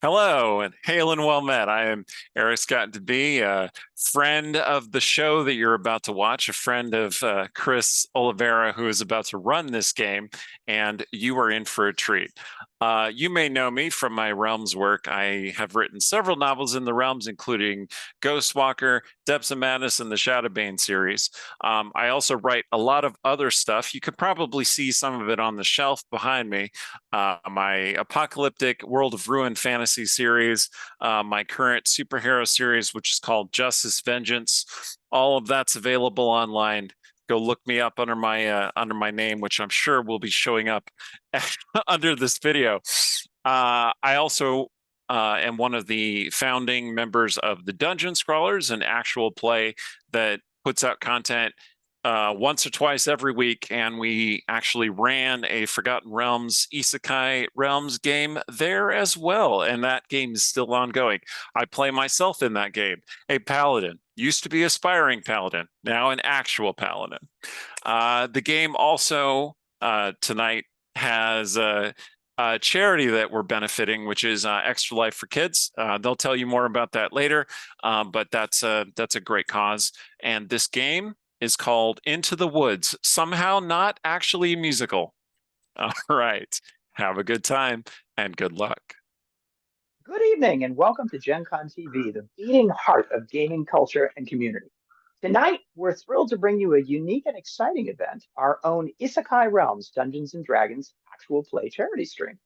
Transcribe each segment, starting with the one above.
Hello and hail and well met. I am Eric Scott DeB, a friend of the show that you're about to watch, a friend of Chris Oliveira, who is about to run this game, and you are in for a treat. You may know me from my Realms work. I have written several novels in the Realms, including Ghostwalker, Depths of Madness, and the Shadowbane series. I also write a lot of other stuff. You could probably see some of it on the shelf behind me. My apocalyptic World of Ruin fantasy series, my current superhero series, which is called Justice Vengeance. All of that's available online. Go look me up under my name, which I'm sure will be showing up under this video. I also am one of the founding members of the Dungeon Scrawlers, an actual play that puts out content once or twice every week, and we actually ran a Forgotten Realms Isekai Realms game there as well, and that game is still ongoing. I play myself in that game, a paladin. Used to be aspiring paladin, now an actual paladin. The game also tonight has a charity that we're benefiting, which is Extra Life for Kids. They'll tell you more about that later, but that's a great cause. And this game is called Into the Woods, somehow not actually musical. All right. Have a good time and good luck. Good evening and welcome to Gen Con TV, the beating heart of gaming culture and community. Tonight, we're thrilled to bring you a unique and exciting event, our own Isekai Realms Dungeons & Dragons actual play charity stream.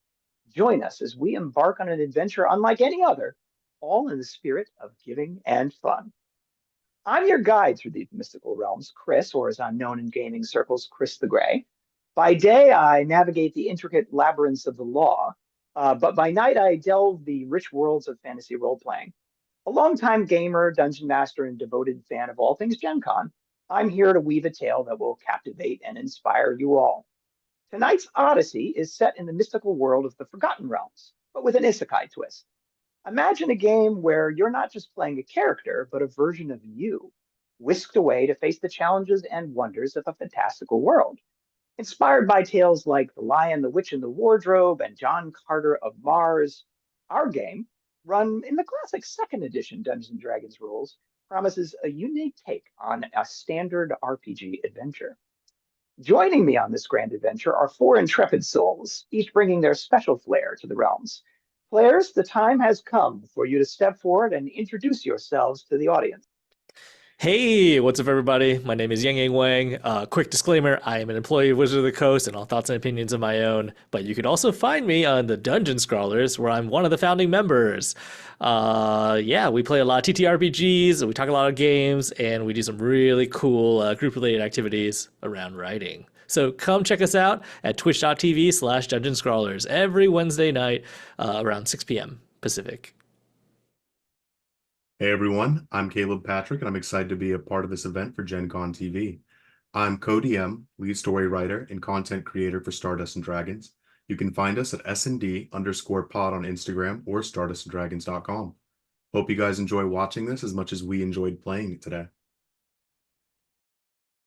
Join us as we embark on an adventure unlike any other, all in the spirit of giving and fun. I'm your guide through these mystical realms, Chris, or as I'm known in gaming circles, Chris the Grey. By day, I navigate the intricate labyrinths of the law, but by night, I delve the rich worlds of fantasy role-playing. A longtime gamer, dungeon master, and devoted fan of all things Gen Con, I'm here to weave a tale that will captivate and inspire you all. Tonight's Odyssey is set in the mystical world of the Forgotten Realms, but with an isekai twist. Imagine a game where you're not just playing a character, but a version of you, whisked away to face the challenges and wonders of a fantastical world. Inspired by tales like The Lion, the Witch, and the Wardrobe and John Carter of Mars, our game, run in the classic second edition Dungeons & Dragons rules, promises a unique take on a standard RPG adventure. Joining me on this grand adventure are four intrepid souls, each bringing their special flair to the realms. Players, the time has come for you to step forward and introduce yourselves to the audience. Hey, what's up, everybody? My name is Yang Yang Wang. Quick disclaimer, I am an employee of Wizard of the Coast and all thoughts and opinions of my own, but you can also find me on the Dungeon Scrawlers, where I'm one of the founding members. Yeah, we play a lot of TTRPGs, we talk a lot of games, and we do some really cool group-related activities around writing. So come check us out at twitch.tv/Dungeon Scrawlers every Wednesday night around 6 p.m. Pacific. Hey everyone, I'm Caleb Patrick, and I'm excited to be a part of this event for Gen Con TV. I'm co-DM, lead story writer, and content creator for Stardust and Dragons. You can find us at snd_pod on Instagram or stardustanddragons.com. Hope you guys enjoy watching this as much as we enjoyed playing it today.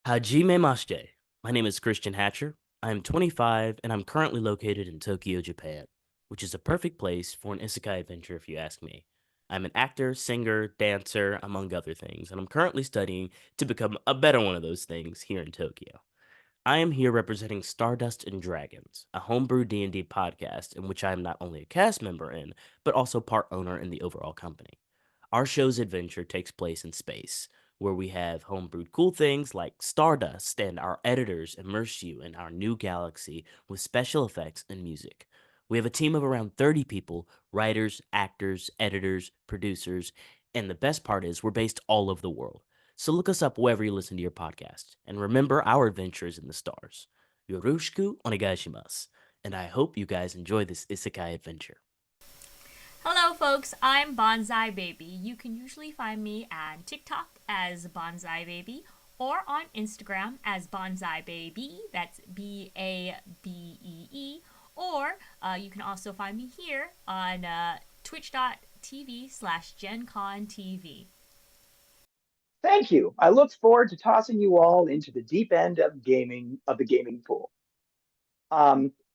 Hajime Mashite. My name is Christian Hatcher. I am 25, and I'm currently located in Tokyo, Japan, which is a perfect place for an isekai adventure if you ask me. I'm an actor, singer, dancer, among other things, and I'm currently studying to become a better one of those things here in Tokyo. I am here representing Stardust and Dragons, a homebrew D&D podcast in which I am not only a cast member in, but also part owner in the overall company. Our show's adventure takes place in space, where we have homebrewed cool things like Stardust, and our editors immerse you in our new galaxy with special effects and music. We have a team of around 30 people, writers, actors, editors, producers, and the best part is we're based all over the world. So look us up wherever you listen to your podcast. And remember our adventures in the stars. Yoroshiku onegaishimasu. And I hope you guys enjoy this isekai adventure. Hello folks, I'm Bonsai Baby. You can usually find me on TikTok as Bonsai Baby or on Instagram as Bonsai Baby. That's BABEE. Or you can also find me here on twitch.tv/GenConTV. Thank you. I look forward to tossing you all into the deep end of gaming, of the gaming pool.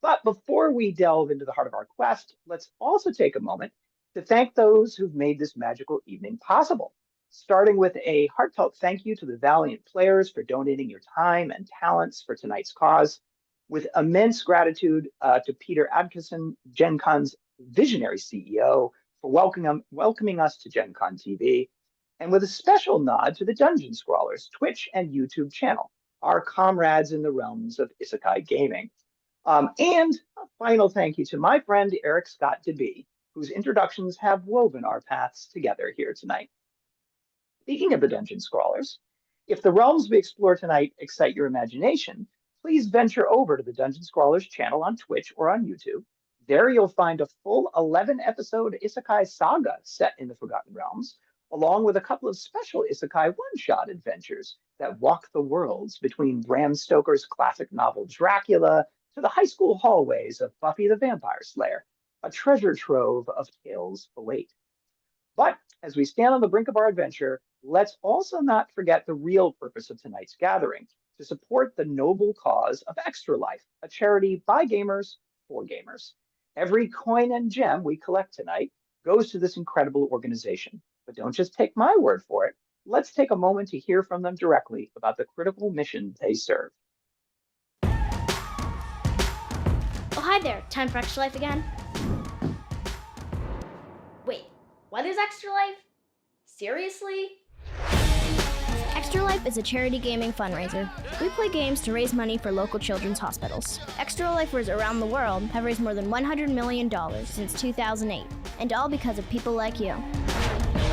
But before we delve into the heart of our quest, let's also take a moment to thank those who've made this magical evening possible, starting with a heartfelt thank you to the valiant players for donating your time and talents for tonight's cause, with immense gratitude to Peter Adkison, Gen Con's visionary CEO, for welcoming us to Gen Con TV, and with a special nod to the Dungeon Scrawlers Twitch and YouTube channel, our comrades in the realms of Isekai gaming. And a final thank you to my friend Eric Scott DeBee, whose introductions have woven our paths together here tonight. Speaking of the Dungeon Scrawlers, if the realms we explore tonight excite your imagination, please venture over to the Dungeon Scrawlers channel on Twitch or on YouTube. There you'll find a full 11-episode Isekai saga set in the Forgotten Realms, along with a couple of special Isekai one-shot adventures that walk the worlds between Bram Stoker's classic novel Dracula to the high school hallways of Buffy the Vampire Slayer. A treasure trove of tales await. But as we stand on the brink of our adventure, let's also not forget the real purpose of tonight's gathering, to support the noble cause of Extra Life, a charity by gamers for gamers. Every coin and gem we collect tonight goes to this incredible organization. But don't just take my word for it. Let's take a moment to hear from them directly about the critical mission they serve. Oh, hi there. Time for Extra Life again? Wait, what is Extra Life? Seriously? Extra Life is a charity gaming fundraiser. We play games to raise money for local children's hospitals. Extra Lifers around the world have raised more than $100 million since 2008, and all because of people like you.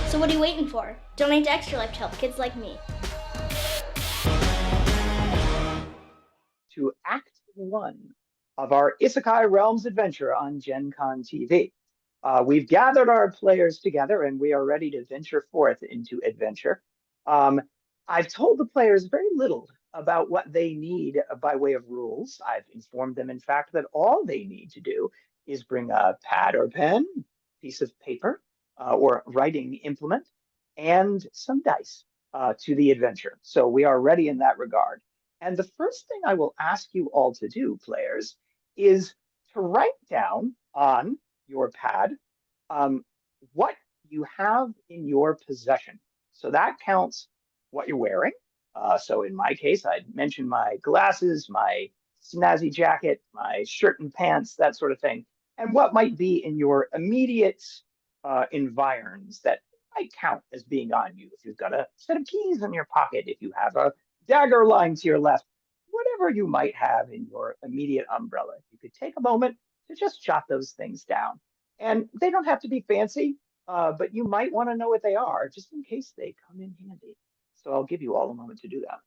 So what are you waiting for? Donate to Extra Life to help kids like me. To Act 1 of our Isekai Realms adventure on Gen Con TV. We've gathered our players together and we are ready to venture forth into adventure. I've told the players very little about what they need by way of rules. I've informed them, in fact, that all they need to do is bring a pad or pen, piece of paper, or writing implement, and some dice to the adventure. So we are ready in that regard. And the first thing I will ask you all to do, players, is to write down on your pad what you have in your possession. So that counts what you're wearing. So in my case, I'd mention my glasses, my snazzy jacket, my shirt and pants, that sort of thing, and what might be in your immediate environs that might count as being on you. If you've got a set of keys in your pocket, if you have a dagger lying to your left, whatever you might have in your immediate umbrella, you could take a moment to just jot those things down. And they don't have to be fancy, but you might want to know what they are just in case they come in handy. So I'll give you all a moment to do that.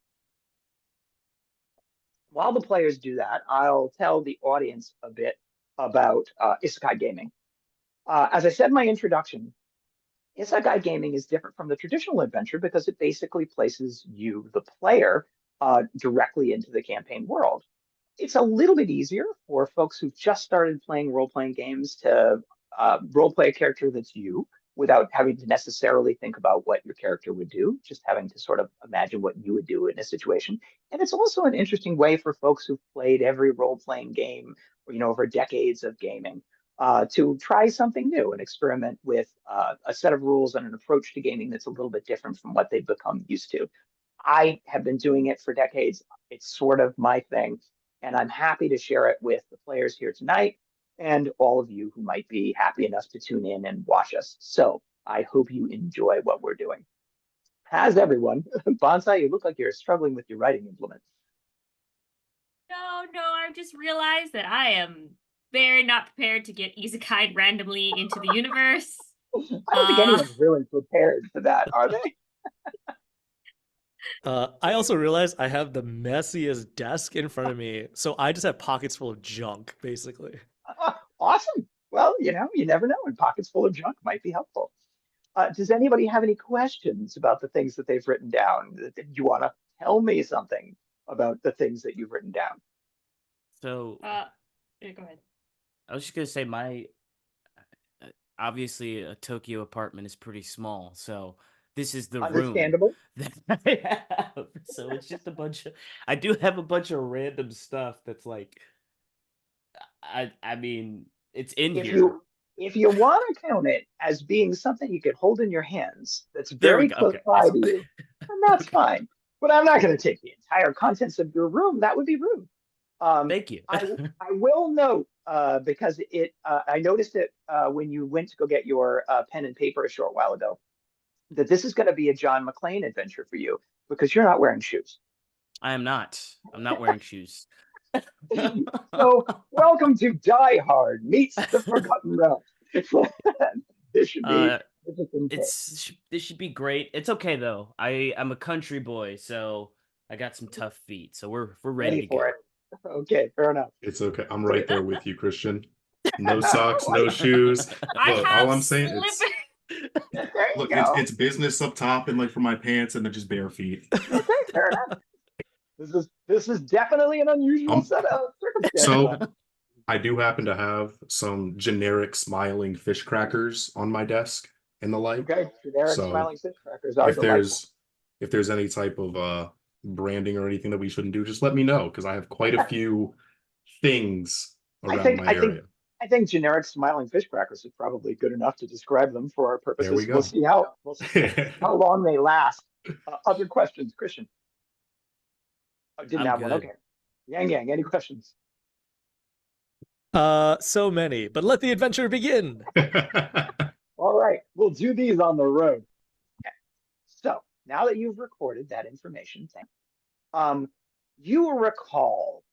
While the players do that, I'll tell the audience a bit about Isekai gaming. As I said in my introduction, Isekai gaming is different from the traditional adventure because it basically places you, the player, directly into the campaign world. It's a little bit easier for folks who've just started playing role-playing games to role-play a character that's you without having to necessarily think about what your character would do, just having to sort of imagine what you would do in a situation. And it's also an interesting way for folks who've played every role-playing game, over decades of gaming, to try something new and experiment with a set of rules and an approach to gaming that's a little bit different from what they've become used to. I have been doing it for decades. It's sort of my thing, and I'm happy to share it with the players here tonight and all of you who might be happy enough to tune in and watch us. So I hope you enjoy what we're doing. Has everyone? Bonsai, you look like you're struggling with your writing implement. No, I just realized that I am very not prepared to get isekai randomly into the universe. I don't think anyone's really prepared for that, are they? I also realized I have the messiest desk in front of me, so I just have pockets full of junk, basically. Awesome. Well, you never know, and pockets full of junk might be helpful. Does anybody have any questions about the things that they've written down? Do you want to tell me something about the things that you've written down? So, yeah, go ahead. I was just gonna say obviously a Tokyo apartment is pretty small, so this is the room Understandable. that I have. So it's just I do have a bunch of random stuff that's like, I mean, it's in here. If you want to count it as being something you could hold in your hands that's There we very go. close Okay. by to you, then that's fine. But I'm not going to take the entire contents of your room. That would be rude. Thank you. I will note, because I noticed it when you went to go get your pen and paper a short while ago, that this is going to be a John McClane adventure for you because you're not wearing shoes. I am not. I'm not wearing shoes. So welcome to Die Hard meets the Forgotten Realms. This should be interesting. This should be great. It's okay though. I'm a country boy, so I got some tough feet. So we're ready to for go. it. Okay, fair enough. It's okay. I'm right there with you, Christian. No socks, no shoes. I Look, have all I'm saying is, slippers. There you look, go. it's business up top and like for my pants and then just bare feet. Okay, fair enough. This is definitely an unusual set of circumstances. So I do happen to have some generic smiling fish crackers on my desk and the like. Okay, generic So smiling fish crackers are delightful. If there's any type of branding or anything that we shouldn't do, just let me know because I have quite a few things around my area. I think generic smiling fish crackers is probably good enough to describe them for our purposes. There we go. We'll see how long they last. Other questions, Christian? Oh, didn't have one. Okay. Yang, any questions? So many, but let the adventure begin. All right, we'll do these on the road. Okay. So now that you've recorded that information, you will recall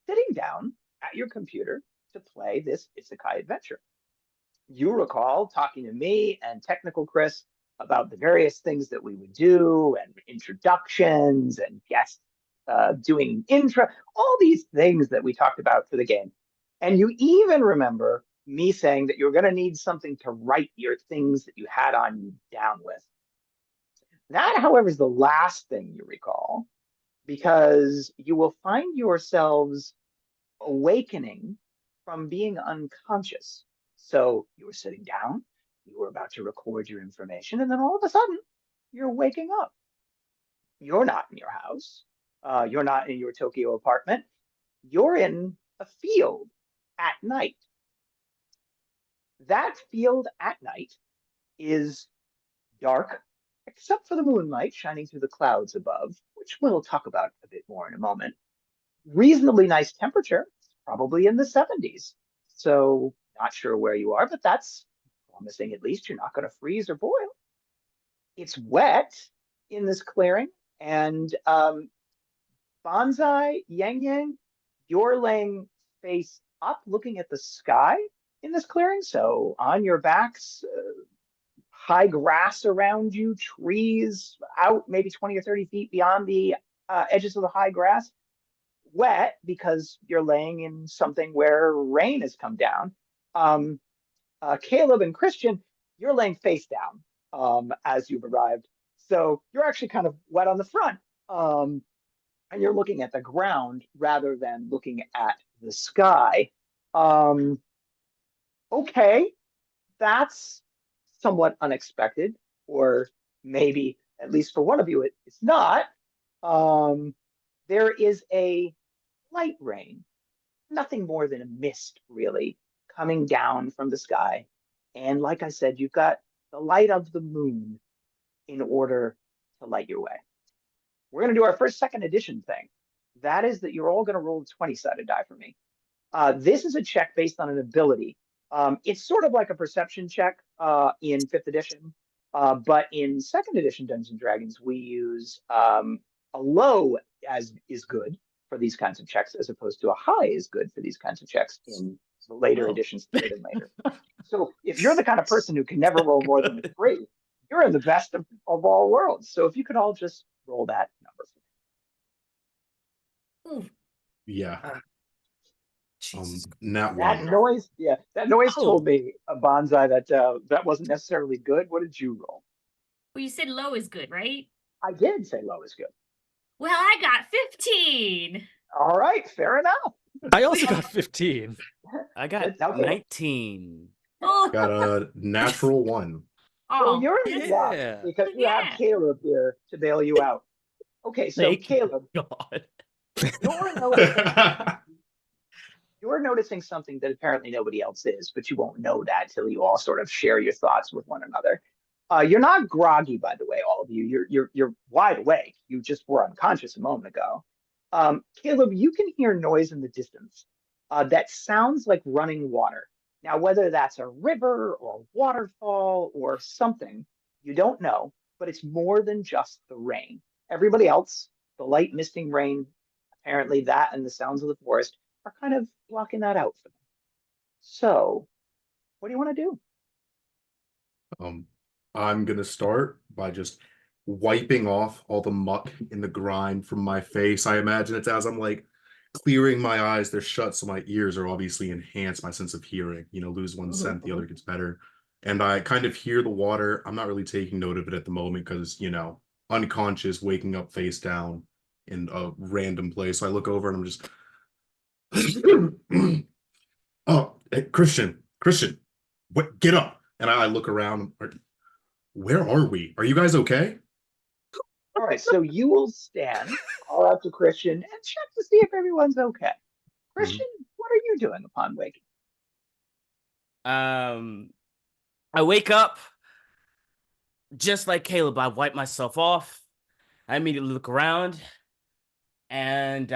sitting down at your computer to play this Isekai adventure. You recall talking to me and Technical Chris about the various things that we would do and introductions and guests doing intro, all these things that we talked about for the game. And you even remember me saying that you're going to need something to write your things that you had on you down with. That, however, is the last thing you recall, because you will find yourselves awakening from being unconscious. So you were sitting down, you were about to record your information, and then all of a sudden, you're waking up. You're not in your house. You're not in your Tokyo apartment. You're in a field at night. That field at night is dark, except for the moonlight shining through the clouds above, which we'll talk about a bit more in a moment. Reasonably nice temperature, probably in the 70s. So not sure where you are, but that's promising. At least you're not going to freeze or boil. It's wet in this clearing, and Bonsai, Yang, you're laying face up looking at the sky in this clearing. So on your backs, high grass around you, trees out maybe 20 or 30 feet beyond the edges of the high grass. Wet because you're laying in something where rain has come down. Caleb and Christian, you're laying face down as you've arrived. So you're actually kind of wet on the front. And you're looking at the ground rather than looking at the sky. Okay, that's somewhat unexpected, or maybe, at least for one of you, it's not. There is a light rain, nothing more than a mist, really, coming down from the sky. And like I said, you've got the light of the moon in order to light your way. We're going to do our first second edition thing. That is that you're all going to roll a 20-sided die for me. This is a check based on an ability. It's sort of like a perception check in 5th edition. But in 2nd edition Dungeons & Dragons, we use a low as is good for these kinds of checks, as opposed to a high is good for these kinds of checks in the later editions, later and later. So if you're the kind of person who can never roll more than a 3, you're in the best of all worlds. So if you could all just roll that number for me. Yeah. Jesus. Not That one. noise, that noise told me, Bonsai, that that wasn't necessarily good. What did you roll? Well, you said low is good, right? I did say low is good. Well, I got 15. All right, fair enough. I also got 15. I got Okay. 19. Oh, Got a natural 1. So you're in yeah. luck because you have Caleb here to bail you out. Okay, so Thank Caleb, God. you're no noticing something that apparently nobody else is, but you won't know that till you all sort of share your thoughts with one another. You're not groggy, by the way, all of you. You're wide awake. You just were unconscious a moment ago. Caleb, you can hear noise in the distance that sounds like running water. Now, whether that's a river or a waterfall or something, you don't know, but it's more than just the rain. Everybody else, the light misting rain, apparently that and the sounds of the forest are kind of blocking that out for them. So, what do you want to do? I'm gonna start by just wiping off all the muck and the grime from my face. I imagine it's as I'm like clearing my eyes, they're shut, so my ears are obviously enhanced, my sense of hearing. Lose one scent, the other gets better. And I kind of hear the water. I'm not really taking note of it at the moment because, unconscious, waking up face down in a random place. So I look over and I'm just, oh, hey, Christian, what? Get up! And I look around. Where are we? Are you guys okay? All right, so you will stand, call out to Christian, and check to see if everyone's okay. Christian, what are you doing upon waking? I wake up just like Caleb. I wipe myself off. I immediately look around and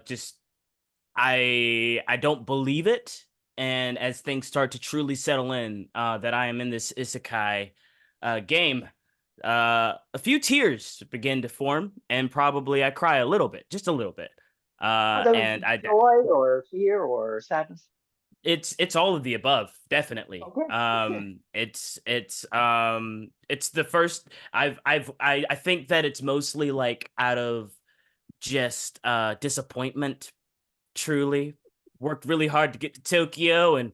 just I don't believe it. And as things start to truly settle in, that I am in this isekai game, a few tears begin to form, and probably I cry a little bit, just a little bit. Are those And I joy or fear or sadness? It's all of the above, definitely. Okay. It's the first I think that it's mostly like out of just disappointment. Truly worked really hard to get to Tokyo, and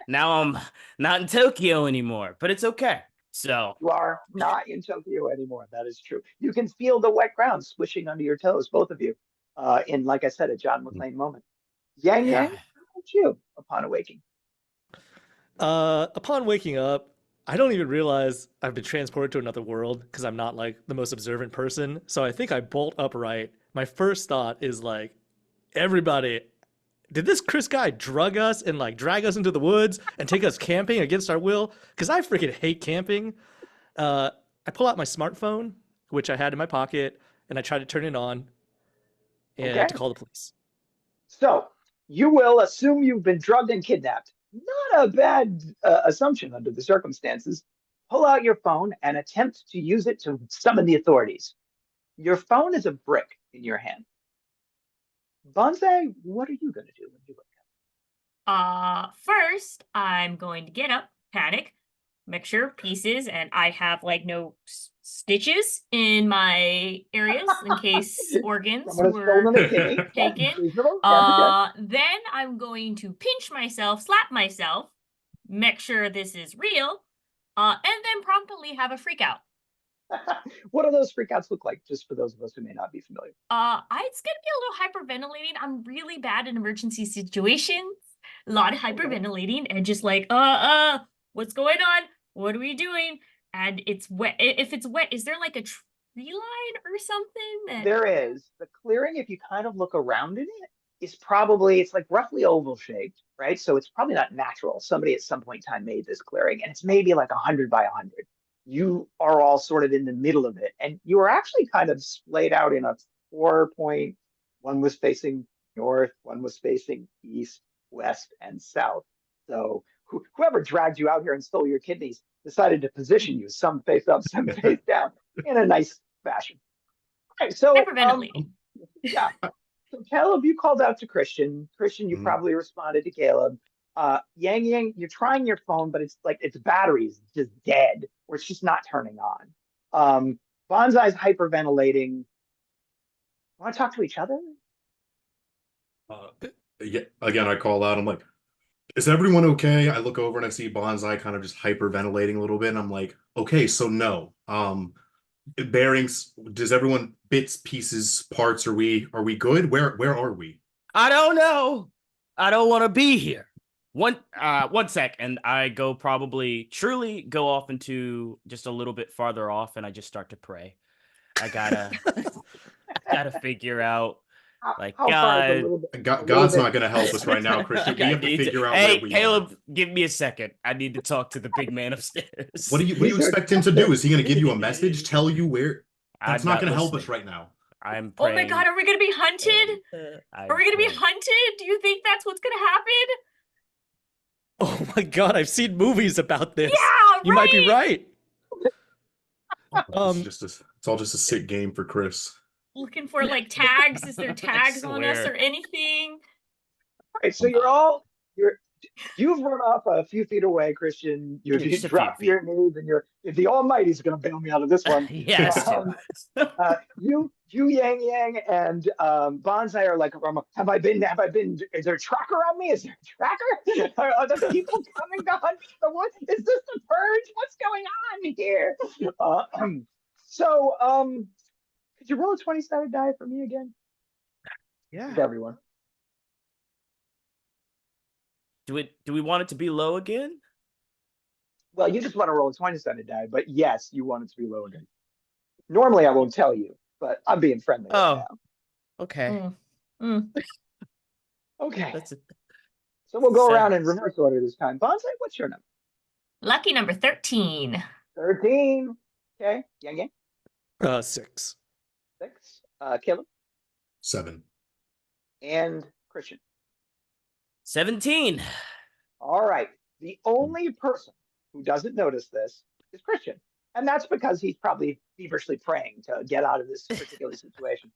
now I'm not in Tokyo anymore, but it's okay. So You are not in Tokyo anymore. That is true. You can feel the wet ground swishing under your toes, both of you, in, like I said, a John McClane moment. Yang yeah. Yang, how about you upon awaking? Upon waking up, I don't even realize I've been transported to another world because I'm not like the most observant person. So I think I bolt upright. My first thought is like, everybody, did this Chris guy drug us and like drag us into the woods and take us camping against our will? Because I freaking hate camping. I pull out my smartphone, which I had in my pocket, and I try to turn it on and Okay. to call the police. So you will assume you've been drugged and kidnapped. Not a bad assumption under the circumstances. Pull out your phone and attempt to use it to summon the authorities. Your phone is a brick in your hand. Bonsai, what are you going to do when you wake First, I'm going to get up, panic, make sure pieces, and I have like no stitches in my areas in case organs Someone has were stolen a kidney. taken. Reasonable. Yeah, Then I'm going to pinch myself, slap myself, make sure this is real, and then promptly have a freak out. what do those freakouts look like, just for those of us who may not be familiar? It's gonna be a little hyperventilating. I'm really bad in emergency situations. A lot of hyperventilating and just like, what's going on? What are we doing? And it's wet. If it's wet, is there like a tree line or something? There is. The clearing, if you kind of look around in it, is probably, it's like roughly oval shaped, right? So it's probably not natural. Somebody at some point in time made this clearing, and it's maybe like 100 by 100. You are all sort of in the middle of it, and you are actually kind of splayed out in a 4 point. One was facing north, one was facing east, west, and south. So whoever dragged you out here and stole your kidneys decided to position you some face up, some face down in a nice fashion. All right, so Hyperventilating. yeah. So Caleb, you called out to Christian. Christian, you probably responded to Caleb. Yang Yang, you're trying your phone, but it's like its battery's just dead, or it's just not turning on. Bonsai's hyperventilating. Want to talk to each other? Yeah, again, I call out. I'm like, is everyone okay? I look over and I see Bonsai kind of just hyperventilating a little bit. And I'm like, okay, so no. Bearings, does everyone bits, pieces, parts, are we good? Where are we? I don't know. I don't want to be here. One sec, and I go probably truly go off into just a little bit farther off, and I just start to pray. I gotta figure out Like, how far is a God. little bit? God's not going to help us right now, Christian. We I have to need figure out Hey, where we Caleb, are. give me a second. I need to talk to the big man upstairs. What do you expect him to do? Is he going to give you a message, tell you where? That's I'm not going to help us listening. right now. I'm Oh my praying. god, are we gonna be hunted? I'm Are we gonna be praying. hunted? Do you think that's what's gonna happen? Oh my god, I've seen movies about this. Yeah, You might be right. It's all just a sick game for Chris. Looking for like tags. Is there I tags on us swear. or anything? All right, so you've run off a few feet away, Christian. You Just a few drop feet. your knees, and the Almighty's going to bail me out of this one. Yes. You Yang Yang and Bonsai are like, have I been? Is there a tracker on me? Is there a tracker? Are there people coming to hunt me in the woods? Is this the purge? What's going on here? Could you roll a 20-sided die for me again? Yeah. Everyone. Do we want it to be low again? Well, you just want to roll a 20-sided die, but yes, you want it to be low again. Normally, I won't tell you, but I'm being friendly right now. Okay. Okay. That's it. So we'll go around in reverse order this time. Bonsai, what's your number? Lucky number 13. 13. Okay. Yang Yang? 6. 6. Caleb? 7. And Christian? 17. All right. The only person who doesn't notice this is Christian. And that's because he's probably feverishly praying to get out of this particular situation.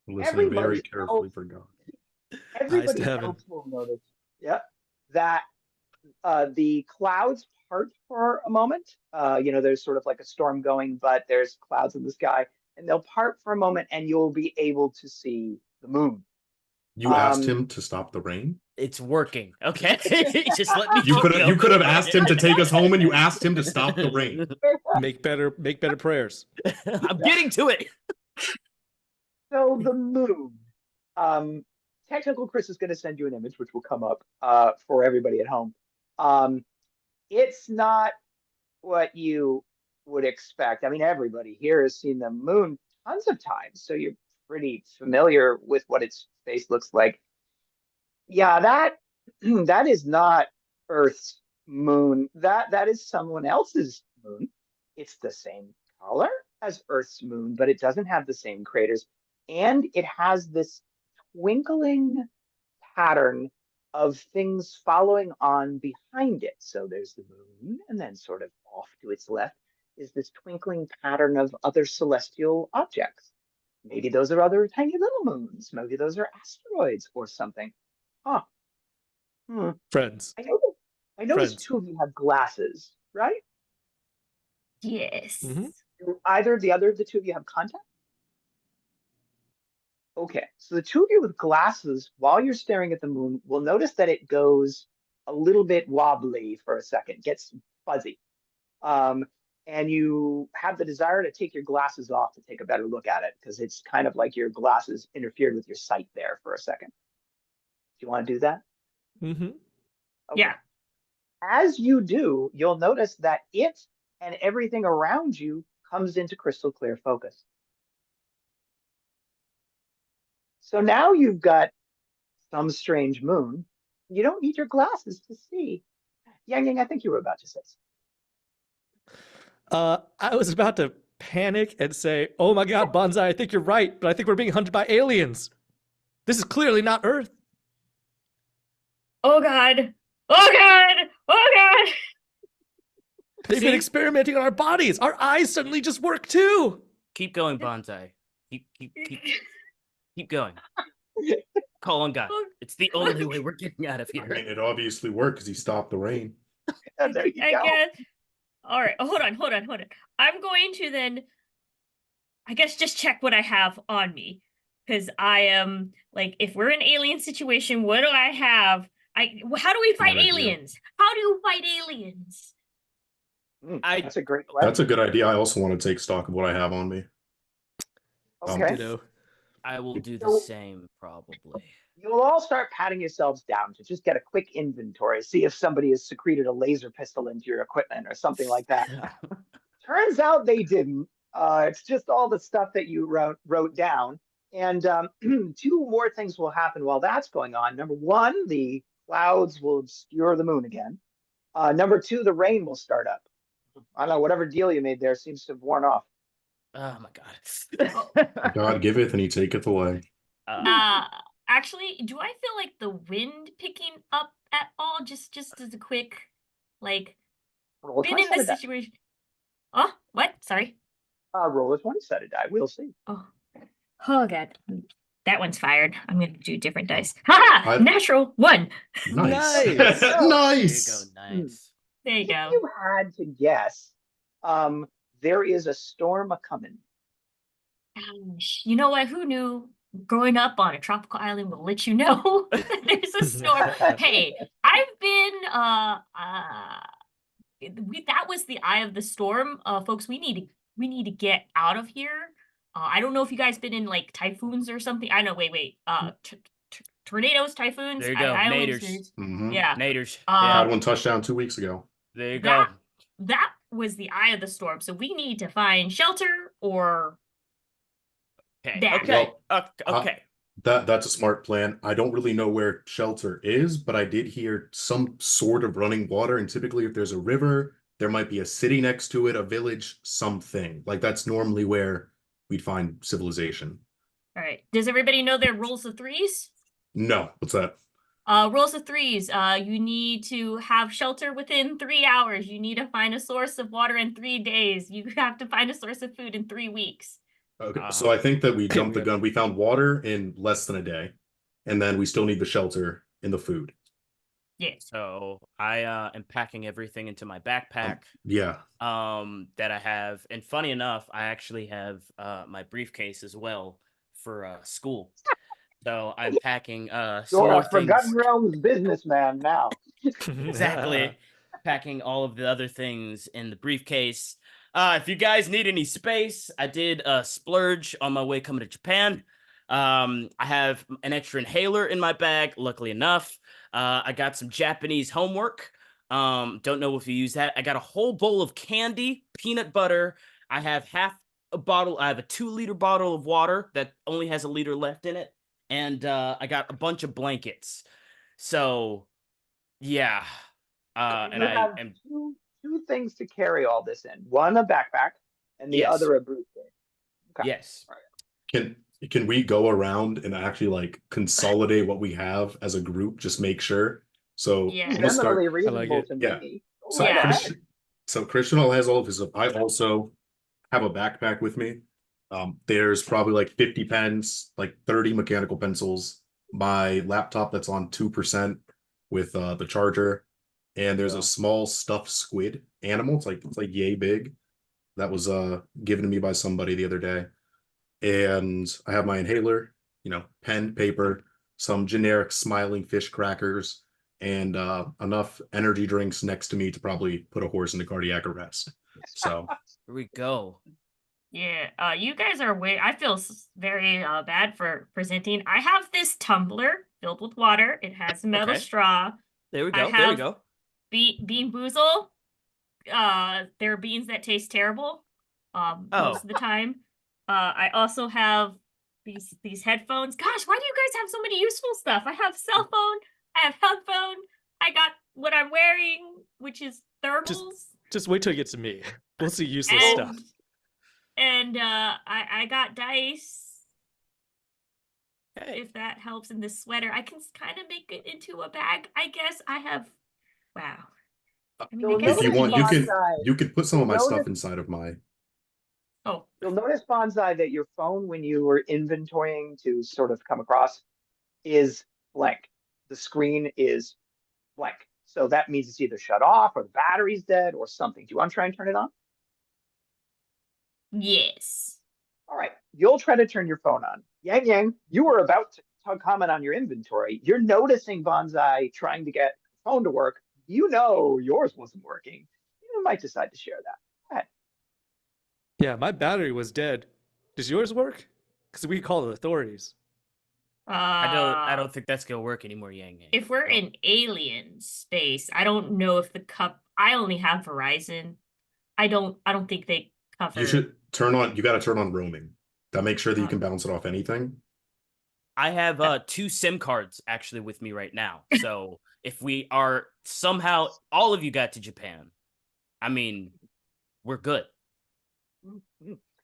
Listening very carefully for God. Everybody else will notice, that the clouds part for a moment. There's sort of like a storm going, but there's clouds in the sky, and they'll part for a moment, and you'll be able to see the moon. You asked him to stop the rain? It's working. Okay. Just let me You could have asked him to take us home, and you asked him to stop the rain. Make better prayers. I'm getting to it. So the moon. Technical Chris is going to send you an image, which will come up for everybody at home. It's not what you would expect. I mean, everybody here has seen the moon tons of times, so you're pretty familiar with what its face looks like. Yeah, that is not Earth's moon. That is someone else's moon. It's the same color as Earth's moon, but it doesn't have the same craters, and it has this twinkling pattern of things following on behind it. So there's the moon, and then sort of off to its left is this twinkling pattern of other celestial objects. Maybe those are other tiny little moons. Maybe those are asteroids or something. Huh. Friends. I noticed two of you have glasses, right? Yes. Mm-hmm. Do either of the two of you have contact? Okay, so the two of you with glasses, while you're staring at the moon, will notice that it goes a little bit wobbly for a second, gets fuzzy. And you have the desire to take your glasses off to take a better look at it, because it's kind of like your glasses interfered with your sight there for a second. Do you want to do that? Mm-hmm. Okay. Yeah. As you do, you'll notice that it and everything around you comes into crystal clear focus. So now you've got some strange moon. You don't need your glasses to see. Yang Yang, I think you were about to say something. I was about to panic and say, "Oh my God, Bonsai, I think you're right, but I think we're being hunted by aliens. This is clearly not Earth." Oh God. Oh God. Oh God. They've been experimenting on our bodies. Our eyes suddenly just work too. Keep going, Bonsai. Keep going. Call on God. It's the only way we're getting out of I here. mean, it obviously worked because he stopped the rain. There you I go. guess. All right. Hold on. I'm going to then, I guess, just check what I have on me, because I am like, if we're in an alien situation, what do I have? How do we fight aliens? How do you fight aliens? That's a great question. That's a good idea. I also want to take stock of what I have on me. Okay. I will do the same, probably. You'll all start patting yourselves down to just get a quick inventory, see if somebody has secreted a laser pistol into your equipment or something like that. Turns out they didn't. It's just all the stuff that you wrote down. And two more things will happen while that's going on. Number one, the clouds will obscure the moon again. Number two, the rain will start up. I don't know, whatever deal you made there seems to have worn off. Oh my God. God giveth and he taketh away. Uh, actually, do I feel like the wind picking up at all? Just as a quick, like, Roll a been in 20 this sided die. situation. Oh, what? Sorry. Roll a 20 sided die. We'll see. Oh, oh God, that one's fired. I'm gonna do different dice. Ha! I- Natural one. Nice. Nice. Nice. There you go. Nice. There you If go. you had to guess, there is a storm a coming. Gosh, you know what? Who knew? Growing up on a tropical island will let you know that there's a storm. Hey, I've been that was the eye of the storm. Folks, we need to get out of here. I don't know if you guys been in like typhoons or something. I know. Wait. Tornadoes, typhoons. There you go. I only Naders. experienced- Mhm. Yeah. Naders. Had Yeah. one touchdown 2 weeks ago. There you That go. that was the eye of the storm. So we need to find shelter or Okay. that. Okay. Well, Okay. That's a smart plan. I don't really know where shelter is, but I did hear some sort of running water. And typically, if there's a river, there might be a city next to it, a village, something. Like that's normally where we'd find civilization. All right. Does everybody know their rules of threes? No, what's that? Rules of threes. You need to have shelter within 3 hours. You need to find a source of water in 3 days. You have to find a source of food in 3 weeks. Okay, so I think that we jumped the Yep. gun. We found water in less than a day, and then we still need the shelter and the food. Yeah. So I am packing everything into my backpack Yeah. that I have. And funny enough, I actually have my briefcase as well for school. So I'm packing some You're more a Forgotten things. Realms businessman now. Exactly. Packing all of the other things in the briefcase. If you guys need any space, I did splurge on my way coming to Japan. I have an extra inhaler in my bag, luckily enough. I got some Japanese homework. Don't know if you use that. I got a whole bowl of candy, peanut butter. I have half a bottle. I have a 2-liter bottle of water that only has a liter left in it. And I got a bunch of blankets. So, yeah. And You I have am two things to carry all this in. One, a backpack, and the Yes. other, a briefcase. Okay. yes. Can we go around and actually like consolidate what we have as a group? Just make sure. So Yeah. I'm gonna start. Eminently reasonable it. to Yeah. me. Go So right Yeah. ahead. Christian all has all of his stuff. I also have a backpack with me. There's probably like 50 pens, like 30 mechanical pencils, my laptop that's on 2% with the charger, and there's Yeah. a small stuffed squid animal. It's like yay big. That was given to me by somebody the other day. And I have my inhaler, pen, paper, some generic smiling fish crackers, and enough energy drinks next to me to probably put a horse into cardiac arrest. So Here we go. Yeah. You guys are way. I feel very bad for presenting. I have this tumbler filled with water. It has a metal Okay. straw. There we I go. There we have- go. Bean boozle. There are beans that taste terrible. Most of the time. I also have these headphones. Gosh, why do you guys have so many useful stuff? I have cell phone. I have headphone. I got what I'm wearing, which is thermals. Just wait till you get to me. We'll see useless And- stuff. And I got dice. Hey. If that helps in this sweater, I can kind of make it into a bag. I guess I have. Wow. I mean, I So guess if you notice want, Bonsai- you could put some of my stuff notice- inside of my. Oh, You'll notice, Bonsai, that your phone, when you were inventorying to sort of come across, is blank. The screen is blank. So that means it's either shut off or the battery's dead or something. Do you want to try and turn it on? yes. All right. You'll try to turn your phone on. Yang, you were about to comment on your inventory. You're noticing Bonsai trying to get the phone to work. You know yours wasn't working. You might decide to share that. Go ahead. Yeah, my battery was dead. Does yours work? Because we call the authorities. I don't think that's gonna work anymore, Yang. If we're in alien space, I don't know if the cup. I only have Verizon. I don't think they cover. You should turn on. You got to turn on roaming. That makes sure that you can bounce it off anything. I have 2 SIM cards actually with me right now. So if we are somehow all of you got to Japan, I mean, we're good.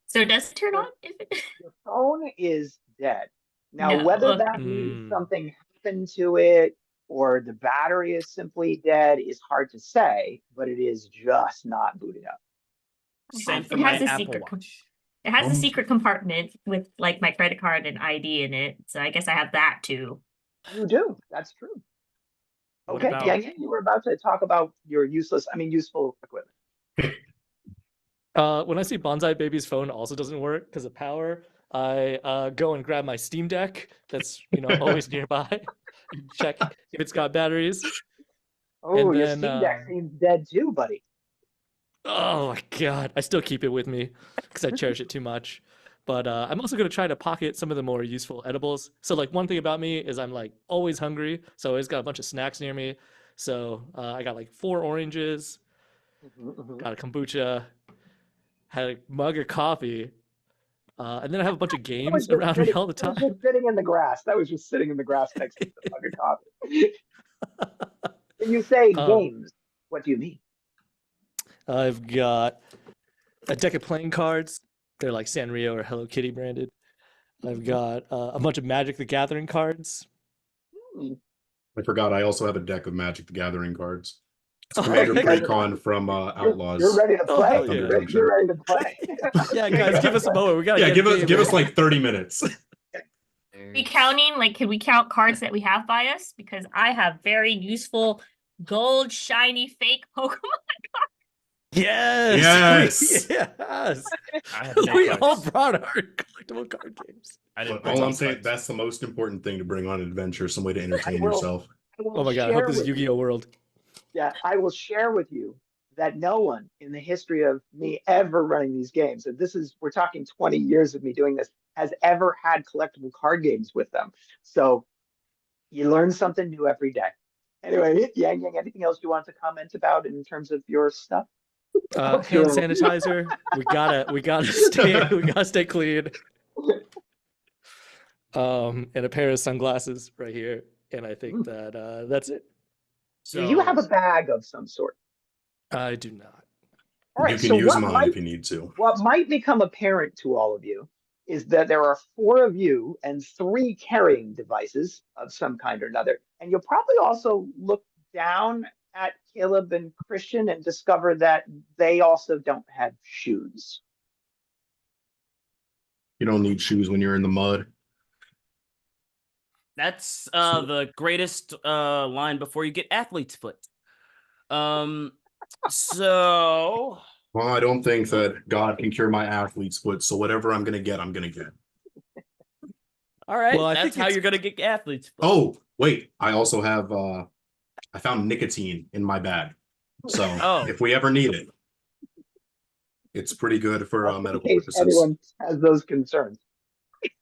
So does it turn on if it Your phone is dead. Now, No, whether okay. that means something happened to it or the battery is simply dead is hard to say, but it is just not booting up. Same for It my has a Apple secret Watch. It has a secret compartment with like my credit card and ID in it. So I guess I have that too. You do. That's true. What Okay, about- Yang Yang, you were about to talk about your useful equipment. When I see Bonsai Baby's phone also doesn't work because of power, I go and grab my Steam Deck that's always nearby, check if it's got batteries. Oh, And your then, Steam Deck seems dead too, buddy. Oh my God, I still keep it with me because I cherish it too much. But I'm also gonna try to pocket some of the more useful edibles. So like one thing about me is I'm like always hungry, so I always got a bunch of snacks near me. So I got like 4 oranges, got a kombucha, had a mug of coffee, and then I have a bunch of That was games just around me sitting, all the that was time. just sitting in the grass. That was just sitting in the grass next to the mug of coffee. When you say games, what do you mean? I've got a deck of playing cards. They're like Sanrio or Hello Kitty branded. I've got a bunch of Magic the Gathering cards. I forgot I also have a deck of Magic the Gathering cards. It's Oh, Commander yeah. Precon from Outlaws. You're ready to Oh, play. hell yeah. You're ready to play. Yeah, guys, give us a moment. We gotta Yeah, get give us like 30 minutes. We counting, like, can we count cards that we have by us? Because I have very useful gold shiny fake Pokemon. Yes. Yes. Yes. I have no We all cards. brought our collectible card games. I didn't But bring all I'm any saying, cards. that's the most important thing to bring on an adventure, some way to entertain will- yourself. Oh my God, I hope this is Yu-Gi-Oh world. Yeah, I will share with you that no one in the history of me ever running these games, and we're talking 20 years of me doing this, has ever had collectible card games with them. So you learn something new every day. Anyway, Yang Yang, anything else you want to comment about in terms of your stuff? Hand sanitizer. We gotta stay clean. And a pair of sunglasses right here. And I think that that's it. Do you have a bag of some sort? I do not. All right, You can so use mine if you need to. what might become apparent to all of you is that there are 4 of you and 3 carrying devices of some kind or another. And you'll probably also look down at Caleb and Christian and discover that they also don't have shoes. You don't need shoes when you're in the mud. That's the greatest line before you get athlete's foot. So Well, I don't think that God can cure my athlete's foot, so whatever I'm gonna get, I'm gonna get. all right, Well, I that's think how it's- you're gonna get athlete's foot. Oh, wait, I also have I found nicotine in my bag. So Oh. if we ever need it, it's pretty good for Just in medical case purposes. anyone has those concerns.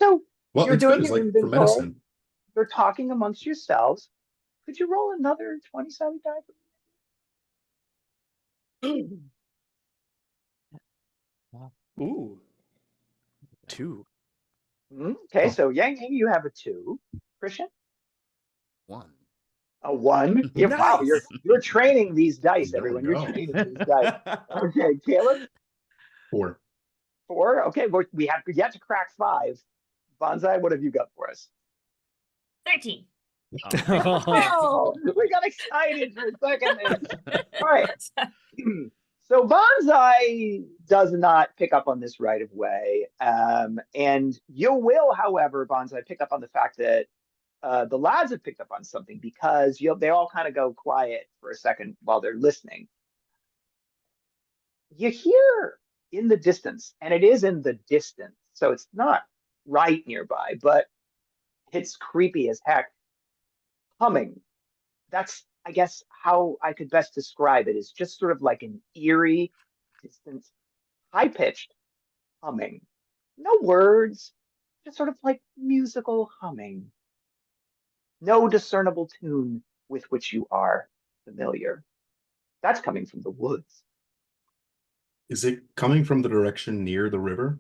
So Well, you're it's doing good. It's an like for inventory. medicine. You're talking amongst yourselves. Could you roll another 20-sided die for me? Ooh. 2. Okay, so Yang Yang, you have a 2. Christian? 1. A 1. Yeah, wow, Nice. you're training these dice, There we everyone. You're go. training these dice. Okay, Caleb? 4. 4. Okay, well, we have yet to crack 5. Bonsai, what have you got for us? 13. Oh, we got excited for a second there. All right. So Bonsai does not pick up on this right away. And you will, however, Bonsai, pick up on the fact that the lads have picked up on something because they all kind of go quiet for a second while they're listening. You hear in the distance, and it is in the distance, so it's not right nearby, but it's creepy as heck. Humming. That's, I guess, how I could best describe it, is just sort of like an eerie, distant, high-pitched humming. No words, just sort of like musical humming. No discernible tune with which you are familiar. That's coming from the woods. Is it coming from the direction near the river?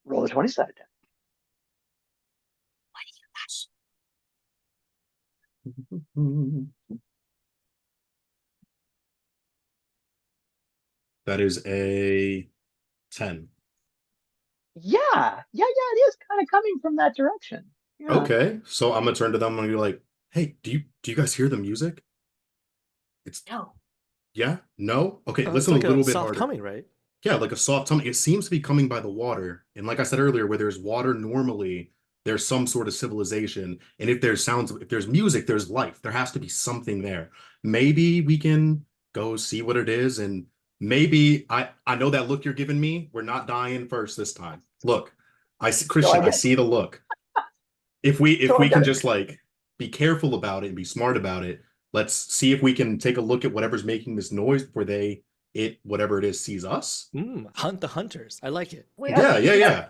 Roll a 20-sided die. That is a 10. Yeah, it is kind of coming from that direction. Yeah. Okay, so I'm gonna turn to them and be like, "Hey, do you guys hear the music? It's No. yeah, no, okay, It's listen a like little a bit soft harder. humming, right? Yeah, like a soft tummy. It seems to be coming by the water. And like I said earlier, where there's water normally, there's some sort of civilization. And if there's sounds, if there's music, there's life. There has to be something there. Maybe we can go see what it is. And maybe I know that look you're giving me. We're not dying first this time. Look, I see So I Christian, I get see the look. If so I we can get just like be careful about it and be smart about it, let's see if we can take a look at whatever's making this noise before whatever it is sees us. Hunt the hunters. I like it. Wait, Yeah. wait, Yeah.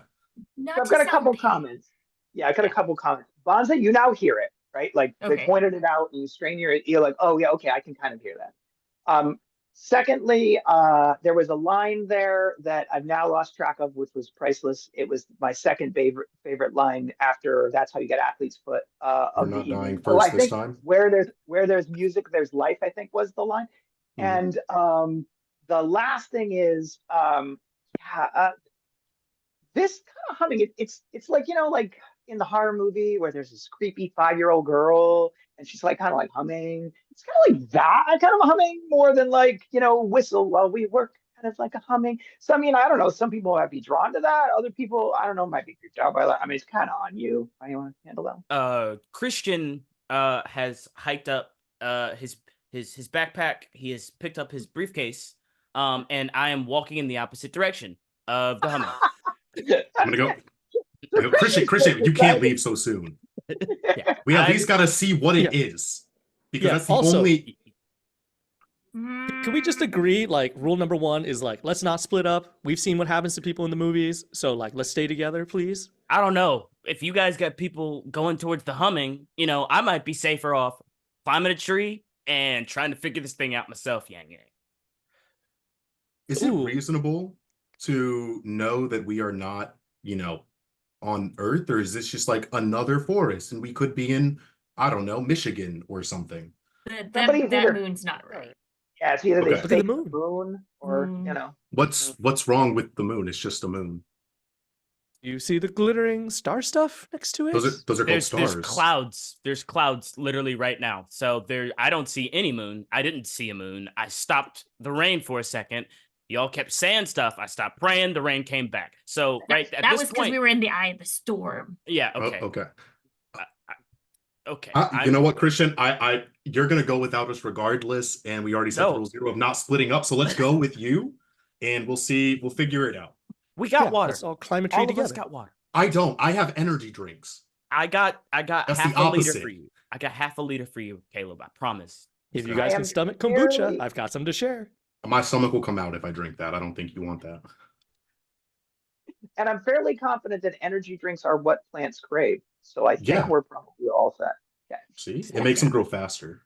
not So I've to got a sound couple petty. comments. Yeah, I got a Yeah. couple comments. Bonza, you now hear it, right? Like they Okay. pointed it out and you strain your ear like, oh yeah, okay, I can kind of hear that. Secondly, there was a line there that I've now lost track of, which was priceless. It was my second favorite line after "That's how you get athlete's foot" We're of the not dying evening. Oh, I first this think time. where there's music, there's life, I think was the line. Mhm. And the last thing is, this kind of humming, it's like, like in the horror movie where there's this creepy 5-year-old girl and she's like kind of like humming. It's kind of like that kind of humming more than like, whistle while we work, kind of like a humming. So I mean, I don't know. Some people might be drawn to that. Other people, I don't know, might be creeped out by that. I mean, it's kind of on you. How you want to handle that? Christian has hiked up his backpack. He has picked up his briefcase. And I am walking in the opposite direction of the humming. I'm gonna go. So Christian, you can't leave so soon. Yeah. We at least gotta see what it Yeah. is. Because Yeah, that's the also- only Can we just agree, like, rule number one is, like, let's not split up. We've seen what happens to people in the movies, so, like, let's stay together, please. I don't know. If you guys got people going towards the humming, I might be safer off climbing a tree and trying to figure this thing out myself, Yang Yang. is it Ooh. reasonable to know that we are not, on Earth, or is this just like another forest and we could be in, I don't know, Michigan or something? Somebody's That either- moon's not right. Yeah, it's either Okay. they Look at the fake moon. or, Mm. What's wrong with the moon? It's just a moon. You see the glittering star stuff next to it? Those are called There's stars. clouds. There's clouds literally right now. So I don't see any moon. I didn't see a moon. I stopped the rain for a second. Y'all kept saying stuff. I stopped praying. The rain came back. So right at That this was because point, we were in the eye of the storm. yeah. Oh, Okay. okay. Okay. You know what, Christian? You're gonna go without us regardless, and we already set the No. rule 0 of not splitting up. So let's go with you, and we'll see. We'll figure it out. We got Yeah, water. let's all climb a tree All of us together. got water. I don't. I have energy drinks. I got That's half the a liter opposite. for you. I got half a liter for you, Caleb. I promise. If you I guys am can stomach kombucha, fairly- I've got some to share. My stomach will come out if I drink that. I don't think you want that. And I'm fairly confident that energy drinks are what plants crave. So I think Yeah. we're probably all set. Okay. See, it makes them grow faster.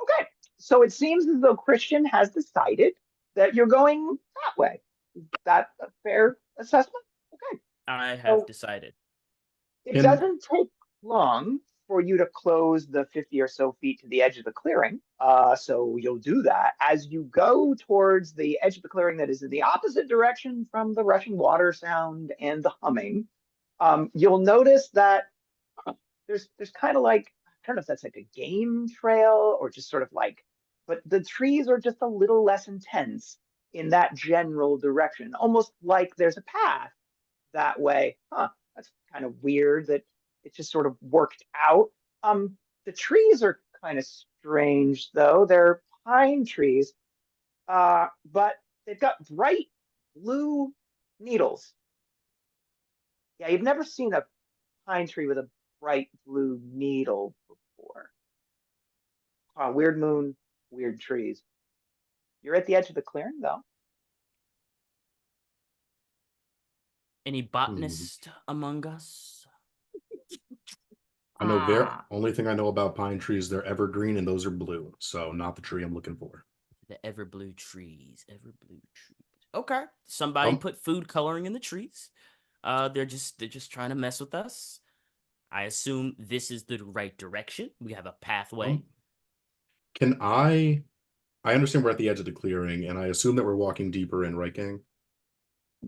Okay. So it seems as though Christian has decided that you're going that way. Is that a fair assessment? Okay. I have So- decided. It And- doesn't take long for you to close the 50 or so feet to the edge of the clearing. So you'll do that. As you go towards the edge of the clearing that is in the opposite direction from the rushing water sound and the humming, you'll notice that there's kind of like, I don't know if that's like a game trail or just sort of like, but the trees are just a little less intense in that general direction, almost like there's a path that way. That's kind of weird that it just sort of worked out. The trees are kind of strange though. They're pine trees, but they've got bright blue needles. Yeah, you've never seen a pine tree with a bright blue needle before. Weird moon, weird trees. You're at the edge of the clearing though. Any botanist among us? I know Ah. only thing I know about pine trees, they're evergreen and those are blue. So not the tree I'm looking for. The ever blue trees. Ever blue trees. Okay. Somebody Um, put food coloring in the trees. They're just trying to mess with us. I assume this is the right direction. We have a pathway. can I understand we're at the edge of the clearing, and I assume that we're walking deeper in, right, gang?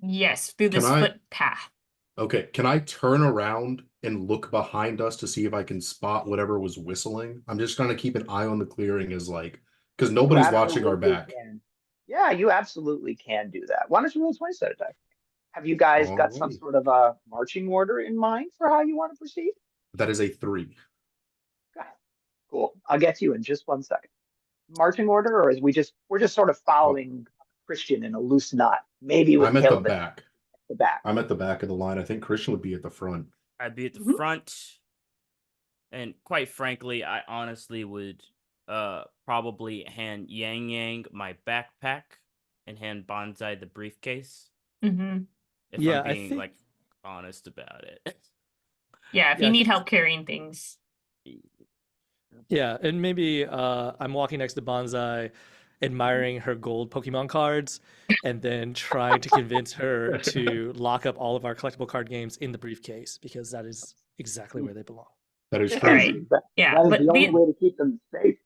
Yes, through Can this I footpath. Okay, can I turn around and look behind us to see if I can spot whatever was whistling? I'm just trying to keep an eye on the clearing as like because You nobody's watching our absolutely back. can. Yeah, you absolutely can do that. Why don't you roll 20 sided die? Have you guys got some Alrighty. sort of a marching order in mind for how you want to proceed? That is a 3. Okay, cool. I'll get to you in just 1 second. Marching order, or is we're just sort of Well, following Christian in a loose knot, maybe with I'm at the Caleb at back. the back. I'm at the back of the line. I think Christian would be at the front. I'd be at the Mhm. front, and quite frankly, I honestly would probably hand Yang Yang my backpack and hand Bonsai the briefcase. Mm-hmm. If Yeah, I'm I being think like honest about it. Yeah, if yeah, you I need think help carrying things. yeah, and maybe I'm walking next to Bonsai, admiring her gold Pokemon cards, and then trying to convince her to lock up all of our collectible card games in the briefcase because that is exactly where they belong. That is All true. right. Yeah, That is but the only the way to keep them safe.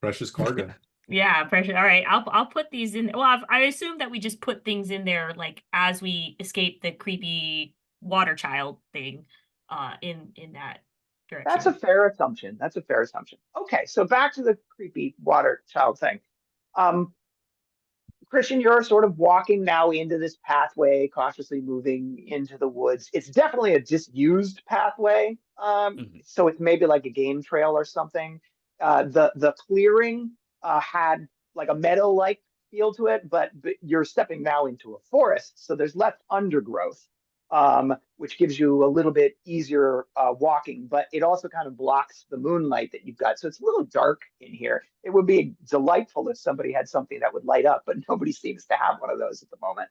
Precious cargo. yeah, pressure. All right, I'll put these in. Well, I assume that we just put things in there like as we escape the creepy water child thing, in that That's a direction. fair assumption. That's a fair assumption. Okay, so back to the creepy water child thing. Um, Christian, you're sort of walking now into this pathway, cautiously moving into the woods. It's definitely a disused pathway. Mhm. So it's maybe like a game trail or something. The clearing had like a meadow-like feel to it, but you're stepping now into a forest, so there's less undergrowth, which gives you a little bit easier walking. But it also kind of blocks the moonlight that you've got, so it's a little dark in here. It would be delightful if somebody had something that would light up, but nobody seems to have one of those at the moment.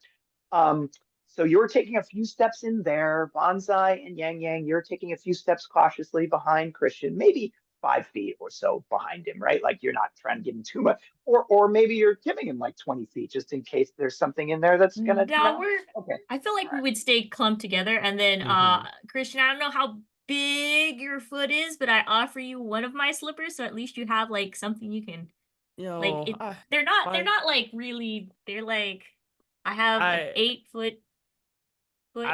Um, so you're taking a few steps in there. Bonsai and Yang Yang, you're taking a few steps cautiously behind Christian, maybe 5 feet or so behind him, right? Like you're not trying to give him too much, or maybe you're giving him like 20 feet just in case there's something in there that's gonna, Now no? we're. Okay. I feel like All we right. would stay clumped together, and then Mhm. Christian, I don't know how big your foot is, but I offer you one of my slippers, so at least you have like something you can You like know, it. They're I not like really. They're like I have an I 8 foot foot.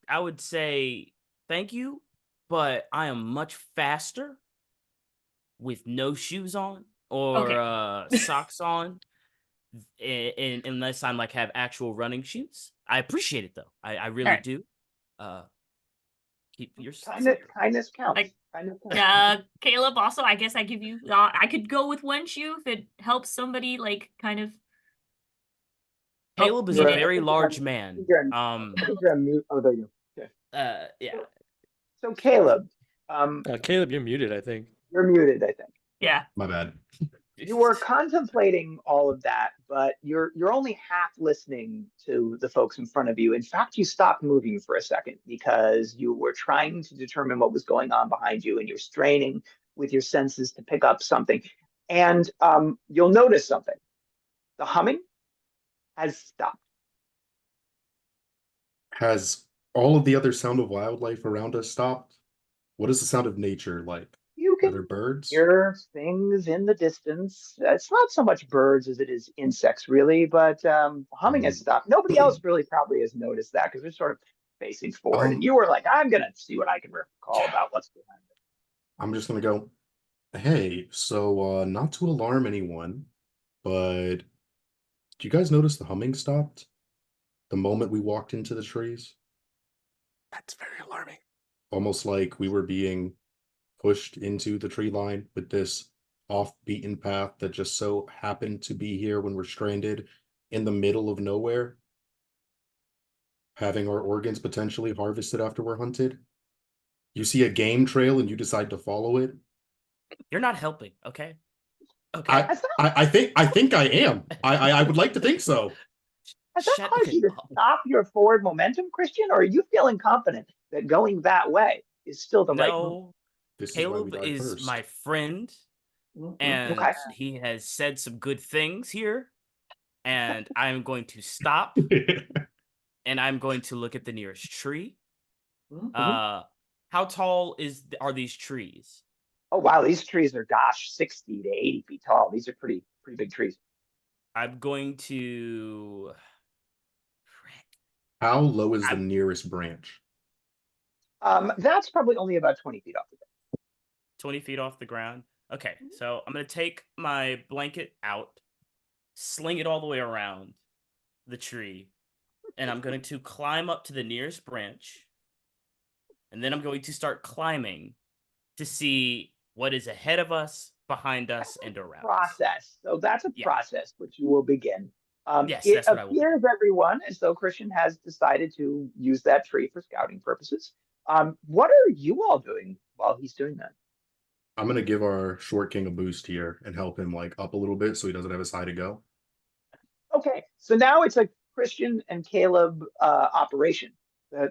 I would say thank you, but I am much faster with no shoes on or Okay. socks on, unless I'm like have actual running shoes. I appreciate it though. I All really right. do. Uh, keep your Kindness, slipper. kindness counts. Like Kindness counts. Caleb, also, I guess I give you. I could go with one shoe if it helps somebody like kind of. Oh, Caleb is he a You're, I did. very think you're on, large I man. think you're on, I think you're on mute. Oh, there you go. Okay. Yeah. So, so Caleb, um, Caleb, you're muted, I think. you're muted, I think. Yeah. My bad. You were contemplating all of that, but you're only half listening to the folks in front of you. In fact, you stopped moving for a second because you were trying to determine what was going on behind you, and you're straining with your senses to pick up something. And you'll notice something. The humming has stopped. Has all of the other sound of wildlife around us stopped? What is the sound of nature like? You Are can there birds? hear things in the distance. It's not so much birds as it is insects, really, but humming has Mhm. stopped. Nobody else really probably has noticed that because they're sort of facing forward. And Um, you were like, I'm going to see what I can recall about what's behind it. I'm just gonna go, hey, so not to alarm anyone, but do you guys notice the humming stopped the moment we walked into the trees? That's very alarming. Almost like we were being pushed into the tree line with this off-beaten path that just so happened to be here when we're stranded in the middle of nowhere, having our organs potentially harvested after we're hunted. You see a game trail and you decide to follow it. You're not helping, okay? I Okay. Has that, I think I am. I would like to think so. has that Shut caused Okay. you to stop your forward momentum, Christian? Or are you feeling confident that going that way is still the right move? No, This is why we Caleb die is my first. friend, Mhm. and Okay. he has said some good things here. and I'm going to stop, and I'm going to look at the nearest tree. How tall are these trees? Oh wow, these trees are, gosh, 60 to 80 feet tall. These are pretty big trees. I'm going to. How low is the nearest branch? That's probably only about 20 feet off the ground. 20 feet off the ground. Okay, so I'm going to take my blanket out, sling it all the way around the tree, and I'm going to climb up to the nearest branch, and then I'm going to start climbing to see what is ahead of us, behind us, and around us. Process. So that's a process which you will begin. Yes, it that's what I will do. appears, everyone, as though Christian has decided to use that tree for scouting purposes. What are you all doing while he's doing that? I'm gonna give our short king a boost here and help him like up a little bit so he doesn't have as high to go. Okay, so now it's a Christian and Caleb operation.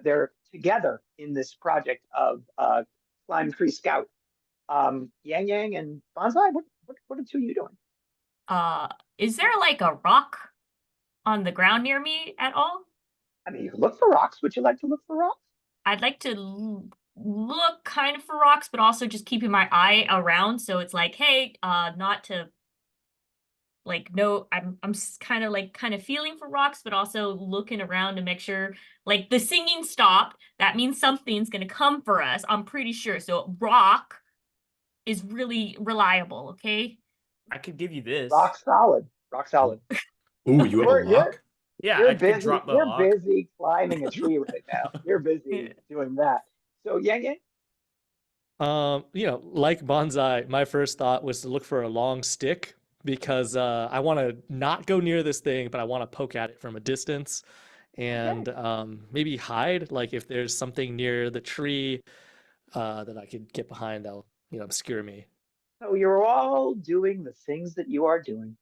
They're together in this project of Climb Tree Scout. Yang Yang and Bonsai, what are two of you doing? Is there like a rock on the ground near me at all? I mean, you can look for rocks. Would you like to look for rocks? I'd like to look kind of for rocks, but also just keeping my eye around. So it's like, hey, not to like, no, I'm kind of feeling for rocks, but also looking around to make sure like the singing stopped. That means something's gonna come for us. I'm pretty sure. So rock is really reliable. Okay. I could give you this. Rock solid. Rock solid. Ooh, you have a lock? Yeah, you're I busy. could drop the You're lock. busy climbing a tree right now. You're busy doing that. So Yang Yang? Like Bonsai, my first thought was to look for a long stick because I want to not go near this thing, but I want to poke at it from a distance and maybe hide. Like if there's something near the tree that I could get behind, that'll obscure me. So you're all doing the things that you are doing,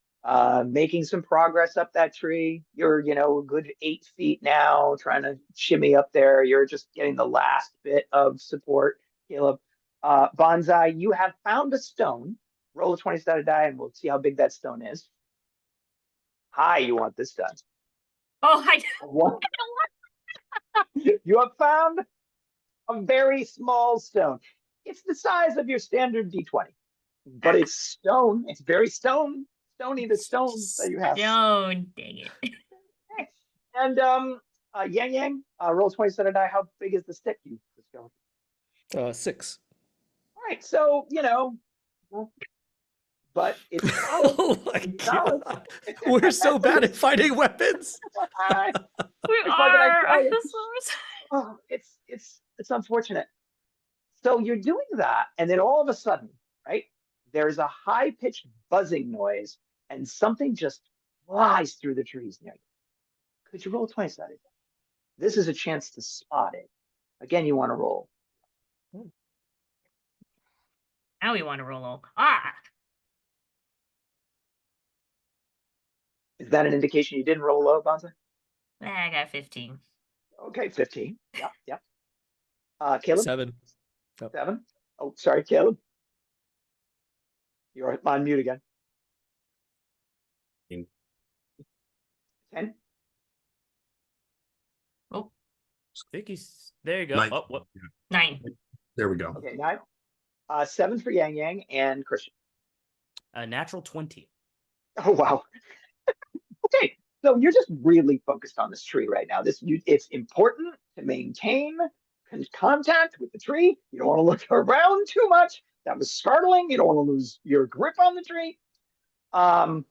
making some progress up that tree. You're, a good 8 feet now, trying to shimmy up there. You're just getting the last bit of support, Caleb. Bonsai, you have found a stone. Roll a 20-sided die, and we'll see how big that stone is. Hi, you want this done. Oh, You have found a very small stone. It's the size of your standard D20. But it's stone. It's very stony, the stone that you have. Stone, dang it. And Yang Yang, roll 20-sided die. How big is the stick you discovered? 6. All right, so but it's solid. Oh my god, we're so bad at fighting weapons. We are. Oh, it's unfortunate. So you're doing that, and then all of a sudden, right? There's a high-pitched buzzing noise, and something just flies through the trees near you. Could you roll 20-sided? This is a chance to spot it. Again, you want to roll. Now we want to roll. Is that an indication you didn't roll low, Bonza? I got 15. Okay, 15. Yeah. Caleb? 7. 7. Oh, sorry, Caleb. You're on mute again. 10. Oh, there you go. 9. Oh, what? 9. There we go. Okay, 9. 7 for Yang Yang and Christian. A natural 20. Oh, wow. Okay, so you're just really focused on this tree right now. It's important to maintain contact with the tree. You don't want to look around too much. That was startling. You don't want to lose your grip on the tree. Yang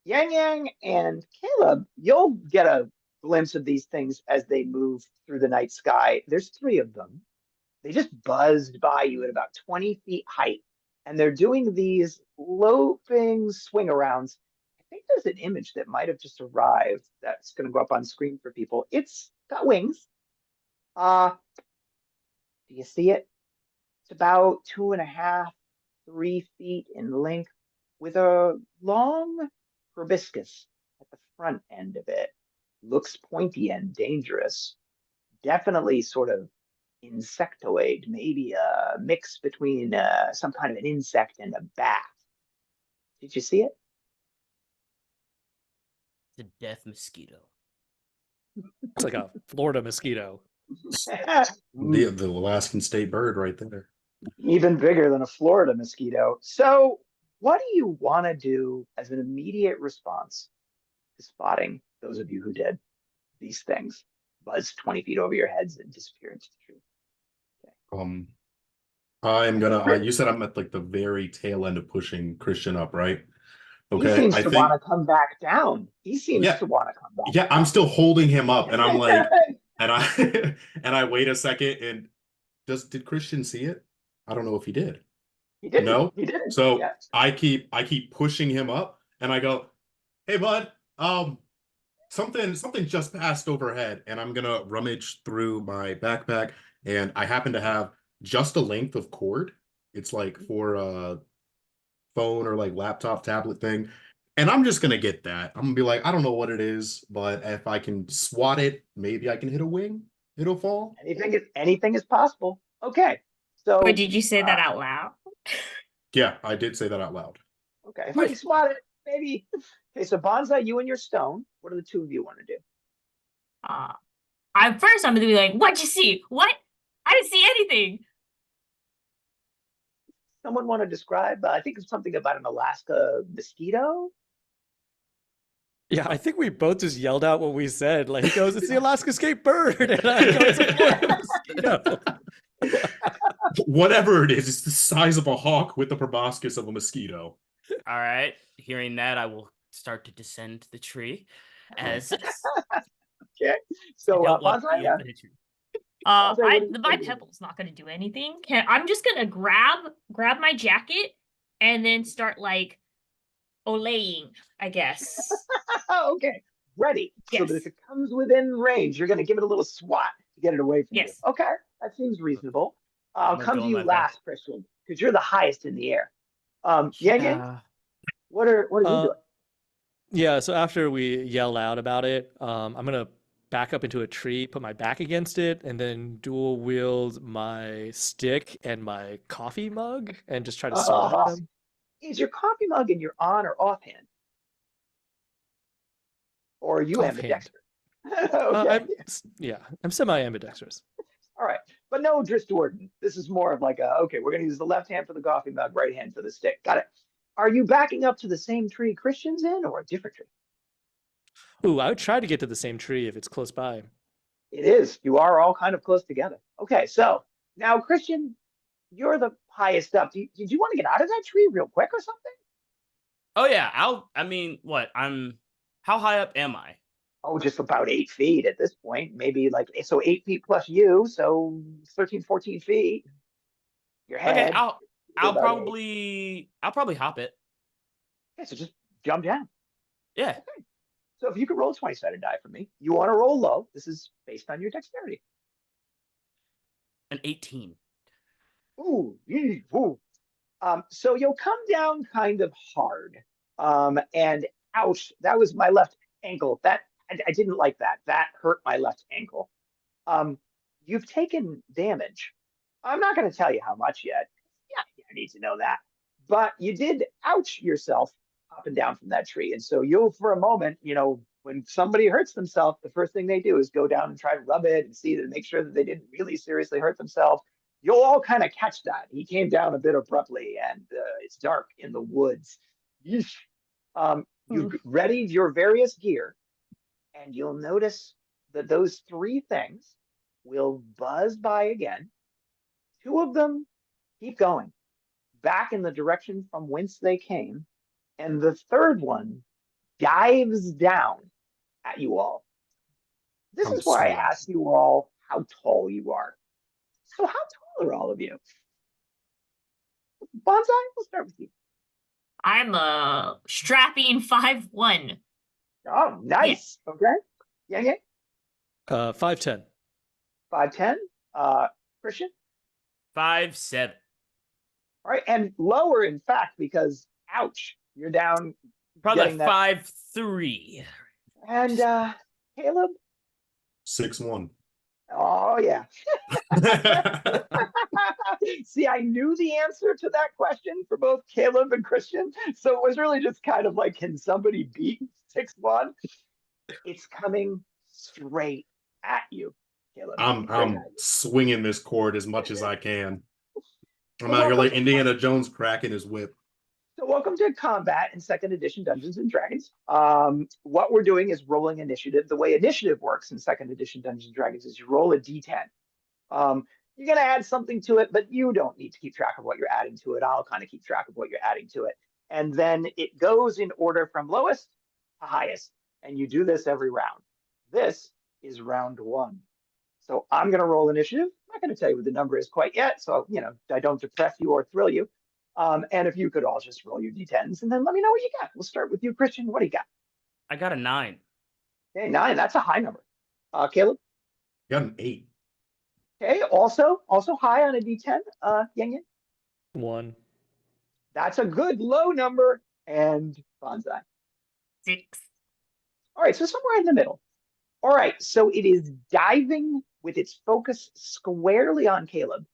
Yang and Caleb, you'll get a glimpse of these things as they move through the night sky. There's 3 of them. They just buzzed by you at about 20 feet height, and they're doing these loping swing arounds. I think there's an image that might have just arrived that's going to go up on screen for people. It's got wings. Do you see it? It's about 2.5, 3 feet in length with a long proboscis at the front end of it. Looks pointy and dangerous. Definitely sort of insectoid, maybe a mix between some kind of an insect and a bat. Did you see it? The death mosquito. It's like a Florida mosquito. The Alaskan state bird right there. Even bigger than a Florida mosquito. So, what do you want to do as an immediate response to spotting those of you who did these things buzz 20 feet over your heads and disappear into the tree? I'm gonna. You said I'm at like the very tail end of pushing Christian up, right? He Okay, seems I to want think. to come back down. He seems Yeah, to want to come back yeah. I'm down. still holding him up, and I'm like, and I and I wait a second, and did Christian see it? I don't know if he did. He didn't. No. He didn't. So Yeah. I keep pushing him up, and I go, "Hey, bud, something just passed overhead," and I'm gonna rummage through my backpack, and I happen to have just a length of cord. It's like for a phone or like laptop tablet thing. And I'm just gonna get that. I'm gonna be like, I don't know what it is, but if I can swat it, maybe I can hit a wing. It'll fall. Anything is possible. Okay. So But did you say that out loud? Yeah, I did say that out loud. okay, if I can swat it, maybe. Okay, so Bonsai, you and your stone. What do the two of you want to do? I'm gonna be like, what'd you see? What? I didn't see anything. Someone want to describe? I think it's something about an Alaska mosquito. Yeah, I think we both just yelled out what we said. Like, he goes, "It's the Alaska scape bird," and I go, "It's a Florida mosquito." Whatever it is, it's the size of a hawk with the proboscis of a mosquito. All right. Hearing that, I will start to descend the tree. As Okay. So Bonsai, my pebble's not gonna do anything. I'm just gonna grab my jacket and then start like olaying, I guess. okay, ready. Yes. So that if it comes within range, you're going to give it a little swat to get it away from you. Okay, that seems reasonable. I'll come to you last, Christian, because you're the highest in the air. Yang, what are you doing? Yeah, so after we yell out about it, I'm gonna back up into a tree, put my back against it, and then dual wield my stick and my coffee mug and just try to swat at them. Is your coffee mug in your on or off hand? Or are you ambidextrous? Okay. I'm semi-ambidextrous. All right, but no distortion. This is more of like okay, we're going to use the left hand for the coffee mug, right hand for the stick. Got it. Are you backing up to the same tree Christian's in or a different tree? Ooh, I would try to get to the same tree if it's close by. It is. You are all kind of close together. Okay, so now Christian, you're the highest up. Did you want to get out of that tree real quick or something? Oh yeah, how high up am I? Oh, just about 8 feet at this point. Maybe like, so 8 feet plus you, so 13, 14 feet. Your head. Okay, I'll probably hop it. Okay, so just jump down. Yeah. Okay. So if you could roll a 20-sided die for me, you want to roll low. This is based on your dexterity. An 18. Ooh. So you'll come down kind of hard. And ouch, that was my left ankle. That I didn't like that. That hurt my left ankle. You've taken damage. I'm not going to tell you how much yet. Yeah, you don't need to know that. But you did ouch yourself up and down from that tree. And so you'll, for a moment, when somebody hurts themselves, the first thing they do is go down and try to rub it and see to make sure that they didn't really seriously hurt themselves. You'll all kind of catch that. He came down a bit abruptly, and it's dark in the woods. You've readied your various gear, and you'll notice that those 3 things will buzz by again. 2 of them keep going back in the direction from whence they came, and the third one dives down at you all. This is where I ask you all how tall you are. So how tall are all of you? Bonsai, we'll start with you. I'm a strapping 5'1". Oh, nice. Yeah. Okay. Yeah. 5'10". 5'10". Christian? 5'7". All right, and lower, in fact, because ouch, you're down. Probably 5'3". And Caleb? 6'1". Oh yeah. See, I knew the answer to that question for both Caleb and Christian, so it was really just kind of like, can somebody beat 6'1"? It's coming straight at you, Caleb. I'm swinging this cord as much as I can. I'm So out here welcome like to Indiana Jones cracking his whip. combat in second edition Dungeons and Dragons. What we're doing is rolling initiative. The way initiative works in second edition Dungeons and Dragons is you roll a d10. You're going to add something to it, but you don't need to keep track of what you're adding to it. I'll kind of keep track of what you're adding to it. And then it goes in order from lowest to highest. And you do this every round. This is round 1. So I'm going to roll initiative. I'm not going to tell you what the number is quite yet. So, I don't depress you or thrill you. And if you could all just roll your d10s and then let me know what you got. We'll start with you, Christian. What do you got? I got a 9. Okay, 9. That's a high number. Caleb? Got an 8. Okay, also high on a d10. Yang Yang? 1. That's a good low number. And Bonsai? 6. All right, so somewhere in the middle. All right, so it is diving with its focus squarely on Caleb.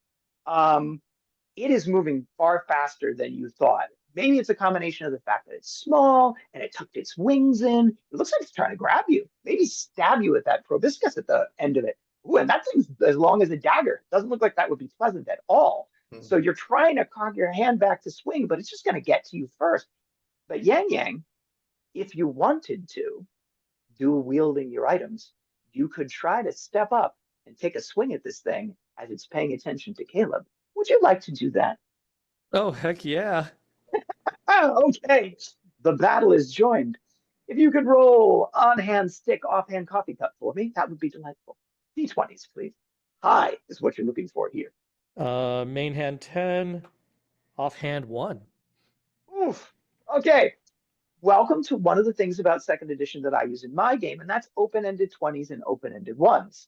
It is moving far faster than you thought. Maybe it's a combination of the fact that it's small and it tucked its wings in. It looks like it's trying to grab you, maybe stab you with that proboscis at the end of it. Ooh, and that thing's as long as a dagger. Doesn't look like that would be pleasant at all. So you're trying to cock your hand back to swing, but it's just going to get to you first. But Yang Yang, if you wanted to, dual wielding your items, you could try to step up and take a swing at this thing as it's paying attention to Caleb. Would you like to do that? Oh, heck yeah. Okay. The battle is joined. If you could roll on-hand stick, off-hand coffee cup for me, that would be delightful. D20s, please. High is what you're looking for here. Main hand 10, offhand 1. Oof. Okay. Welcome to one of the things about second edition that I use in my game, and that's open-ended 20s and open-ended 1s.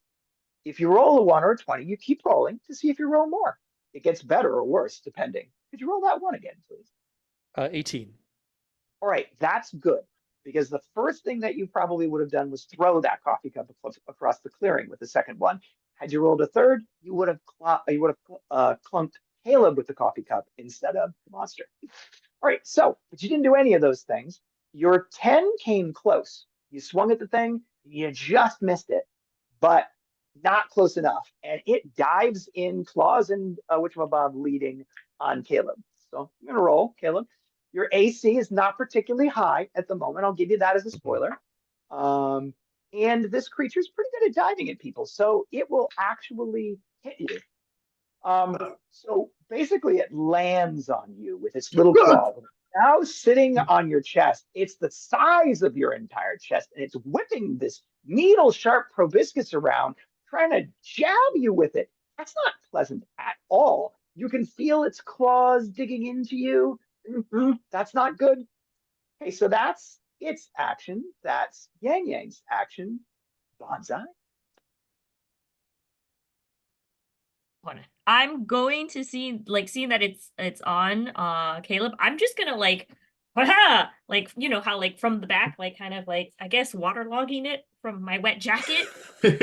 If you roll a 1 or a 20, you keep rolling to see if you roll more. It gets better or worse, depending. Could you roll that 1 again, please? 18. All right, that's good, because the first thing that you probably would have done was throw that coffee cup across the clearing with the second one. Had you rolled a third, you would have clunked Caleb with the coffee cup instead of the monster. All right, but you didn't do any of those things. Your 10 came close. You swung at the thing, you just missed it, but not close enough. And it dives in, claws and whatchamabob leading on Caleb. So I'm going to roll, Caleb. Your AC is not particularly high at the moment. I'll give you that as a spoiler. And this creature is pretty good at diving at people, so it will actually hit you. So basically, it lands on you with its little claw. Now sitting on your chest, it's the size of your entire chest, and it's whipping this needle-sharp proboscis around, trying to jab you with it. That's not pleasant at all. You can feel its claws digging into you. That's not good. Okay, so that's its action. That's Yang Yang's action. Bonsai. I'm going to seeing that it's on Caleb. I'm just gonna haha, how from the back, kind of I guess waterlogging it from my wet jacket. Doing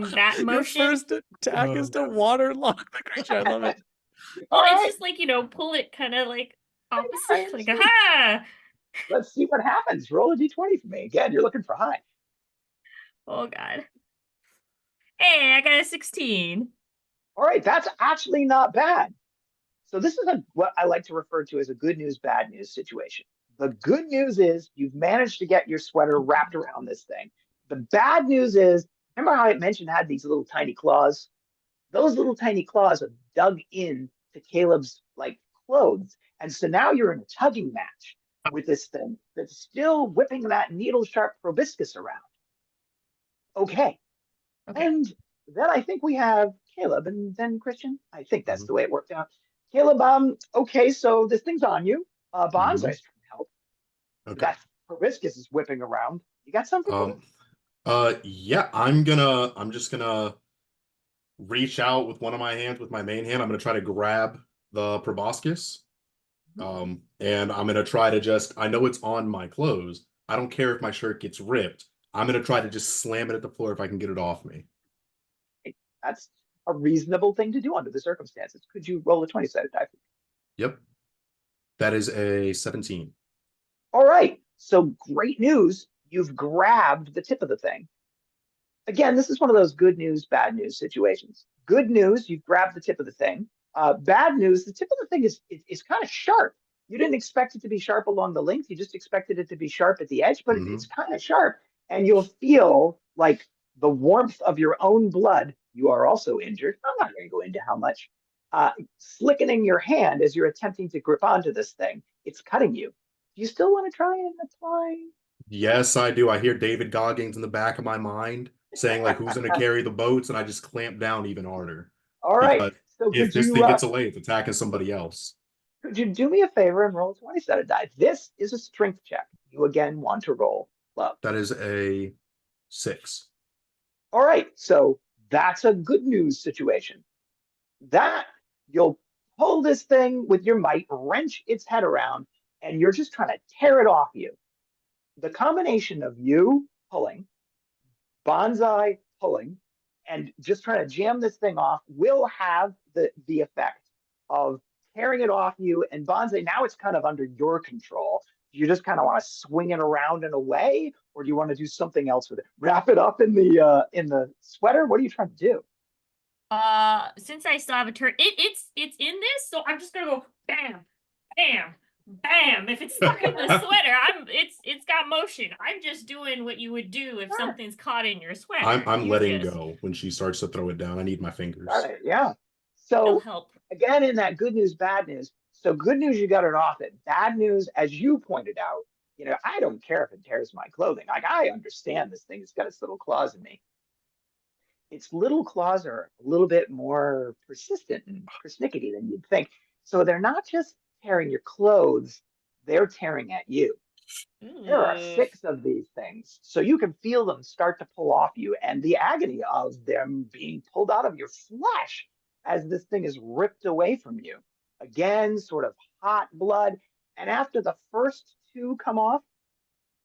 that motion. Your first attack is to waterlog the creature. I love it. Well, it's just pull it kind of opposite, aha. Let's see what happens. Roll a d20 for me. Again, you're looking for high. Oh God. Hey, I got a 16. All right, that's actually not bad. So this is what I like to refer to as a good news, bad news situation. The good news is you've managed to get your sweater wrapped around this thing. The bad news is, remember how I mentioned had these little tiny claws? Those little tiny claws have dug in to Caleb's clothes. And so now you're in a tugging match with this thing that's still whipping that needle-sharp proboscis around. Okay. And then I think we have Caleb and then Christian. I think that's the way it worked out. Caleb, okay, so this thing's on you. Bonsai's trying to help. Okay. That proboscis is whipping around. You got something? Yeah, I'm just gonna reach out with one of my hands with my main hand. I'm gonna try to grab the proboscis. And I'm gonna try to I know it's on my clothes. I don't care if my shirt gets ripped. I'm gonna try to just slam it at the floor if I can get it off me. That's a reasonable thing to do under the circumstances. Could you roll a 20-sided die? Yep. That is a 17. All right. So great news. you've grabbed the tip of the thing. Again, this is one of those good news, bad news situations. Good news, you've grabbed the tip of the thing. Bad news, the tip of the thing is kind of sharp. You didn't expect it to be sharp along the length. You just expected it to be sharp at the edge, but it's kind of sharp. And you'll feel like the warmth of your own blood. You are also injured. I'm not going to go into how much. Slickening your hand as you're attempting to grip onto this thing. It's cutting you. Do you still want to try and apply? Yes, I do. I hear David Goggins in the back of my mind saying like, "Who's going to carry the boats?" And I just clamp down even harder All right. because So if this thing gets away, it's attacking somebody else. could you do me a favor and roll a 20-sided die? This is a strength check. You again want to roll love. That is a 6. All right. So that's a good news situation. That you'll pull this thing with your might, wrench its head around, and you're just trying to tear it off you. The combination of you pulling, Bonsai pulling, and just trying to jam this thing off will have the effect of tearing it off you. And Bonsai, now it's kind of under your control. Do you just kind of want to swing it around in a way, or do you want to do something else with it? Wrap it up in the sweater? What are you trying to do? Since I still have a turn, it's in this, so I'm just gonna go bam, bam, bam. If it's stuck in the sweater, it's got motion. I'm just doing what you would do if something's caught in your sweater. I'm You letting just- go when she starts to throw it down. I need my fingers. Got it, yeah. It'll So help. again, in that good news, bad news. So good news, you got it off it. Bad news, as you pointed out, I don't care if it tears my clothing. Like, I understand this thing. It's got its little claws in me. Its little claws are a little bit more persistent and persnickety than you'd think. So they're not just tearing your clothes, they're tearing at you. There are 6 of these things. So you can feel them start to pull off you and the agony of them being pulled out of your flesh as this thing is ripped away from you. Again, sort of hot blood. And after the first 2 come off,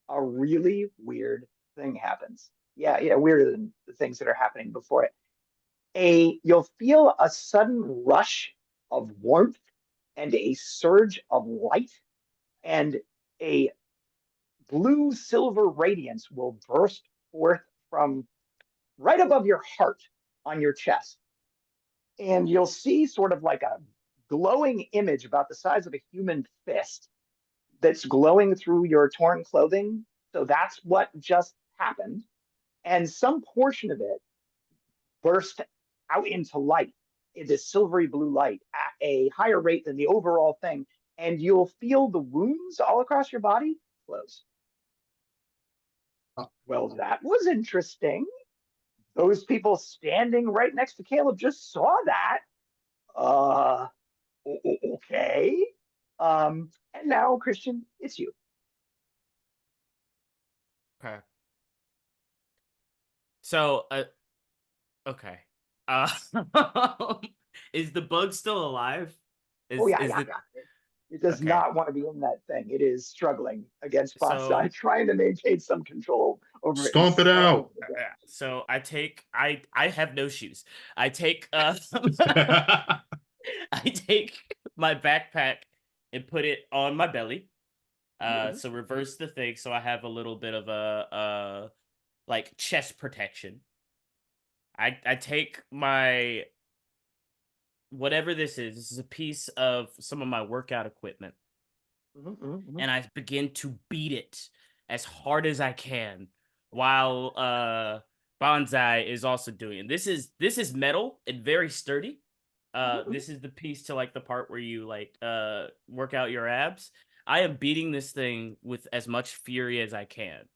a really weird thing happens. Yeah, weirder than the things that are happening before it. You'll feel a sudden rush of warmth and a surge of light, and a blue silver radiance will burst forth from right above your heart on your chest. And you'll see sort of like a glowing image about the size of a human fist that's glowing through your torn clothing. So that's what just happened. And some portion of it burst out into light, into silvery blue light at a higher rate than the overall thing. And you'll feel the wounds all across your body close. Well, that was interesting. Those people standing right next to Caleb just saw that. Okay. And now, Christian, it's you. Okay. So, okay. Is the bug still alive? Yeah. It does not want to be in that thing. It is struggling against Bonsai, trying to maintain some control over it. Stomp it out. So I have no shoes. I take I take my backpack and put it on my belly. So reverse the thing, so I have a little bit of a like chest protection. I take my whatever this is a piece of some of my workout equipment, and I begin to beat it as hard as I can while Bonsai is also doing it. This is metal and very sturdy. This is the piece to like the part where you like work out your abs. I am beating this thing with as much fury as I can.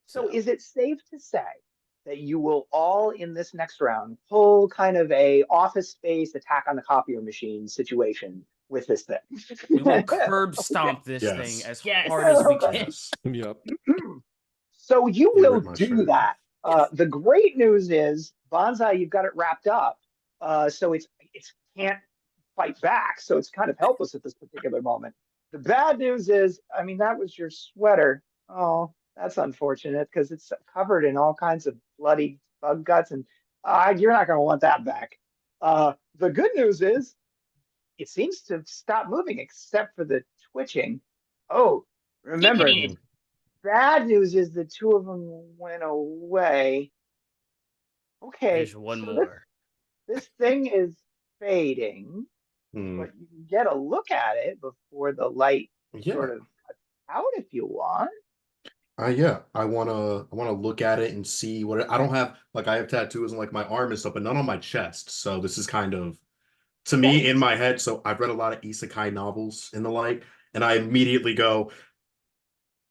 So is it safe to say that you will all in this next round pull kind of a Office Space Attack on the Copier Machine situation with this thing? We will curb stomp this thing as hard as we can. Yep. So you will my do shirt. that. The great news is, Bonsai, you've got it wrapped up. So it can't fight back. So it's kind of helpless at this particular moment. The bad news is, I mean, that was your sweater. Oh, that's unfortunate because it's covered in all kinds of bloody bug guts, and you're not going to want that back. The good news is it seems to stop moving except for the twitching. Oh, remember, Keeping bad news is the two of them went away. Okay, There's one so more. this thing is fading, Hmm. but you can get a look at it before the light Yeah. sort of cuts out if you want. Yeah, I wanna look at it and see I don't have, like, I have tattoos on like my arm and stuff, but none on my chest. So this is kind of, to Okay. me, in my head. So I've read a lot of isekai novels and the like, and I immediately go,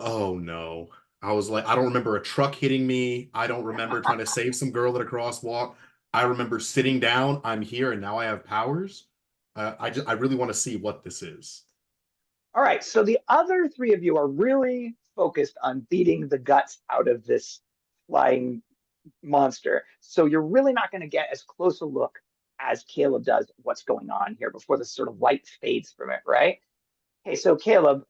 oh no. I was like, I don't remember a truck hitting me. I don't remember trying to save some girl at a crosswalk. I remember sitting down. I'm here, and now I have powers. I really want to see what this is. All right, so the other three of you are really focused on beating the guts out of this flying monster. So you're really not going to get as close a look as Caleb does at what's going on here before the sort of light fades from it, right? Okay, so Caleb,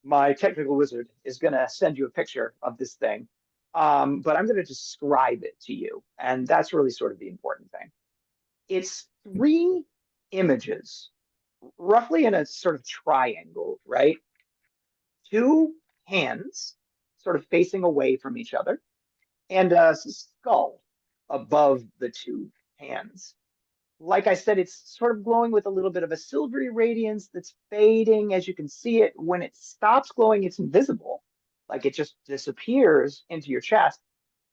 my technical wizard is going to send you a picture of this thing, but I'm going to describe it to you, and that's really sort of the important thing. It's three images, roughly in a sort of triangle, right? Two hands sort of facing away from each other, and a skull above the two hands. Like I said, it's sort of glowing with a little bit of a silvery radiance that's fading. As you can see it, when it stops glowing, it's invisible. Like it just disappears into your chest.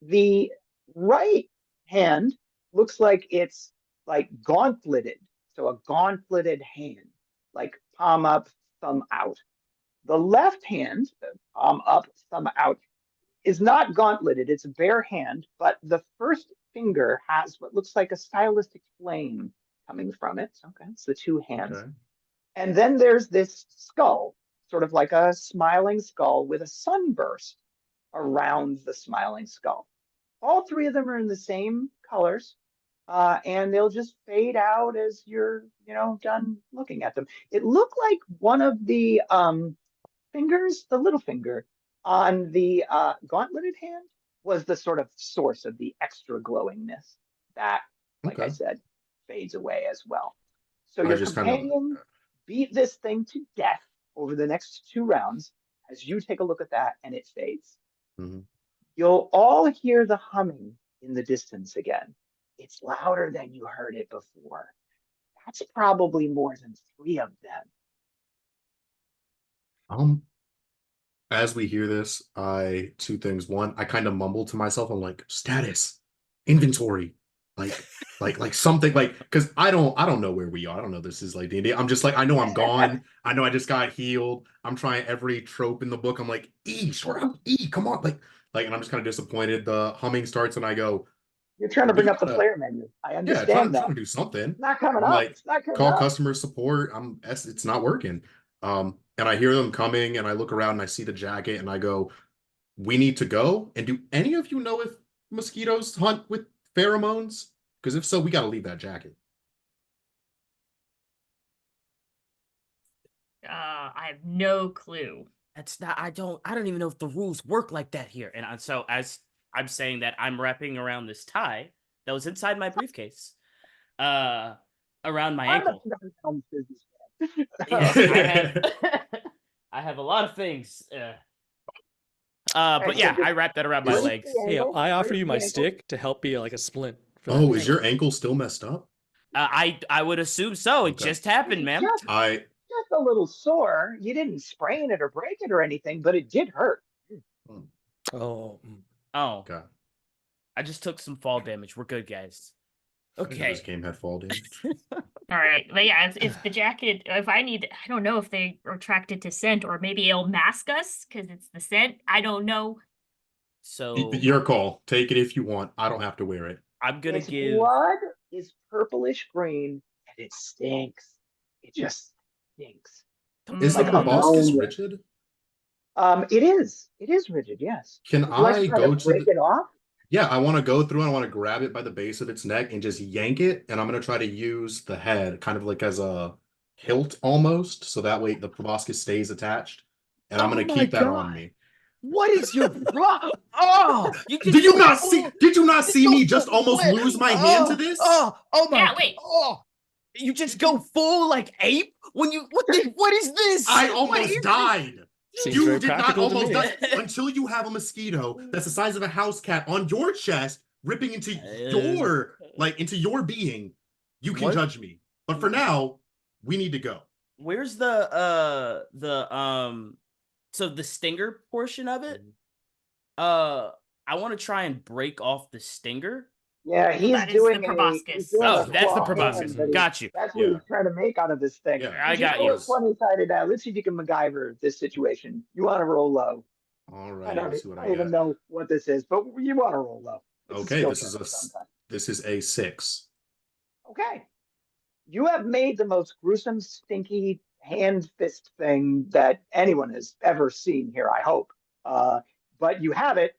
The right hand looks like it's like gauntleted. So a gauntleted hand, like palm up, thumb out. The left hand, palm up, thumb out, is not gauntleted. It's a bare hand, but the first finger has what looks like a stylistic flame coming from it. Okay, it's the two hands. Okay. And then there's this skull, sort of like a smiling skull with a sunburst around the smiling skull. All three of them are in the same colors, and they'll just fade out as you're, done looking at them. It looked like one of the fingers, the little finger on the gauntleted hand, was the sort of source of the extra glowingness that, like I Okay. said, fades away as well. So I your just kind of, companion beat this thing to death over the next 2 rounds as you take a look at that and it fades. Mhm. You'll all hear the humming in the distance again. It's louder than you heard it before. That's probably more than three of them. As we hear this, two things. One, I kind of mumble to myself. I'm like, status, inventory, like something, like, because I don't know where we are. I don't know. This is like D&D. I'm just like, I know I'm gone. I know I just got healed. I'm trying every trope in the book. I'm like, short up, come on, and I'm just kind of disappointed. The humming starts, and I go, You're trying to we bring up the gotta, player menu. I yeah, understand trying that. to do something. It's not coming I'm up. like, It's not coming call up. customer support. It's not working. And I hear them coming, and I look around and I see the jacket, and I go, we need to go. And do any of you know if mosquitoes hunt with pheromones? Because if so, we got to leave that jacket. I have no clue. That's not. I don't even know if the rules work like that here. And so as I'm saying that, I'm wrapping around this tie that was inside my briefcase, around my I'm a ankle. film businessman. Yes, I have. I have a lot of things. But yeah, I wrapped that around my Brace legs. the Hey, ankle, I offer brace you the my ankle. stick to help be like a splint for that Oh, is thing. your ankle still messed up? I would assume so. It Okay. just happened, man. Just a little sore. You didn't sprain it or break it or anything, but it did hurt. Oh, Oh, Okay. I just took some fall damage. We're good, guys. Okay. This game had fall damage. All right, but yeah, if the jacket, if I need, I don't know if they are attracted to scent or maybe it'll mask us because it's the scent. I don't know. So Your call. Take it if you want. I don't have to wear it. I'm gonna Its give. blood is purplish green and it stinks. It just stinks. Is the Like proboscis ammonia. rigid? It is. It is rigid, yes. Can Would you like I try go to to break it off? Yeah, I want to go through and I want to grab it by the base of its neck and just yank it. And I'm going to try to use the head kind of like as a hilt almost. So that way the proboscis stays attached. And I'm going to keep that on me. What is your problem? Oh, Did you not see me just almost lose my hand to this? Oh my! Yeah, wait. Oh, you just go full like ape when you what is this? I almost died. Seems You very did not practical to almost me. die until you have a mosquito that's the size of a house cat on your chest, ripping into into your being. You can What? judge me, but for now, we need to go. Where's so the stinger portion of it? I want to try and break off the stinger. Yeah, he's That is the doing proboscis. Oh, a that's the claw proboscis. hand, but Got you. that's what Yeah. he's trying to make out of this thing. Yeah, I Could you got roll you. a 20-sided die? Let's see if you can MacGyver this situation. You want to roll low. All I right, don't, let's see what I I don't even got. know what this is, but you want to roll low. It's a Okay, skill this check is of some kind. a 6. Okay. You have made the most gruesome, stinky hand fist thing that anyone has ever seen here, I hope. But you have it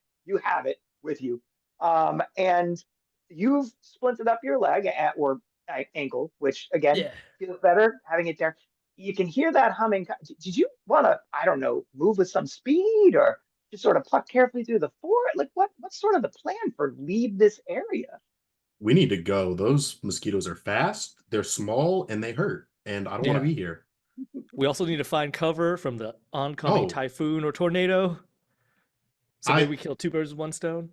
with you. And you've splinted up your leg or ankle, which again Yeah. feels better having it there. You can hear that humming. Did you want to, I don't know, move with some speed or just sort of pluck carefully through the forest? Like what's sort of the plan for leave this area? We need to go. Those mosquitoes are fast, they're small, and they hurt. And I don't want to Yeah. be here. We also need to find cover from the oncoming Oh. typhoon or tornado. So I- maybe we kill 2 birds with 1 stone.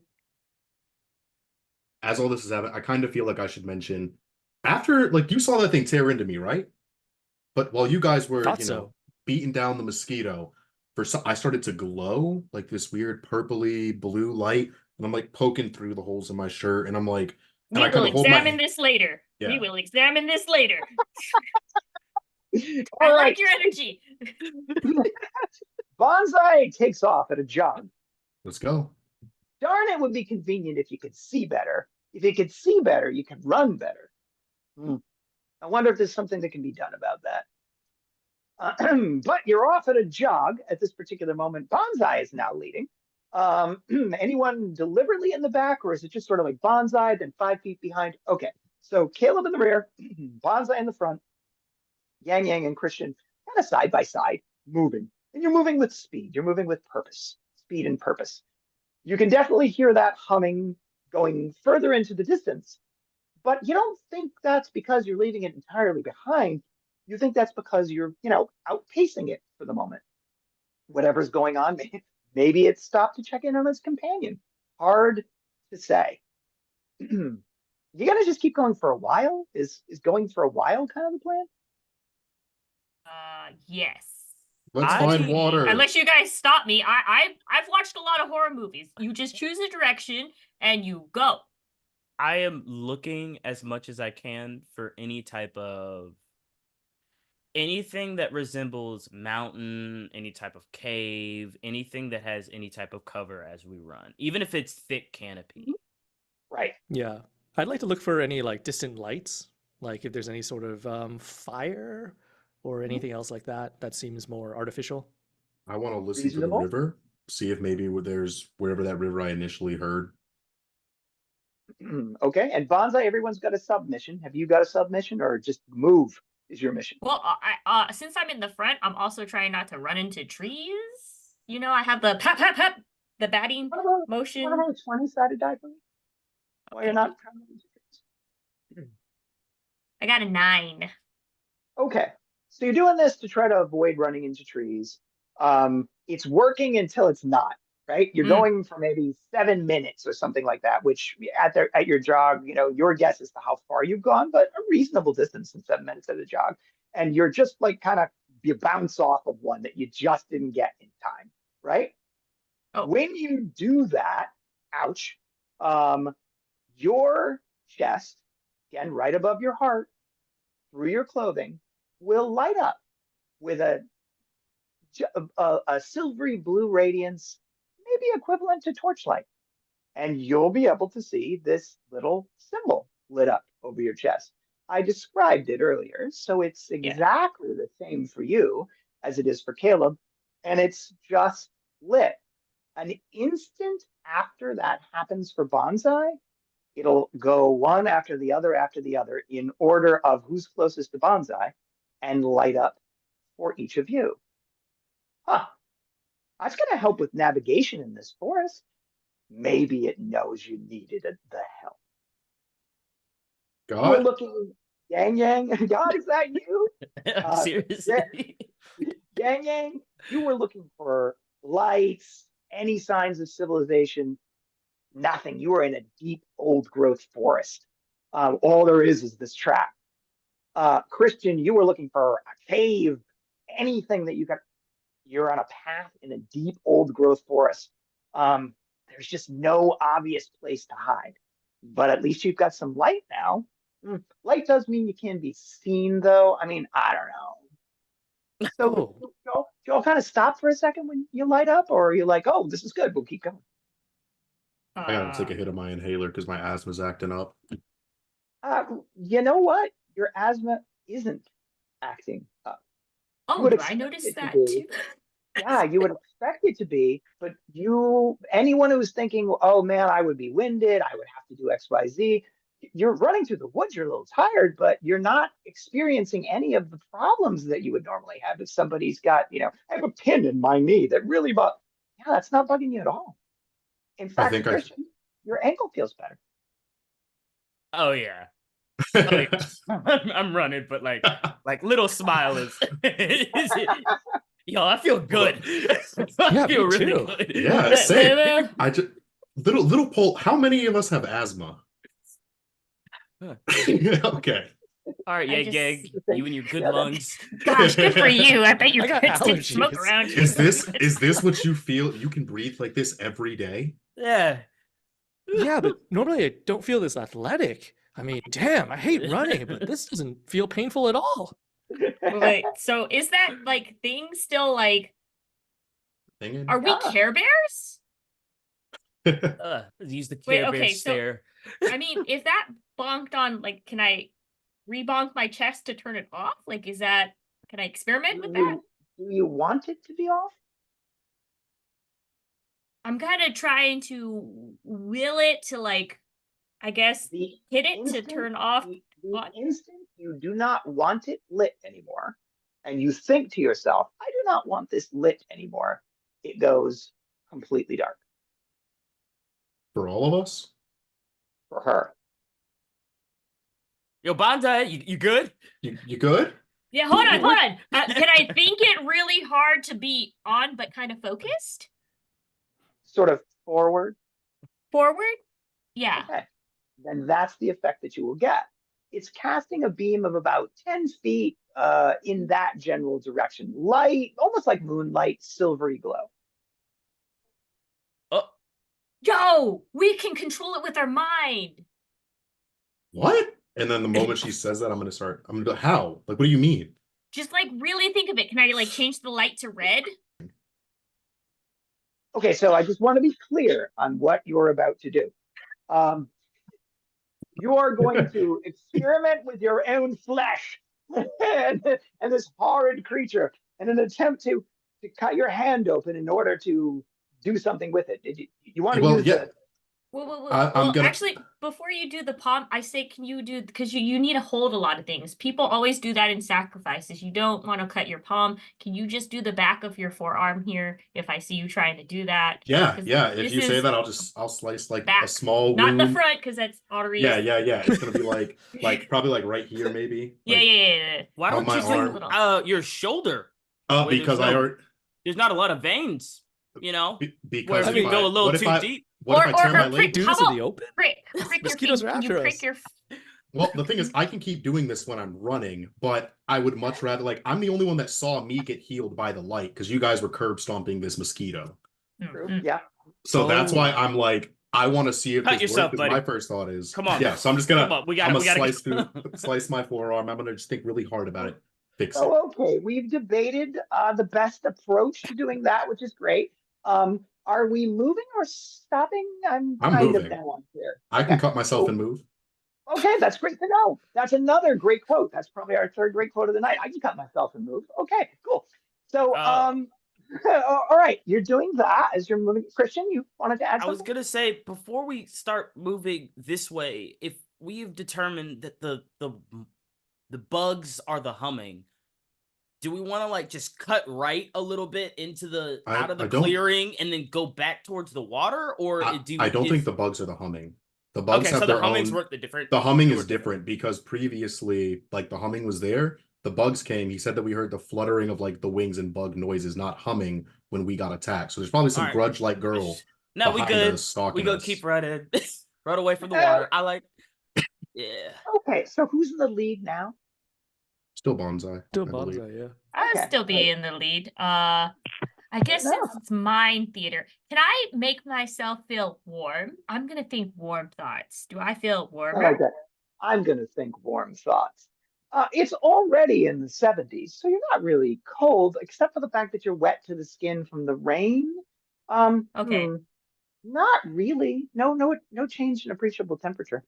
As all this is happening, I kind of feel like I should mention after, like, you saw that thing tear into me, right? But while you guys were, Thought so. beating down the mosquito, I started to glow like this weird purpley blue light, and I'm like poking through the holes in my shirt, and I'm like, and We I kind will of hold examine my this later. Yeah. We will examine this later. All I right. like your energy. Bonsai takes off at a jog. Let's go. Darn, it would be convenient if you could see better. If you could see better, you could run better. I wonder if there's something that can be done about that. But you're off at a jog at this particular moment. Bonsai is now leading. Anyone deliberately in the back, or is it just sort of like Bonsai, then 5 feet behind? Okay, so Caleb in the rear, Bonsai in the front, Yang Yang and Christian kind of side by side, moving. And you're moving with speed. You're moving with purpose, speed and purpose. You can definitely hear that humming going further into the distance, but you don't think that's because you're leaving it entirely behind. You think that's because you're, outpacing it for the moment. Whatever's going on, maybe it stopped to check in on its companion. Hard to say. You gotta just keep going for a while? Is going for a while kind of the plan? Yes. Let's find water. Unless you guys stop me, I've watched a lot of horror movies. You just choose a direction and you go. I am looking as much as I can for any type of anything that resembles mountain, any type of cave, anything that has any type of cover as we run, even if it's thick canopy. Right. Yeah. I'd like to look for any like distant lights, like if there's any sort of fire or anything else like that that seems more artificial. I want to listen to the Reasonable. river, see if maybe there's wherever that river I initially heard. Okay, and Bonsai, everyone's got a submission. Have you got a submission, or just move is your mission? Well, since I'm in the front, I'm also trying not to run into trees. I have the pep pep pep, the batting motion. What about a 20-sided die for me? Why you're not? I got a 9. Okay, so you're doing this to try to avoid running into trees. It's working until it's not. Right, you're going for maybe 7 minutes or something like that, which at your jog, your guess as to how far you've gone, but a reasonable distance in 7 minutes at a jog, and you're just like you bounce off of one that you just didn't get in time, right? Oh. When you do that, ouch, your chest, again right above your heart, through your clothing, will light up with a silvery blue radiance, maybe equivalent to torchlight, and you'll be able to see this little symbol lit up over your chest. I described it earlier, so it's exactly the same for you as it is for Caleb, and it's just lit. An instant after that happens for Bonsai, it'll go one after the other in order of who's closest to Bonsai and light up for each of you. Huh. That's going to help with navigation in this forest. Maybe it knows you needed the help. God? We're looking, Yang Yang. God, is that you? Seriously? Yang Yang, You were looking for lights, any signs of civilization, nothing. You were in a deep old growth forest. All there is this track. Christian, you were looking for a cave, anything that you got. You're on a path in a deep old growth forest. There's just no obvious place to hide, but at least you've got some light now. Light does mean you can be seen, though. I mean, I don't know. So, Oh. do you all kind of stop for a second when you light up, or are you like, oh, this is good, we'll keep going? I gotta take a hit of my inhaler because my asthma's acting up. You know what? Your asthma isn't acting up. You Oh, would do I expect notice it to that be. too? Yeah, you would expect it to be, but anyone who's thinking, oh man, I would be winded, I would have to do XYZ, you're running through the woods, you're a little tired, but you're not experiencing any of the problems that you would normally have if somebody's got, I have a pin in my knee that really, yeah, that's not bugging you at all. In I fact, think Christian, your ankle feels better. Oh yeah. Oh yeah. I'm running, but like little smile is yo, I feel good. I Yeah, feel me really too. good. Yeah, same. I just little poll. How many of us have asthma? Okay. All right, I yeah, just- gang. You and your good Yeah, lungs. Gosh, good for you. I bet your I got parents didn't smoke allergies. around you. Is this what you feel? You can breathe like this every day? Yeah. Yeah, but normally I don't feel this athletic. I mean, damn, I hate running, but this doesn't feel painful at all. Wait, so is that like thing still like, Hanging? are we Yeah. Care Bears? Use the Wait, Care Bear okay, so- stare. I mean, if that bonked on, like, can I rebonk my chest to turn it off? Like, can I experiment with that? Do you want it to be off? I'm kind of trying to will it to, like, I guess, The hit it to instant- turn off. the on. instant you do not want it lit anymore, and you think to yourself, I do not want this lit anymore, it goes completely dark For all of us? for her. Yo, Bandai, you good? You good? Yeah, hold on. Can I think it really hard to be on, but kind of focused? Sort of forward. Forward? Yeah. Okay. Then that's the effect that you will get. It's casting a beam of about 10 feet in that general direction. Light, almost like moonlight, silvery glow. Oh, Yo, we can control it with our mind. What? And then the moment she says that, I'm gonna go, how? Like, what do you mean? Just like really think of it. Can I like change the light to red? Okay, so I just want to be clear on what you're about to do. You are going to experiment with your own flesh and this horrid creature in an attempt to cut your hand open in order to do something with it. You want to Well, use yeah. Whoa. I'm gonna- Actually, before you do the palm, I say, can you do, because you need to hold a lot of things. People always do that in sacrifices. You don't want to cut your palm. Can you just do the back of your forearm here if I see you trying to do that? Yeah. 'Cause If this you say is that, I'll slice like back, a small not wound. the front, because that's arteries. Yeah. It's gonna be like probably like right here, maybe. Yeah. why On don't my you arm. do your shoulder? where Because there's I no- already There's not a lot of veins, you know? because Where if I you mean, go a little what if too I- deep. What if I tear my or leg? Do How this in about- the open? Prick your Mosquitoes feet. are Can you after prick us. your Well, the thing is, I can keep doing this when I'm running, but I would much rather I'm the only one that saw me get healed by the light because you guys were curb stomping this mosquito. True. Mm. Yeah. So that's why Oh. I'm like, I want to see if Cut this yourself, works. Because buddy. my first thought is, Come on. yeah. So I'm just gonna, Come on, we I'm gotta gonna go. slice my forearm. I'm gonna just think really hard about it, fix it. So okay, we've debated the best approach to doing that, which is great. Are we moving or stopping? I'm kind of moving. now unclear. I can Okay. cut myself So- and move. Okay, that's great to know. That's another great quote. That's probably our third great quote of the night. I can cut myself and move. Okay, cool. So, all right, you're doing that as you're moving. Christian, you wanted to add I was something? gonna say before we start moving this way, if we've determined that the bugs are the humming, do we want to like just cut right a little bit into the out of the I don't- clearing and then go back towards the water, or I don't think the bugs are the humming. The bugs okay? have So the their hummings own. weren't the different. The humming they is were different because previously, like the humming was there, the bugs came, he said that we heard the fluttering of like the wings and bug noises, not humming when we got attacked. So there's probably some All right. grudge-like girl No, we behind good. us stalking We go us. keep running. Run away from the water. I like. Yeah. Okay, so who's in the lead now? Still Bonsai, Still I believe. bonsai, yeah. I'll Okay, still be great. in the lead. I guess since enough. it's mind theater, can I make myself feel warm? I'm gonna think warm thoughts. Do I feel I warmer? like that. I'm going to think warm thoughts. It's already in the 70s, so you're not really cold, except for the fact that you're wet to the skin from the rain. Okay. Not really. No change in appreciable temperature.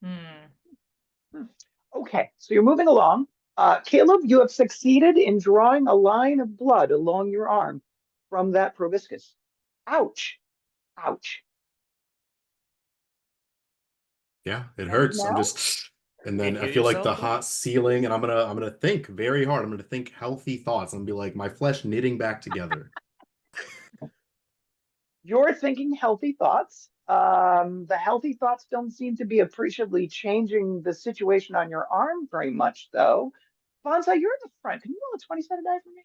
Hmm. Hmm. Okay, so you're moving along. Caleb, you have succeeded in drawing a line of blood along your arm from that proboscis. Ouch. Ouch. Yeah, it And hurts. I'm now, just, and Hey, then I heal feel like the yourself. hot ceiling, and I'm gonna think very hard. I'm gonna think healthy thoughts. I'm gonna be like my flesh knitting back together. you're thinking healthy thoughts. The healthy thoughts don't seem to be appreciably changing the situation on your arm very much, though. Bonsai, you're in the front. Can you roll a 20-sided die for me?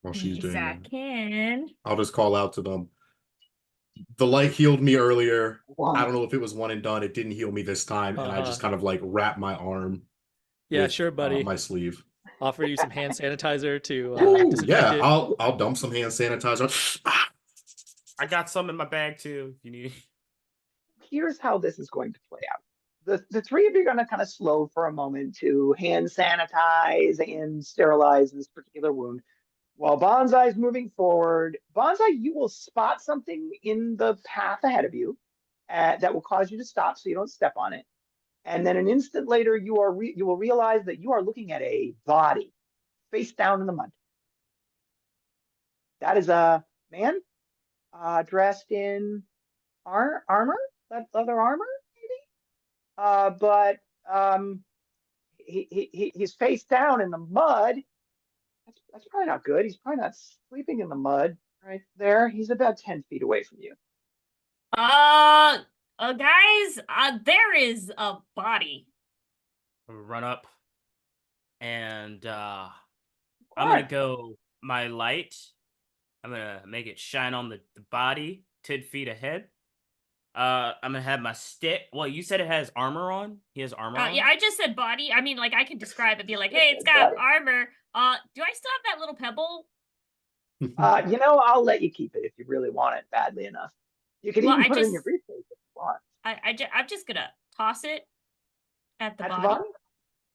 While she's Yes, doing I that, can. I'll just call out to them. The light healed me earlier. I One. don't know if it was one and done. It didn't heal me this time, and I just kind of like wrap my arm Yeah, with sure, buddy. my sleeve. Offer you some hand sanitizer to Ooh, disinfect yeah, it. I'll dump some hand sanitizer. I got some in my bag too. If you need. Here's how this is going to play out. The three of you are going to kind of slow for a moment to hand sanitize and sterilize this particular wound. While Bonsai is moving forward, Bonsai, you will spot something in the path ahead of you that will cause you to stop so you don't step on it. And then an instant later, you will realize that you are looking at a body face down in the mud. That is a man dressed in armor, leather armor, maybe. But he's face down in the mud. That's probably not good. He's probably not sleeping in the mud right there. He's about 10 feet away from you. Guys, there is a body. Run up, and I'm All gonna right. go my light. I'm gonna make it shine on the body 10 feet ahead. I'm gonna have my stick. Well, you said it has armor on. He has armor on. Yeah, I just said body. I mean, like I could describe it, be like, hey, it's got armor. Do I still have that little pebble? I'll let you keep it if you really want it badly enough. You could Well, even I put it in your just, briefcase if you want. I'm just gonna toss it at the At the body. bottom?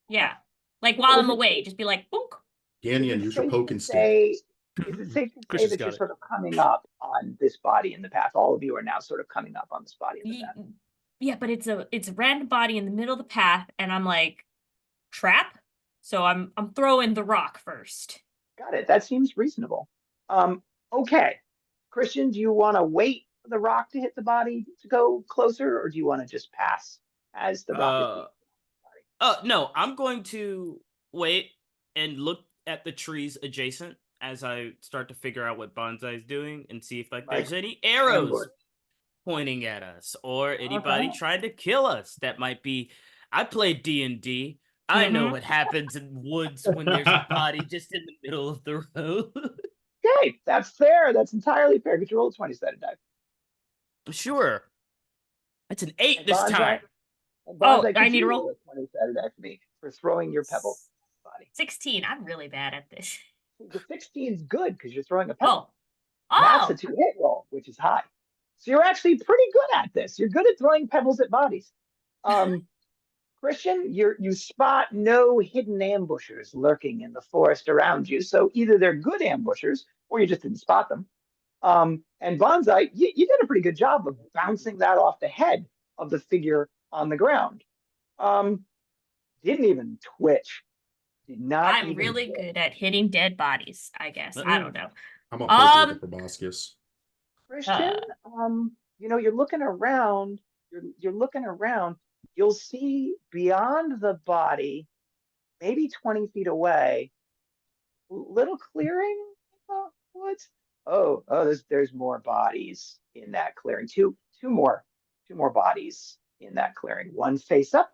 Yeah, like while Is I'm it away, safe- just be like, boonk. Ganyan, is it use your safe poking to stick. say? Is it safe to say Christian's that got you're it. sort of coming up on this body in the path? All of you are now sort of coming up on this body in the path. Yeah, but it's a random body in the middle of the path, and I'm like, trap. So I'm throwing the rock first. Got it. That seems reasonable. Okay. Christian, do you want to wait for the rock to hit the body to go closer, or do you want to just pass as the rock is being No, I'm going to wait and look at the trees adjacent as I start to figure out what Bonsai is doing and see if Like there's any arrows ambush? pointing at us or anybody Okay. trying to kill us. That might be. I played D&D. I know what happens in woods when there's a body just in the middle of the road. Okay, that's fair. That's entirely fair. Get your roll a 20-sided die. Sure. That's an 8 And this Bonsai, time. and Bonsai, I could need you a roll roll. a 20-sided die for me for throwing your pebble body? 16. I'm really bad at this. The 16 is good because you're throwing a pebble. Oh. That's a Oh. 2-hit roll, which is high. So you're actually pretty good at this. You're good at throwing pebbles at bodies. Christian, you spot no hidden ambushers lurking in the forest around you. So either they're good ambushers or you just didn't spot them. And Bonsai, you did a pretty good job of bouncing that off the head of the figure on the ground. Didn't even twitch. Did not I'm even really twitch. good at hitting dead bodies, I guess. I don't know. I'm a poker with the Um, proboscis. Christian, you're looking around. You're looking around. You'll see beyond the body, maybe 20 feet away, little clearing in the woods. There's more bodies in that clearing. Two more bodies in that clearing. One face up,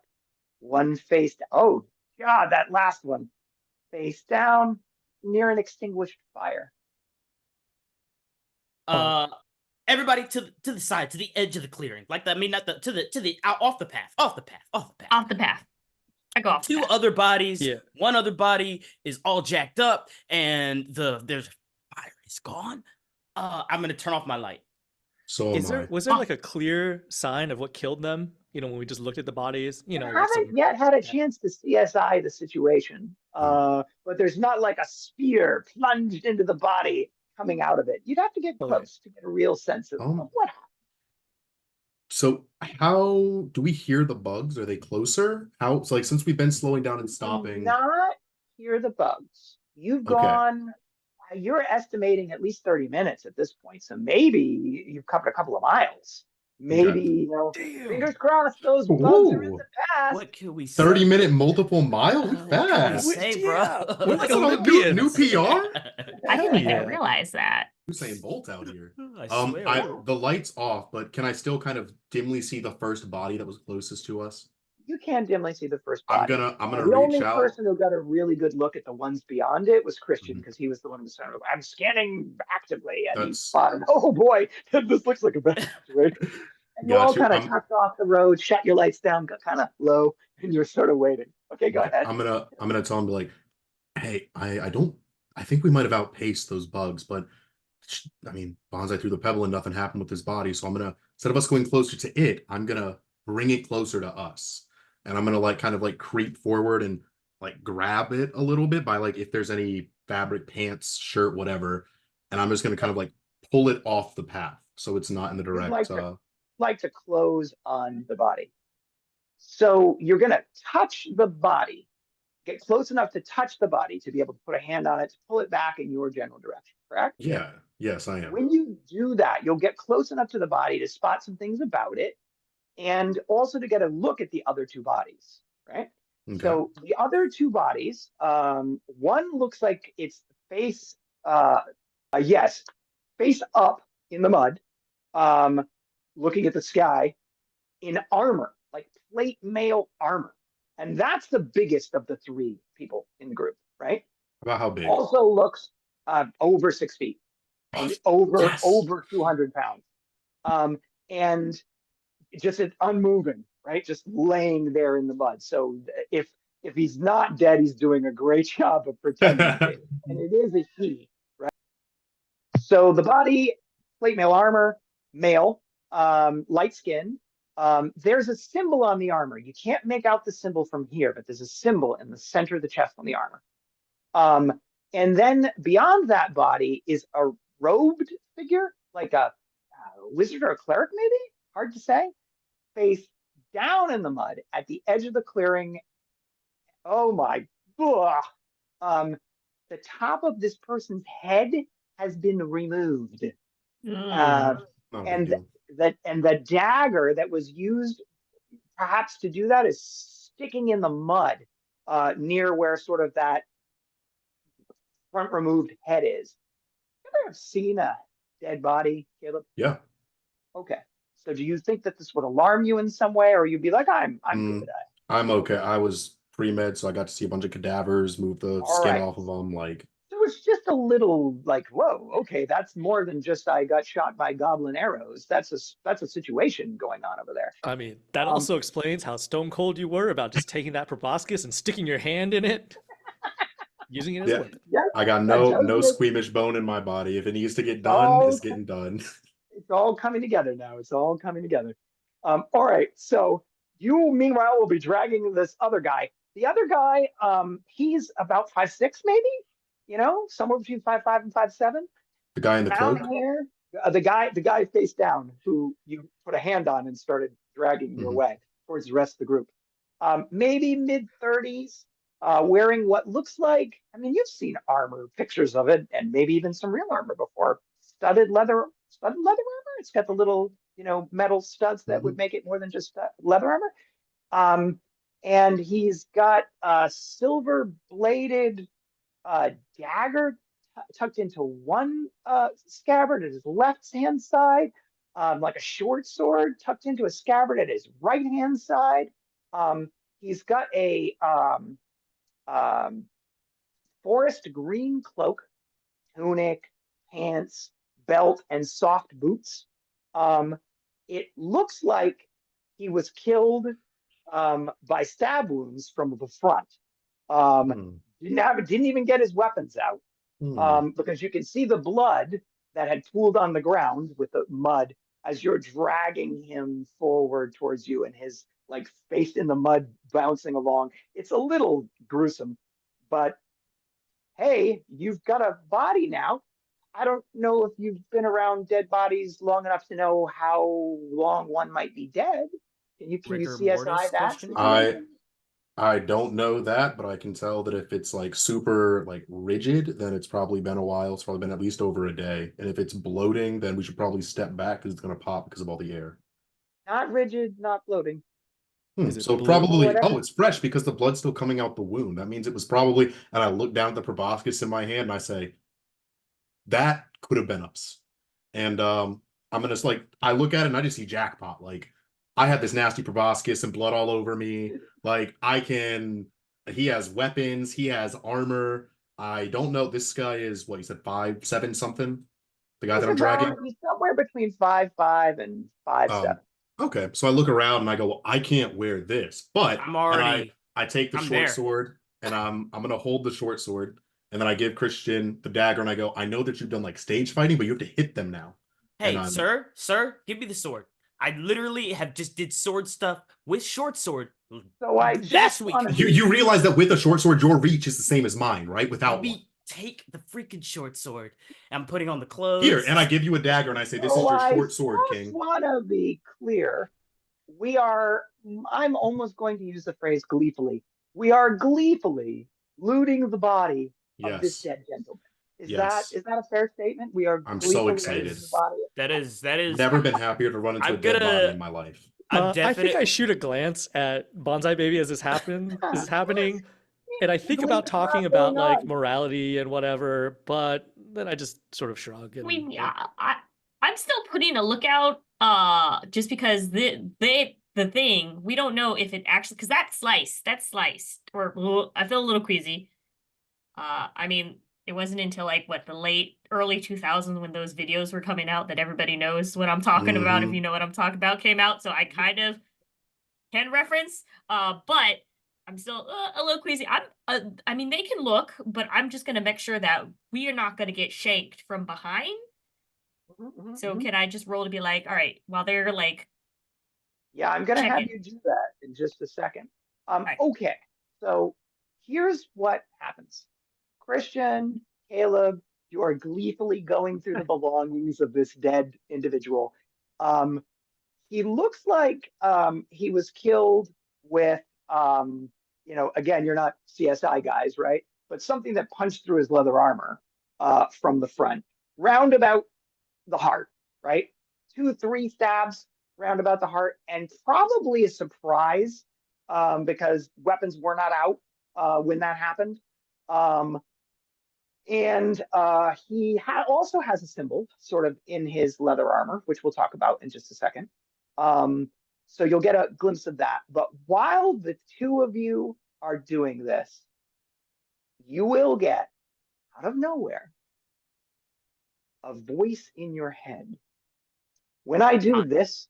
one face down. Oh, God, that last one. Face down near an extinguished fire. Everybody to the side, to the edge of the clearing. Like that, I mean, not the to the out off the path, off the path. Off the path. I go off the Two path. other bodies. Yeah. One other body is all jacked up, and there's fire is gone. I'm gonna turn off my light. So Was there like a clear sign of what killed them? When we just looked at the bodies, I like haven't yet had a chance to CSI the situation, but there's not like a spear plunged into the body coming out of it. You'd have to get close to get a real sense of what happened. So how do we hear the bugs? Are they closer? How, so like, since we've been slowing down and stopping. Do not hear the bugs. You've gone, you're estimating at least 30 minutes at this point. So maybe you've covered a couple of miles. Maybe, fingers crossed, those bugs are in the past. What can we say? 30-minute multiple mile? What can we fast. say, bro? We're like New PR? I didn't even realize that. Usain Bolt out here. I swear. The light's off, but can I still kind of dimly see the first body that was closest to us? You can dimly see the first body. I'm gonna the reach only out. person who got a really good look at the ones beyond it was Christian, because he was the one who was saying, I'm scanning actively, and he spotted, oh boy, this looks like a bad situation. And you all kind of tucked off the road, shut your lights down, got kind of low, and you're sort of waiting. Okay, go ahead. I'm gonna tell him, like, hey, I think we might have outpaced those bugs, but I mean, Bonsai threw the pebble and nothing happened with his body. So I'm gonna, instead of us going closer to it, I'm gonna bring it closer to us. And I'm gonna like kind of like creep forward and like grab it a little bit by like if there's any fabric, pants, shirt, whatever. And I'm just gonna kind of like pull it off the path so it's not in the direct like to close on the body. So you're gonna touch the body, get close enough to touch the body to be able to put a hand on it to pull it back in your general direction, correct? Yeah. Yes, I am. When you do that, you'll get close enough to the body to spot some things about it, and also to get a look at the other two bodies, right? Okay. So the other two bodies, one looks like it's face, face up in the mud, looking at the sky in armor, like plate mail armor. And that's the biggest of the three people in the group, right? About how big? Also looks over 6 feet. And over 200 pounds. And just it's unmoving, right? Just laying there in the mud. So if he's not dead, he's doing a great job of pretending to be. And it is a he, right? So the body, plate mail armor, male, light skin. There's a symbol on the armor. You can't make out the symbol from here, but there's a symbol in the center of the chest on the armor. And then beyond that body is a robed figure, like a wizard or a cleric, maybe? Hard to say. Face down in the mud at the edge of the clearing. Oh my, the top of this person's head has been removed. And the dagger that was used perhaps to do that is sticking in the mud near where sort of that front removed head is. Ever seen a dead body, Caleb? Yeah. Okay. So do you think that this would alarm you in some way, or you'd be like, I'm good. I'm okay. I was pre-med, so I got to see a bunch of cadavers, move the skin off of them. Like, so it's just a little like, whoa, okay, that's more than just I got shot by goblin arrows. That's a situation going on over there. I mean, that also explains how stone cold you were about just taking that proboscis and sticking your hand in it. Using it as a weapon. Yeah, I got no squeamish bone in my body. If it needs to get done, it's getting done. It's all coming together now. It's all coming together. All right. So you, meanwhile, will be dragging this other guy. The other guy, he's about 5'6", maybe. Somewhere between 5'5" and 5'7". The guy in the cloak. Here, the guy face down, who you put a hand on and started dragging your way towards the rest of the group. Maybe mid-30s. Wearing what looks like, I mean, you've seen armor, pictures of it, and maybe even some real armor before. Studded leather armor. It's got the little, metal studs that would make it more than just leather armor. And he's got a silver bladed dagger tucked into one scabbard at his left hand side, like a short sword tucked into a scabbard at his right hand side. He's got a um, forest green cloak, tunic, pants, belt, and soft boots. Um, it looks like he was killed by stab wounds from the front. Hmm. Didn't even get his weapons out Hmm. because you can see the blood that had pooled on the ground with the mud as you're dragging him forward towards you, and his like face in the mud bouncing along. It's a little gruesome, but hey, you've got a body now. I don't know if you've been around dead bodies long enough to know how long one might be dead. Can you Rigor CSI mortis that question? I situation? I don't know that, but I can tell that if it's like super like rigid, then it's probably been a while. It's probably been at least over a day. And if it's bloating, then we should probably step back because it's going to pop because of all the air. Not rigid, not floating. Is it So blue? probably, oh, Whatever. it's fresh because the blood's still coming out the wound. That means it was probably, and I look down at the proboscis in my hand and I say, that could have been us. And I'm gonna like I look at it and I just see jackpot. Like I have this nasty proboscis and blood all over me. Like I can he has weapons, he has armor. I don't know. This guy is what you said, 5'7" something. The guy that He's I'm dragging. he's somewhere between 5'5" and 5'7". Um, okay. So I look around and I go, well, I can't wear this. But I'm and already. I take the I'm short there. sword and I'm gonna hold the short sword and then I give Christian the dagger and I go, I know that you've done like stage fighting, but you have to hit them now. And Hey, sir, give me the sword. I literally have just did sword stuff with short sword So I last just week. want to you realize that with a short sword, your reach is the same as mine, right? Let Without one. me take the freaking short sword. I'm putting on the Here, and I clothes. give you a dagger and I say, this so is your I short sword, just King. want to be clear. We are I'm almost going to use the phrase gleefully. We are gleefully looting the body of this Yes. dead gentleman. Yes. Is that a fair statement? We are I'm so gleefully That looting excited. the is body. that is. Never been happier to run into a I'm dead body gonna. in my life. I'm I think definite. I shoot a glance at Bonsai Baby as this is happening, and I think Gleefully about is not talking about going like on. morality and whatever, but then I just sort of shrug I and mean, yeah, I'm still putting a lookout, just because the thing, we don't know if it actually, because that's sliced, or ugh, I feel a little queasy. I mean, it wasn't until like what, the late early 2000s when those videos were coming out that everybody knows what I'm talking about, if Mm-hmm. you know what I'm talking about, came out, so I kind of can reference, but I'm still a little queasy. I mean, they can look, but I'm just gonna make sure that we are not gonna get shanked from behind. So can I just roll to be like, all right, while they're like Yeah, I'm going to have checking. you do that in just a second. All right. Okay, so here's what happens. Christian, Caleb, you are gleefully going through the belongings of this dead individual. Um, he looks like he was killed with, again, you're not CSI guys, right? But something that punched through his leather armor from the front, round about the heart, right? 2, 3 stabs round about the heart, and probably a surprise because weapons were not out when that happened. Um, and he also has a symbol sort of in his leather armor, which we'll talk about in just a second. So you'll get a glimpse of that. But while the two of you are doing this, you will get out of nowhere a voice in your head. When I do this,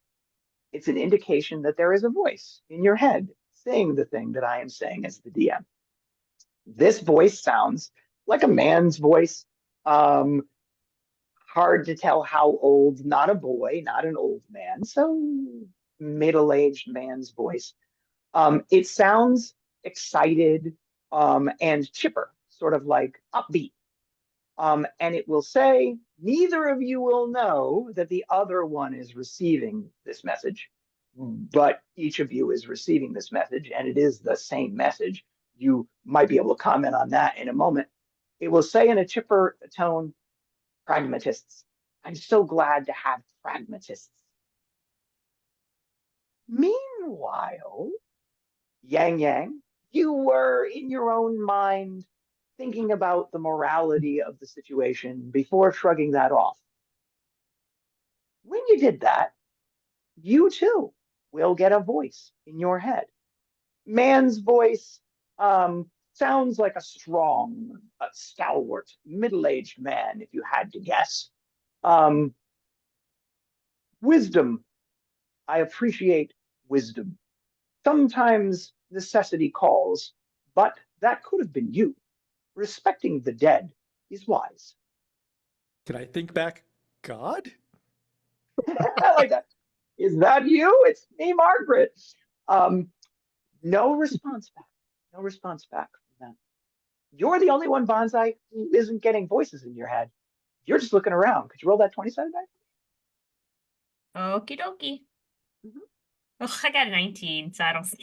it's an indication that there is a voice in your head saying the thing that I am saying as the DM. This voice sounds like a man's voice. Um, Hard to tell how old, not a boy, not an old man, so middle-aged man's voice. It sounds excited and chipper, sort of like upbeat. And it will say, neither of you will know that the other one is receiving this message, but each of you is receiving this message, and it is the same message. You might be able to comment on that in a moment. It will say in a chipper tone, pragmatists. I'm so glad to have pragmatists. Meanwhile, Yang Yang, you were in your own mind thinking about the morality of the situation before shrugging that off. When you did that, you too will get a voice in your head. Man's voice, Sounds like a strong, stalwart, middle-aged man, if you had to guess. Um, wisdom. I appreciate wisdom. Sometimes necessity calls, but that could have been you. Respecting the dead is wise. Can I think back? God? I like that. Is that you? It's me, Margaret. Um, no response back. No response back from them. You're the only one, Bonsai, who isn't getting voices in your head. You're just looking around. Could you roll that 20-sided die? Okie dokie. Mhm. Oh, I got a 19, so I don't see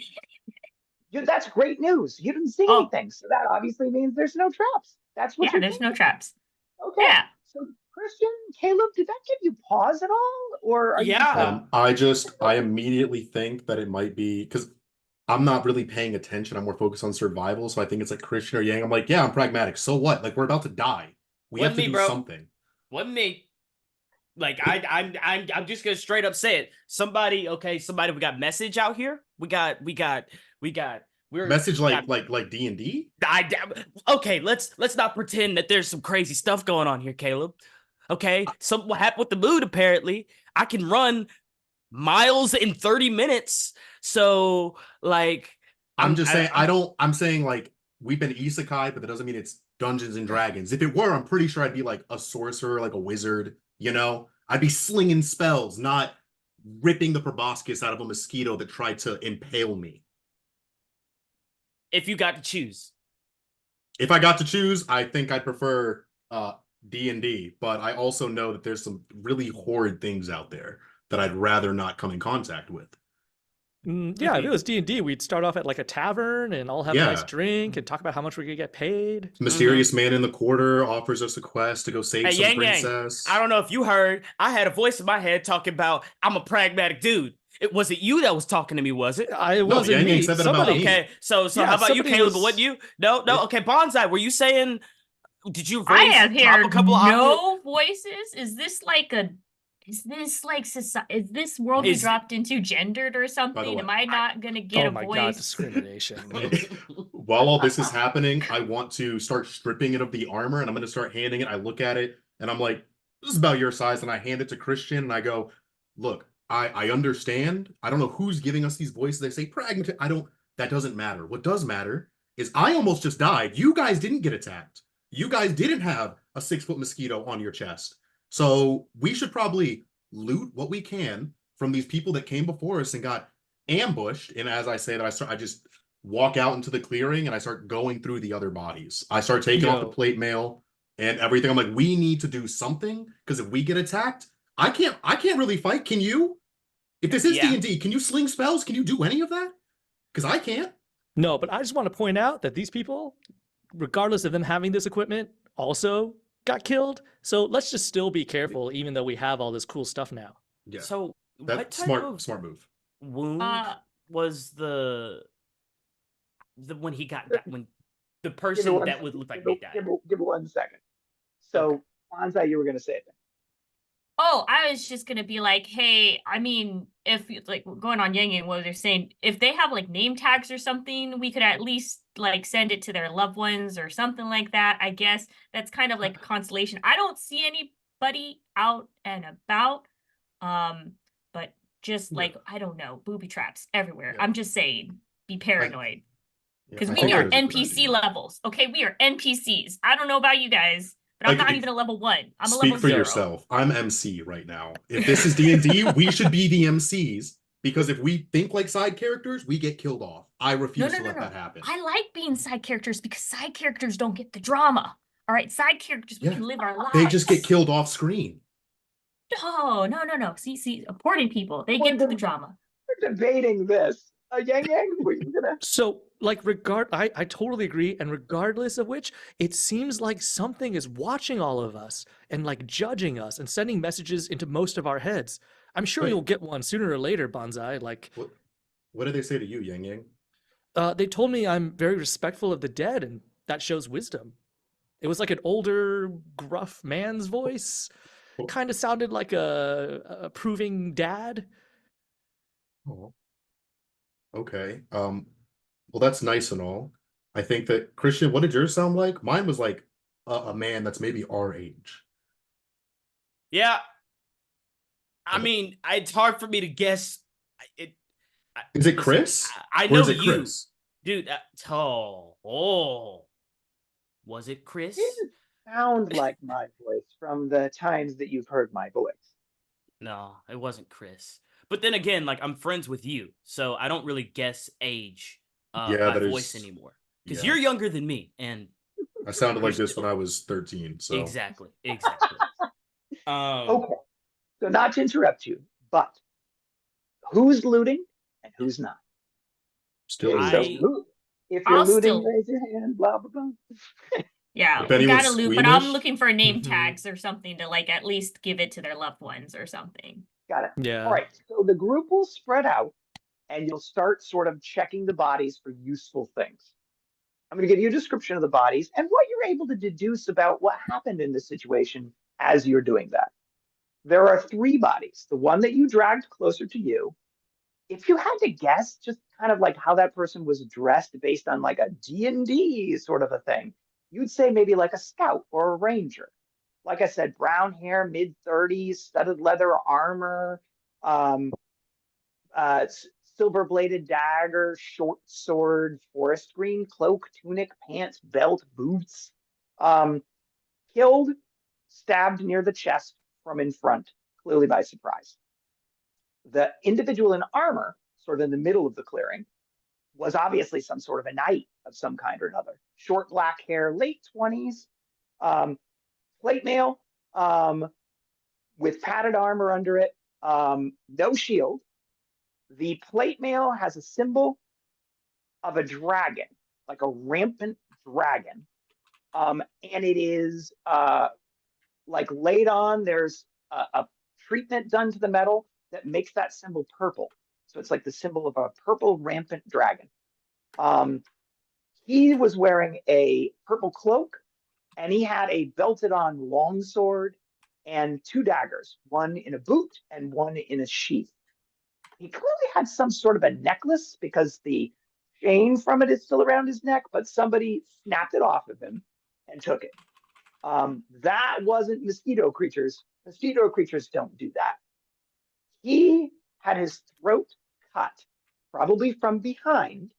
it. That's great news. You didn't see Oh. anything, so that obviously means there's no traps. That's what Yeah, you're there's no thinking. traps. Okay. Yeah. So, Christian, Caleb, did that give you pause at all, or are you just like, I immediately think that it might be because I'm not really paying attention. I'm more focused on survival. So I think it's like Christian or Yang. I'm like, yeah, I'm pragmatic. So what? Like we're about to die. We have Wasn't to me, do bro. something. Wasn't me. Like I'm just gonna straight up say it. Somebody, we got message out here. We're Message we got, like D&D? okay, let's not pretend that there's some crazy stuff going on here, Caleb. Okay, something happened with the mood. Apparently, I can run miles in 30 minutes. So, like, I'm saying like we've been isekai, but that doesn't mean it's Dungeons and Dragons. If it were, I'm pretty sure I'd be like a sorcerer, like a wizard, you know? I'd be slinging spells, not ripping the proboscis out of a mosquito that tried to impale me. if you got to choose. If I got to choose, I think I'd prefer D&D, but I also know that there's some really horrid things out there that I'd rather not come in contact with. Yeah, if it was D&D, we'd start off at like a tavern and all have a nice Yeah. drink and talk about how much we could get paid. Mysterious man in the quarter offers us a quest to go save Hey, some Yang Yang, princess. I don't know if you heard, I had a voice in my head talking about I'm a pragmatic dude. It wasn't you that was talking to me, was it? It wasn't Yang Yang me. said that about me. Okay, so Yeah, how about you, somebody Caleb? was- What you? No. Okay, Bonsai, were you saying? Did you I raise have drop heard a couple no voices. Is this like society? Is this world we Is- dropped into gendered or something? way, Am I not gonna get Oh a my voice? God, discrimination. While all this is happening, I want to start stripping it of the armor, and I'm going to start handing it. I look at it, and I'm like, this is about your size, and I hand it to Christian, and I go, look, I understand. I don't know who's giving us these voices. They say pragmatic. That doesn't matter. What does matter is I almost just died. You guys didn't get attacked. You guys didn't have a 6-foot mosquito on your chest. So we should probably loot what we can from these people that came before us and got ambushed. And as I say that, I just walk out into the clearing and I start going through the other bodies. I start taking off the plate mail and everything. I'm like, we need to do something because if we get attacked, I can't really fight. Can you? If this is D&D, can you sling spells? Can you do any of that? Because I can't. No, but I just want to point out that these people, regardless of them having this equipment, also got killed. So let's just still be careful, even though we have all this cool stuff now. Yeah. So That's what type smart of move. wound was the when the person that would look like me died? Give 1 second. So, Bonsai, you were going to say it. Oh, I was just gonna be like, hey, I mean, if like going on Yang and what they're saying, if they have like name tags or something, we could at least like send it to their loved ones or something like that. I guess that's kind of like a consolation. I don't see anybody out and about, but just like I don't know, booby traps everywhere. I'm just saying, be paranoid because we are NPC levels. Okay, we are NPCs. I don't know about you guys. But I'm not even a level 1. I'm a level 0. Speak for yourself. I'm MC right now. If this is D&D, we should be the MCs because if we think like side characters, we get killed off. I refuse to let that happen. I like being side characters because side characters don't get the drama. All right, side characters, we can live our lives. They just get killed off screen. No. See, important people, they get to the drama. We're debating this. Yang, were you gonna? So, like, I totally agree. And regardless of which, it seems like something is watching all of us and like judging us and sending messages into most of our heads. I'm sure you'll get one sooner or later, Bonsai. Like, what did they say to you, Yang Yang? They told me I'm very respectful of the dead, and that shows wisdom. It was like an older, gruff man's voice. Kind of sounded like a approving dad. Oh. Okay. Well, that's nice and all. I think that Christian, what did yours sound like? Mine was like a man that's maybe our age. Yeah, I Okay. mean, it's hard for me to guess. It. Is it Listen, Chris? I Or is know it you, Chris? dude. Oh, was it Chris? Didn't sound like my voice from the times that you've heard my voice. No, it wasn't Chris. But then again, like I'm friends with you, so I don't really guess age Yeah, by that voice is. anymore. Because Yeah. you're younger than me, and I sounded like Christian. this when I was 13. So Exactly. Um, Okay, so not to interrupt you, but who's looting and who's not? still So looting. I if you're I'll looting, still, raise your hand, blah, blah, blah. yeah, If we anyone's gotta loot, but I'm squeamish, looking for name Mhm. tags or something to like at least give it to their loved ones or something. Got it. Yeah. All right, so the group will spread out and you'll start sort of checking the bodies for useful things. I'm going to give you a description of the bodies and what you're able to deduce about what happened in this situation as you're doing that. There are 3 bodies. The one that you dragged closer to you, if you had to guess just kind of like how that person was dressed based on like a D&D sort of a thing, you'd say maybe like a scout or a ranger. Like I said, brown hair, mid-30s, studded leather armor, um, silver bladed dagger, short sword, forest green cloak, tunic, pants, belt, boots. Um, Killed, stabbed near the chest from in front, clearly by surprise. The individual in armor, sort of in the middle of the clearing, was obviously some sort of a knight of some kind or another. Short black hair, late 20s, plate mail, with padded armor under it, no shield. The plate mail has a symbol of a dragon, like a rampant dragon. And it is like laid on, there's a treatment done to the metal that makes that symbol purple. So it's like the symbol of a purple rampant dragon. He was wearing a purple cloak and he had a belted on longsword and 2 daggers, one in a boot and one in a sheath. He clearly had some sort of a necklace because the chain from it is still around his neck, but somebody snapped it off of him and took it. That wasn't mosquito creatures. Mosquito creatures don't do that. He had his throat cut, probably from behind,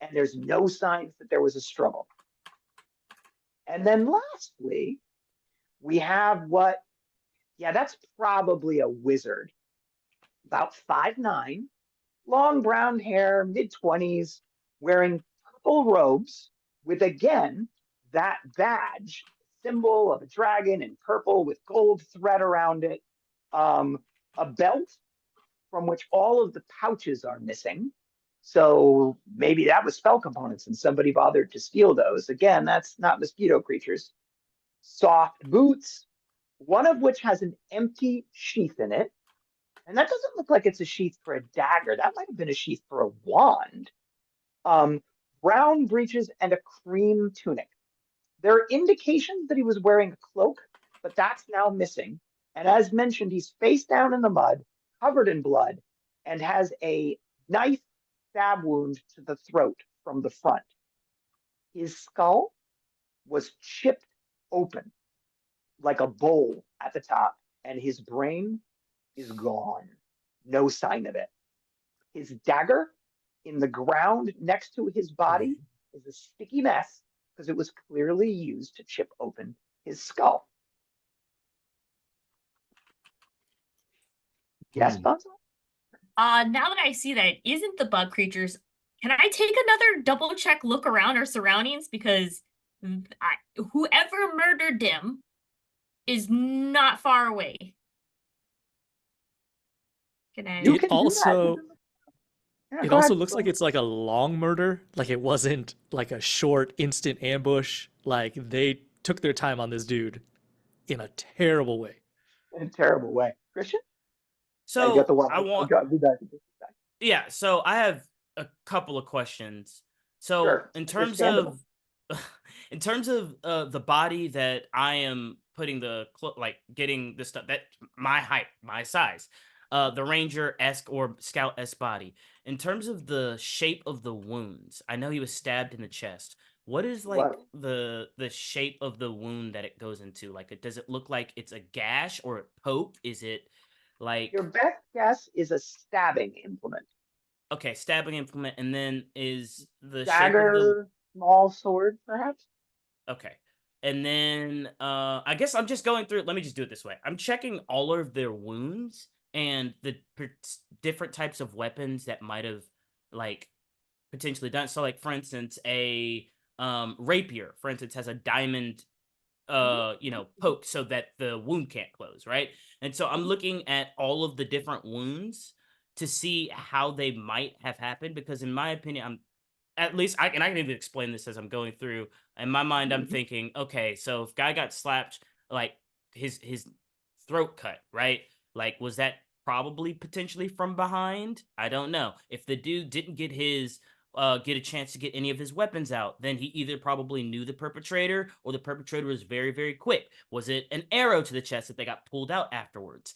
and there's no signs that there was a struggle. And then lastly, we have that's probably a wizard, about 5'9", long brown hair, mid-20s, wearing purple robes with, again, that badge, symbol of a dragon in purple with gold thread around it, a belt from which all of the pouches are missing. So maybe that was spell components and somebody bothered to steal those. Again, that's not mosquito creatures. Soft boots, one of which has an empty sheath in it. And that doesn't look like it's a sheath for a dagger. That might have been a sheath for a wand. Brown breeches and a cream tunic. There are indications that he was wearing a cloak, but that's now missing. And as mentioned, he's face down in the mud, covered in blood, and has a knife stab wound to the throat from the front. His skull was chipped open like a bowl at the top, and his brain is gone. No sign of it. His dagger in the ground next to his body is a sticky mess because it was clearly used to chip open his skull. Yes, Bonzo? Now that I see that it isn't the bug creatures, can I take another double check look around our surroundings? Because whoever murdered them is not far away. Can I? You It can also do that. Yeah, it go also ahead. looks like it's like a long murder. Like it wasn't like a short instant ambush. Like they took their time on this dude in a terrible way. In a terrible way. Christian? Yeah, you got the so one. I want. Do that. Yeah, so I have a couple of questions. So Sure. Understandable. in terms of the body that I am putting like getting the stuff that my height, my size, the ranger esque or scout esque body. In terms of the shape of the wounds, I know he was stabbed in the chest. What is like Well, the shape of the wound that it goes into? Like, does it look like it's a gash or a poke? Is it your like best guess is a stabbing implement. okay, stabbing implement, and then is the shape of the Dagger, small sword, perhaps? okay. And then I guess I'm just going through. Let me just do it this way. I'm checking all of their wounds and the different types of weapons that might have like potentially done. So like for instance, a rapier, for instance, has a diamond poke so that the wound can't close, right? And so I'm looking at all of the different wounds to see how they might have happened because in my opinion, I'm at least I can even explain this as I'm going through. In my mind, I'm thinking, okay, so if guy got slapped, like his throat cut, right? Like, was that probably potentially from behind? I don't know. If the dude didn't get a chance to get any of his weapons out, then he either probably knew the perpetrator or the perpetrator was very, very quick. Was it an arrow to the chest that they got pulled out afterwards?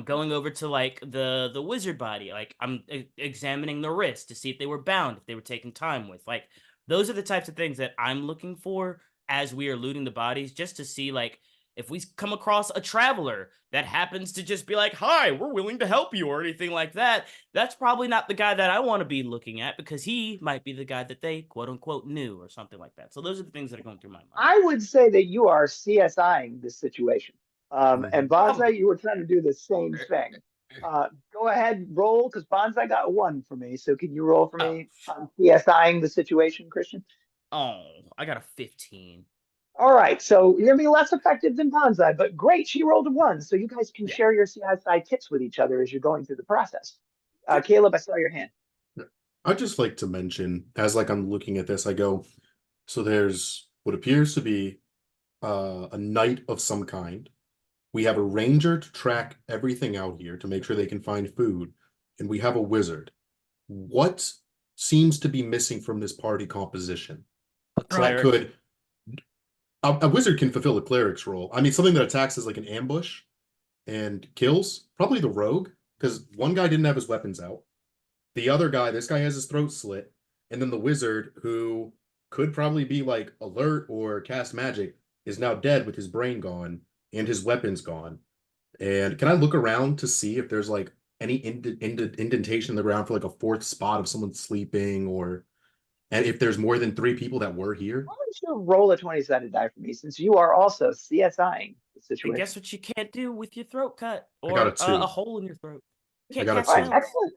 Going over to like the wizard body, like I'm examining the wrist to see if they were bound, if they were taking time with. Like those are the types of things that I'm looking for as we are looting the bodies, just to see like if we come across a traveler that happens to just be like, "Hi, we're willing to help you," or anything like that, that's probably not the guy that I want to be looking at because he might be the guy that they quote unquote knew or something like that. So those are the things that are going through my mind. I would say that you are CSIing this situation. And Mhm. Bonsai, you were trying to do the same thing. Go ahead, roll, because Bonsai got one for me. So can you roll for Oh, me on CSIing the situation, Christian? oh, I got a 15. All right, so you're gonna be less effective than Bonsai, but great, she rolled a one. So you guys can Yeah. share your CSI tips with each other as you're going through the process. Sure. Caleb, I saw your hand. I'd just like to mention, as like I'm looking at this, I go, so there's what appears to be a knight of some kind. We have a ranger to track everything out here to make sure they can find food, and we have a wizard. What seems to be missing from this party composition A that cleric. could a wizard can fulfill a cleric's role? I mean, something that attacks as like an ambush and kills, probably the rogue, because one guy didn't have his weapons out. The other guy, this guy has his throat slit, and then the wizard, who could probably be like alert or cast magic, is now dead with his brain gone and his weapons gone. And can I look around to see if there's like any indentation in the ground for like a fourth spot of someone sleeping, or and if there's more than three people that were here? Why don't you roll a 20-sided die for me, since you are also CSIing the And guess situation. what you can't do with your throat cut I got a or a two. hole in your throat? You I can't got a cast All right, two. spells. excellent.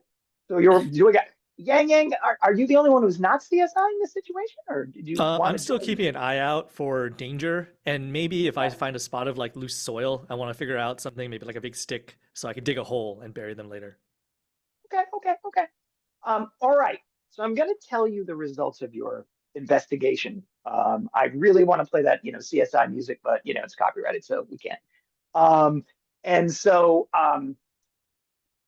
So you're doing it. Yang Yang, are you the only one who's not CSIing this situation, or did you want I'm to still join? keeping an eye out for danger, and maybe if I find a spot of like loose soil, I want to figure out something, maybe like a big stick, so I can dig a hole and bury them later. Okay. All right. So I'm going to tell you the results of your investigation. I really want to play that, CSI music, but it's copyrighted, so we can't. Um, and so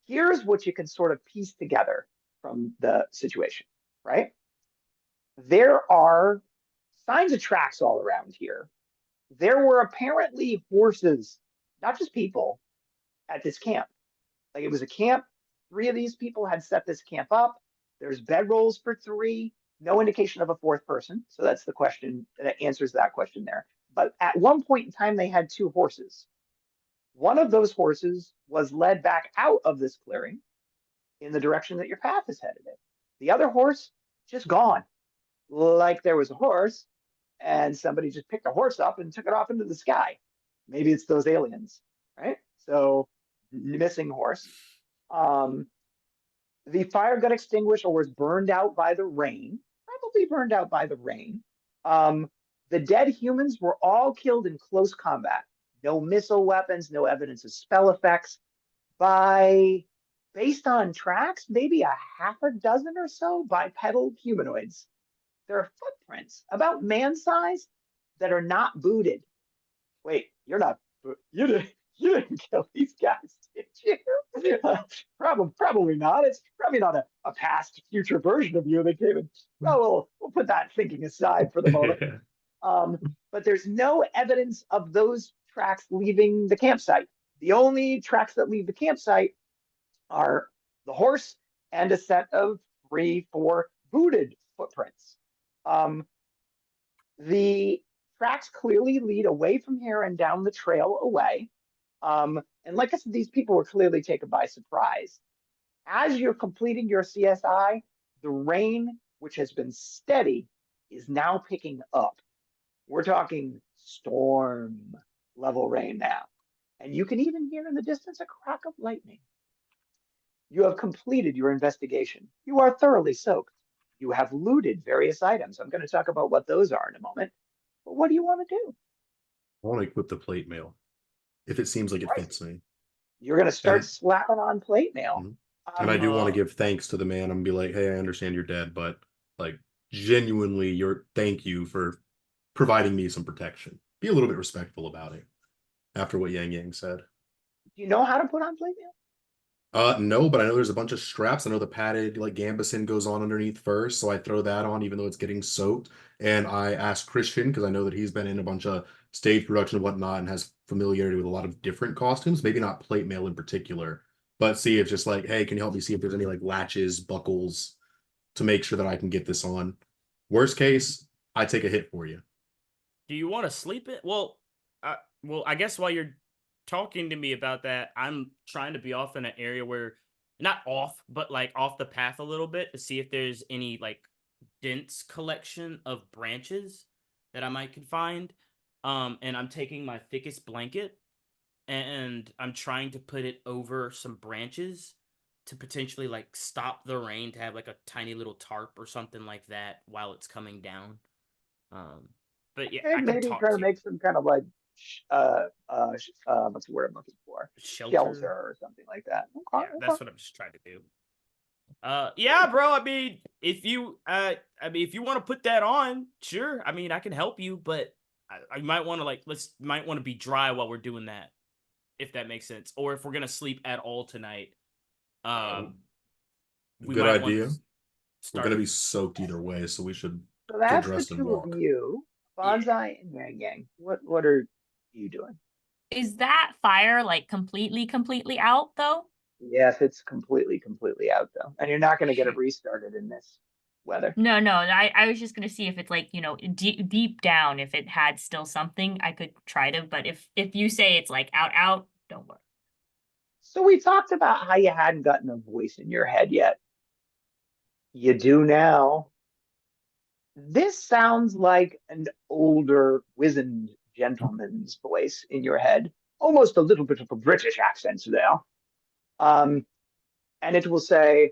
here's what you can sort of piece together from the situation, right? There are signs of tracks all around here. There were apparently horses, not just people, at this camp. Like it was a camp. Three of these people had set this camp up. There's bedrolls for three. No indication of a fourth person. So that's the question that answers that question there. But at one point in time, they had two horses. One of those horses was led back out of this clearing in the direction that your path is headed in. The other horse just gone. Like there was a horse and somebody just picked a horse up and took it off into the sky. Maybe it's those aliens, right? So missing horse. The fire got extinguished or was burned out by the rain, probably burned out by the rain. The dead humans were all killed in close combat. No missile weapons, no evidence of spell effects. Based on tracks, maybe a half a dozen or so bipedal humanoids. There are footprints about man size that are not booted. Wait, you didn't kill these guys, did you? Probably not. It's probably not a past future version of you that came in. Well, we'll put that thinking aside for the moment. But there's no evidence of those tracks leaving the campsite. The only tracks that leave the campsite are the horse and a set of 3, 4 booted footprints. The tracks clearly lead away from here and down the trail away. And like I said, these people were clearly taken by surprise. As you're completing your CSI, the rain, which has been steady, is now picking up. We're talking storm level rain now. And you can even hear in the distance a crack of lightning. You have completed your investigation. You are thoroughly soaked. You have looted various items. I'm going to talk about what those are in a moment. But what do you want to do? I want to equip the plate mail if it seems like it Right. fits me. You're going to start And, slapping on plate mail. Mhm. And I do want to Uh, give thanks to the man and be like, hey, I understand you're dead, but like genuinely, thank you for providing me some protection. Be a little bit respectful about it after what Yang Yang said. Do you know how to put on plate mail? No, but I know there's a bunch of straps. I know the padded like gambeson goes on underneath first, so I throw that on even though it's getting soaked. And I asked Christian because I know that he's been in a bunch of stage production and whatnot and has familiarity with a lot of different costumes. Maybe not plate mail in particular, but see if just like, hey, can you help me see if there's any like latches, buckles to make sure that I can get this on. Worst case, I take a hit for you. Do you want to sleep it? Well, I guess while you're talking to me about that, I'm trying to be off in an area where, not off, but like off the path a little bit to see if there's any like dense collection of branches that I might could find. And I'm taking my thickest blanket and I'm trying to put it over some branches to potentially like stop the rain, to have like a tiny little tarp or something like that while it's coming down. But yeah, Okay, I can maybe talk try to to you. make some kind of like, what's the word I'm looking for? Shelter. Shelter or something like that. Yeah, Okay, that's what I'm just trying to do. Yeah, bro. If you want to put that on, sure. I mean, I can help you, but I might want to might want to be dry while we're doing that, if that makes sense. Or if we're gonna sleep at all tonight, we Good might want idea. to We're start. gonna be soaked either way, so we should So get that's the dressed and two of walk. you, Bonsai and Yang Yang. What are you doing? Is that fire like completely out though? Yes, it's completely out though, and you're not going to get it Shoot. restarted in this weather. No, no. I was just gonna see if it's like, deep down, if it had still something, I could try to. But if you say it's like out, don't worry. So we talked about how you hadn't gotten a voice in your head yet. You do now. This sounds like an older, wizened gentleman's voice in your head, almost a little bit of a British accent there. And it will say,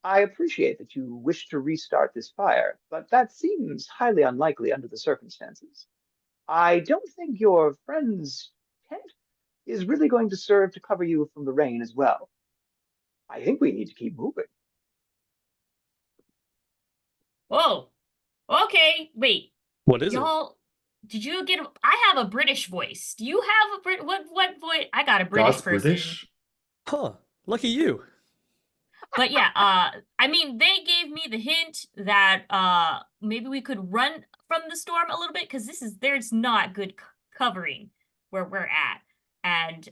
I appreciate that you wish to restart this fire, but that seems highly unlikely under the circumstances. I don't think your friend's tent is really going to serve to cover you from the rain as well. I think we need to keep moving. Whoa. Okay. Wait. what is it? Y'all, did you get I have a British voice. Do you have a what voice? I got a British God's person. British. Huh. Lucky you. But yeah, I mean, they gave me the hint that maybe we could run from the storm a little bit, because there's not good covering where we're at. And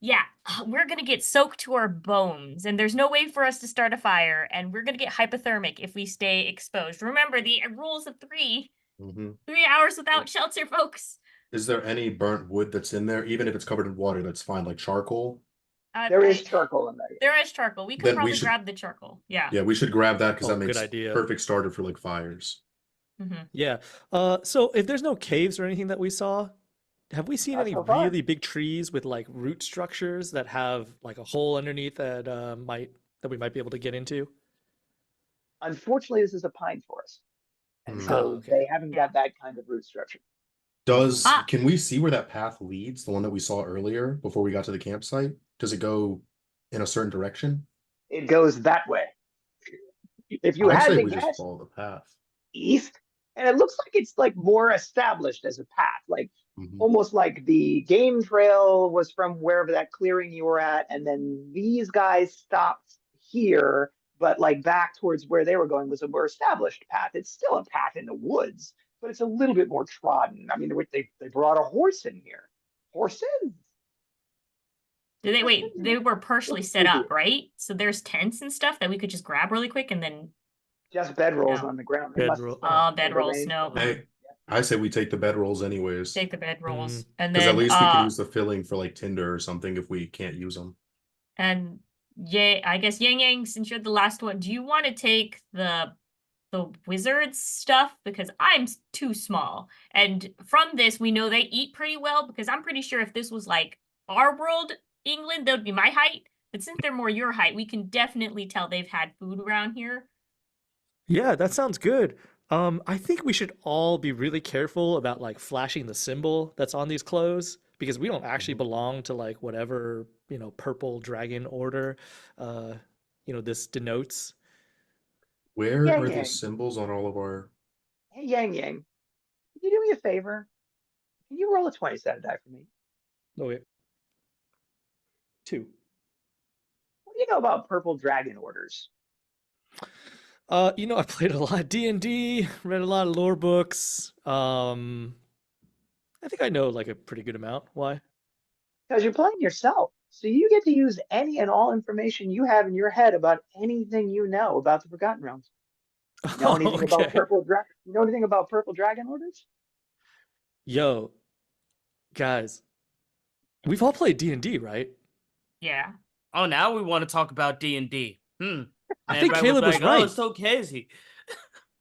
yeah, we're gonna get soaked to our bones, and there's no way for us to start a fire, and we're gonna get hypothermic if we stay exposed. Remember the rules of 3 Mhm. 3 hours without shelter, folks. Is there any burnt wood that's in there? Even if it's covered in water, that's fine, like charcoal. There is charcoal in there. There is charcoal. We could Then we probably should- grab the charcoal. Yeah. Yeah, we should grab that because Oh, that good makes idea. perfect starter for like fires. Mhm. Yeah. So if there's no caves or anything that we saw, have we seen Not any so far. really big trees with like root structures that have like a hole underneath that we might be able to get into? Unfortunately, this is a pine forest, and Hmm. so Oh, okay. they haven't got that kind of root structure. Can we see where that path leads? The one that we saw earlier before we got to the campsite? Does it go in a certain direction? It goes that way. If you I'd had say to we guess, just follow the path. east, and it looks like it's like more established as a path, like Mhm. almost like the game trail was from wherever that clearing you were at, and then these guys stopped here, but like back towards where they were going was a more established path. It's still a path in the woods, but it's a little bit more trodden. I mean, they brought a horse in here. Horses. Did they wait? They were partially set up, Maybe. right? So there's tents and stuff that we could just grab really quick and then Just bedrolls No. on the ground. They must have bedrolls. No, Hey, I say we take the bedrolls anyways, take the bedrolls and because at then least we can use the filling for like tinder or something if we can't use them. and yeah, I guess Yang Yang, since you're the last one, do you want to take the wizards stuff? Because I'm too small. And from this, we know they eat pretty well, because I'm pretty sure if this was like our world, England, that would be my height. But since they're more your height, we can definitely tell they've had food around here. Yeah, that sounds good. I think we should all be really careful about like flashing the symbol that's on these clothes because we don't actually belong to like whatever, purple dragon order, this denotes. Where Yang are the Yang. symbols on all of our? Hey, Yang Yang, can you do me a favor? Can you roll a 20-sided die for me? Oh, wait. 2. What do you know about purple dragon orders? I played a lot of D&D, read a lot of lore books. I think I know like a pretty good amount. Why? Because you're playing yourself. So you get to use any and all information you have in your head about anything you know about the Forgotten Realms. You know anything about Okay. You know anything about purple dragon orders? Yo, guys, we've all played D&D, right? Yeah. Oh, now we want to talk about D&D. I think Everybody Caleb was like, right. Oh, it's so crazy.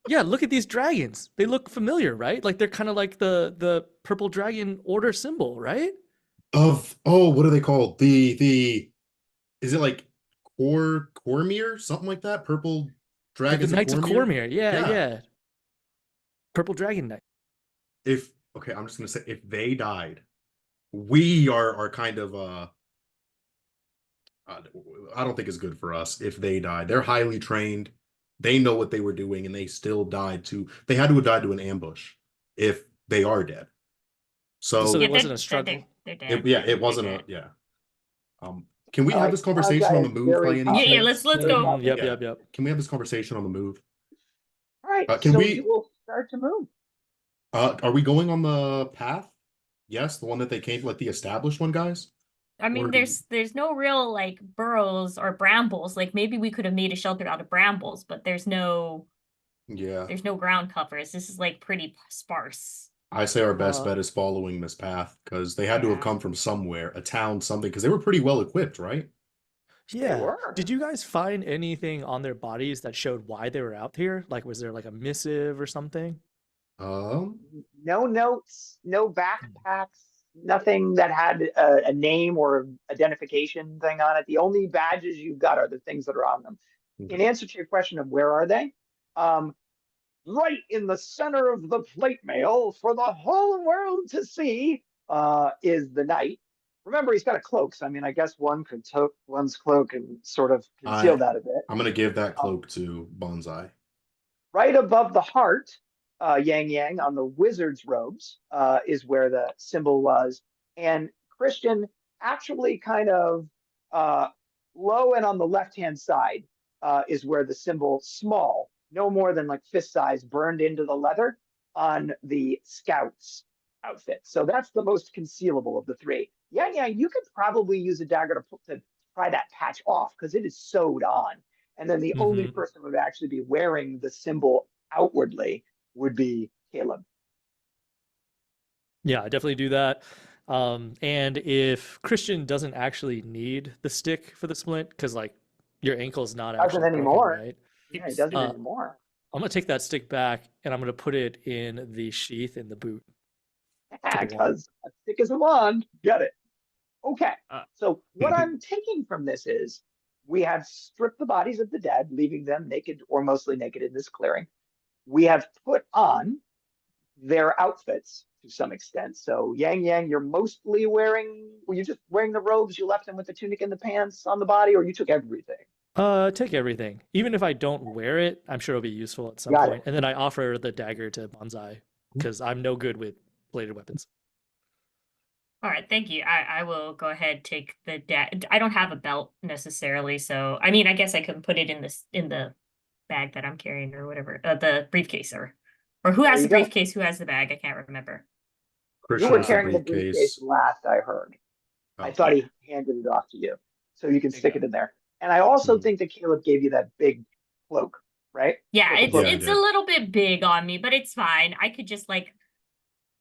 Yeah, look at these dragons. They look familiar, right? Like they're kind of like the purple dragon order symbol, right? What are they called? The is it like Cormier, something like that? Purple Like the dragons Knights of Cormier. Yeah, Yeah. yeah. Purple Dragon Knight. I'm just gonna say if they died, we are kind of I don't think it's good for us if they died. They're highly trained. They know what they were doing, and they still died they had to have died to an ambush if they are dead. So there wasn't a struggle. They're dead. it wasn't They're dead. yeah. Can we have this conversation on the move by any Yeah, chance? let's go. Yep. Can we have this conversation on the move? All right, Can so we- you will start to move. Are we going on the path? Yes, the one that they came, like the established one, guys? I mean, Or- there's no real like burrows or brambles. Like maybe we could have made a shelter out of brambles, but there's no Yeah. ground covers. This is like pretty sparse. I say our best Uh, bet is following this path because they had to have Yeah. come from somewhere, a town, something, because they were pretty well equipped, right? Yeah. were. Did you guys find anything on their bodies that showed why they were out here? Like, was there like a missive or something? No notes, no backpacks, nothing that had a name or identification thing on it. The only badges you've got are the things that are on them. Okay. In answer to your question of where are they, right in the center of the plate mail for the whole world to see is the knight. Remember, he's got a cloak, so I mean, I guess one could take one's cloak and sort of conceal that a bit. I'm gonna give that cloak to Bonsai. Right above the heart, Yang Yang, on the wizard's robes, is where the symbol was. And Christian, actually kind of low and on the left-hand side, is where the symbol small, no more than like fist size, burned into the leather on the scout's outfit. So that's the most concealable of the three. Yang Yang, you could probably use a dagger to pry that patch off because it is sewed on. And then the only person who would actually be wearing the symbol outwardly would be Caleb. Yeah, I definitely do that. And if Christian doesn't actually need the stick for the splint, because like your ankle's not Doesn't actually broken, anymore. right? Yeah, he doesn't anymore. I'm gonna take that stick back and I'm gonna put it in the sheath in the boot. Because a stick is a wand. Get it. Okay. Uh, So what I'm taking from this is we have stripped the bodies of the dead, leaving them naked or mostly naked in this clearing. We have put on their outfits to some extent. So Yang Yang, you're mostly were you just wearing the robes? You left them with the tunic and the pants on the body, or you took everything? Take everything. Even if I don't wear it, I'm sure it'll be useful at some Got point. And then I offer the dagger to Bonsai because I'm no good with bladed weapons. All right, thank you. I will go ahead take the I don't have a belt necessarily, so I mean, I guess I could put it in the bag that I'm carrying or whatever, the briefcase or who has There the you go. briefcase? Who has the bag? I can't remember. You Christian were has the carrying the briefcase last I heard. I Oh, thought he handed it off to you, so you can There you stick go. it in there. And I also Mhm. think that Caleb gave you that big cloak, right? Yeah, Purple it's cloak. Yeah, I it's a did. little bit big on me, but it's fine. I could just like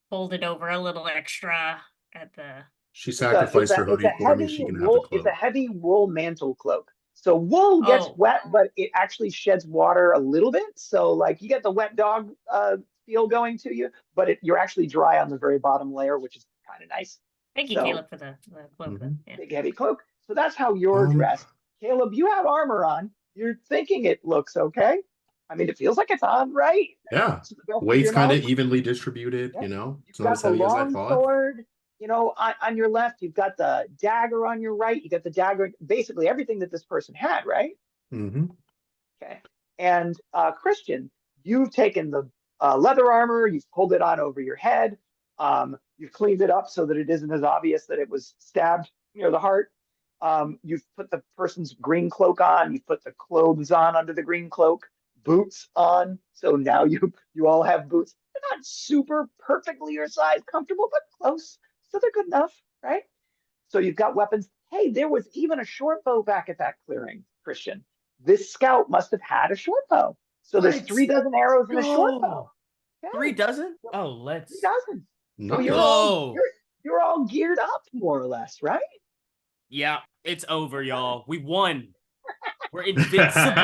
fold it over a little extra at the She It's a it's sacrificed a her it's a hoodie for me. heavy She can have the wool it's a cloak. heavy wool mantle cloak. So wool gets Oh, wet, but it actually sheds water a little bit. So like you get the wet dog feel going to you, but you're actually dry on the very bottom layer, which is kind of nice. thank you, So Caleb, for the cloak Hmm. then. Yeah. big heavy cloak. So that's how you're Um, dressed. Caleb, you have armor on. You're thinking it looks okay. I mean, it feels like it's on, right? yeah. To the best of Weight's your kind of knowledge. evenly distributed, Yeah. You've It's not got as the heavy as I long thought. sword, on your left. You've got the dagger on your right. You got the dagger, basically everything that this person had, right? Hmm. Okay. And Christian, you've taken the leather armor, you've pulled it on over your head. You've cleaned it up so that it isn't as obvious that it was stabbed near the heart. You've put the person's green cloak on. You've put the clothes on under the green cloak, boots on. So now you all have boots. They're not super perfectly your size, comfortable, but close. So they're good enough, right? So you've got weapons. Hey, there was even a short bow back at that clearing, Christian. This scout must have had a short bow. So there's What? 3 dozen arrows in a short bow. Go. Okay. 3 dozen? So Oh, 3 dozen. So Nice. you're all geared up more or less, right? Yeah, it's over, y'all. We won. We're invincible.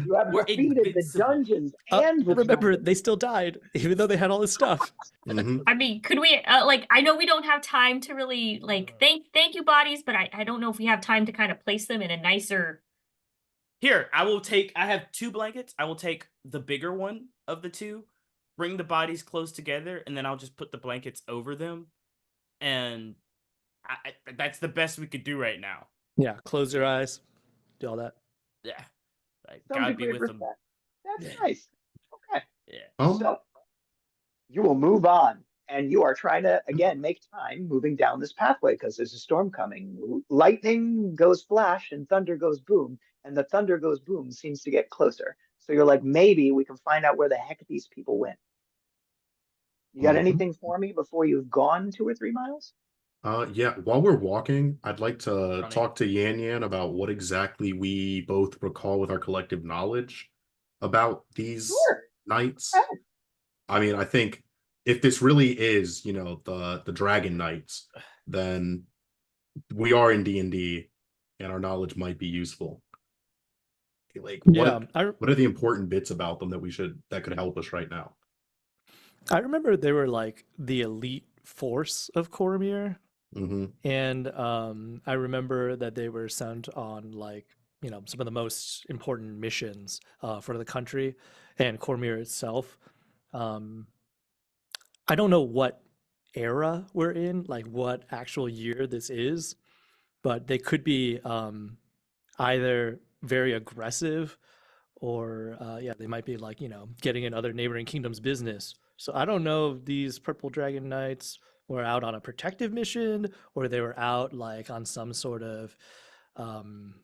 You have We're defeated the invincible. dungeons and the Remember, dragon. they still died, even though they had all this stuff. Hmm. I mean, could we like I know we don't have time to really like thank you bodies, but I don't know if we have time to kind of place them in a nicer. Here, I have 2 blankets. I will take the bigger one of the 2, bring the bodies close together, and then I'll just put the blankets over them. And that's the best we could do right now. Yeah, close your eyes, do all that. Yeah. Like, Some God be degree of with them. respect. That's Yeah. nice. Okay. Yeah. So you will move on, and you are trying to again make time moving down this pathway because there's a storm coming. Lightning goes flash and thunder goes boom, and the thunder goes boom seems to get closer. So you're like, maybe we can find out where the heck these people went. You got Hmm. anything for me before you've gone 2 or 3 miles? Yeah, while we're walking, I'd like to Running. talk to Yan Yan about what exactly we both recall with our collective knowledge about these Sure. knights. Okay. I mean, I think if this really is, the Dragon Knights, then we are in D&D and our knowledge might be useful. Like Yeah, what are the important bits about them that could help us right now? I remember they were like the elite force of Cormyr. Hmm. And I remember that they were sent on like, some of the most important missions for the country and Cormyr itself. Um, I don't know what era we're in, like what actual year this is, but they could be either very aggressive or yeah, they might be like, getting in other neighboring kingdoms' business. So I don't know if these Purple Dragon Knights were out on a protective mission or they were out like on some sort of um,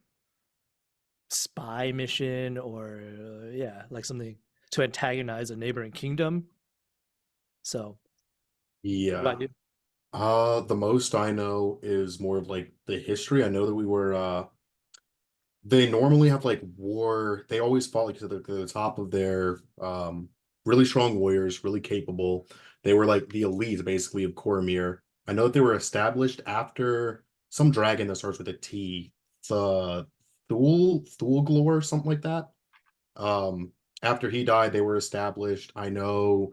spy mission or yeah, like something to antagonize a neighboring kingdom. So what Yeah. about you? The most I know is more of like the history. I know that we were they normally have like war. They always fought like to the top of their really strong warriors, really capable. They were like the elite basically of Cormyr. I know that they were established after some dragon that starts with a T. The Thulglor, something like that. Um, After he died, they were established. I know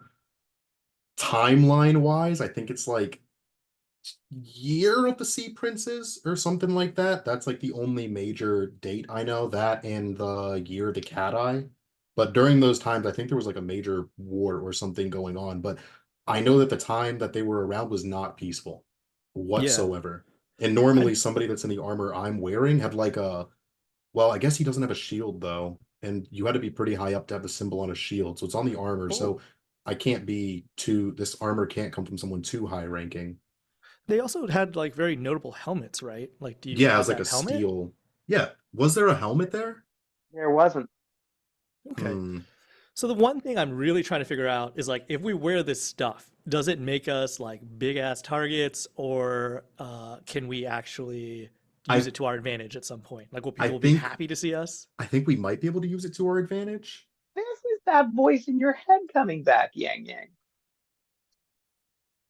timeline wise, I think it's like Year of the Sea Princes or something like that. That's like the only major date I know, that and the Year of the Cat Eye. But during those times, I think there was like a major war or something going on. But I know that the time that they were around was not peaceful Yeah. whatsoever. And I, normally somebody that's in the armor I'm wearing had like well, I guess he doesn't have a shield though. And you had to be pretty high up to have the symbol on a shield. So it's on the armor. So I can't be this armor can't come from someone too high ranking. they also had like very notable helmets, right? Like, do you Yeah, it have was like a that helmet? steel. Yeah. Was there a helmet there? There wasn't. Okay. Hmm. So the one thing I'm really trying to figure out is like if we wear this stuff does it make us like big ass targets, or can we actually use I it to our advantage at some point? Like, will I people be think happy to see us? I think we might be able to use it to our advantage. This is that voice in your head coming back, Yang Yang.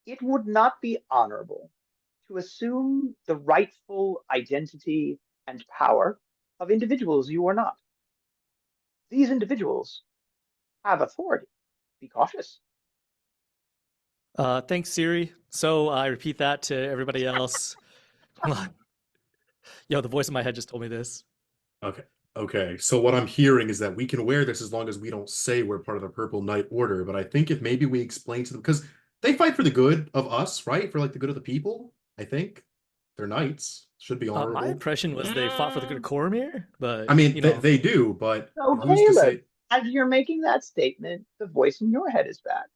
It would not be honorable to assume the rightful identity and power of individuals you are not. These individuals have authority. Be cautious. Thanks, Siri. So I repeat that to everybody else. Yo, the voice in my head just told me this. Okay. Okay. So what I'm hearing is that we can wear this as long as we don't say we're part of the Purple Knight Order. But I think if maybe we explain to them, because they fight for the good of us, right? For like the good of the people. I think they're knights. Should be My honorable. impression was they fought for the good of Cormir, but I mean, you they, know, they do, but So, who's to Caleb, say? as you're making that statement, the voice in your head is back.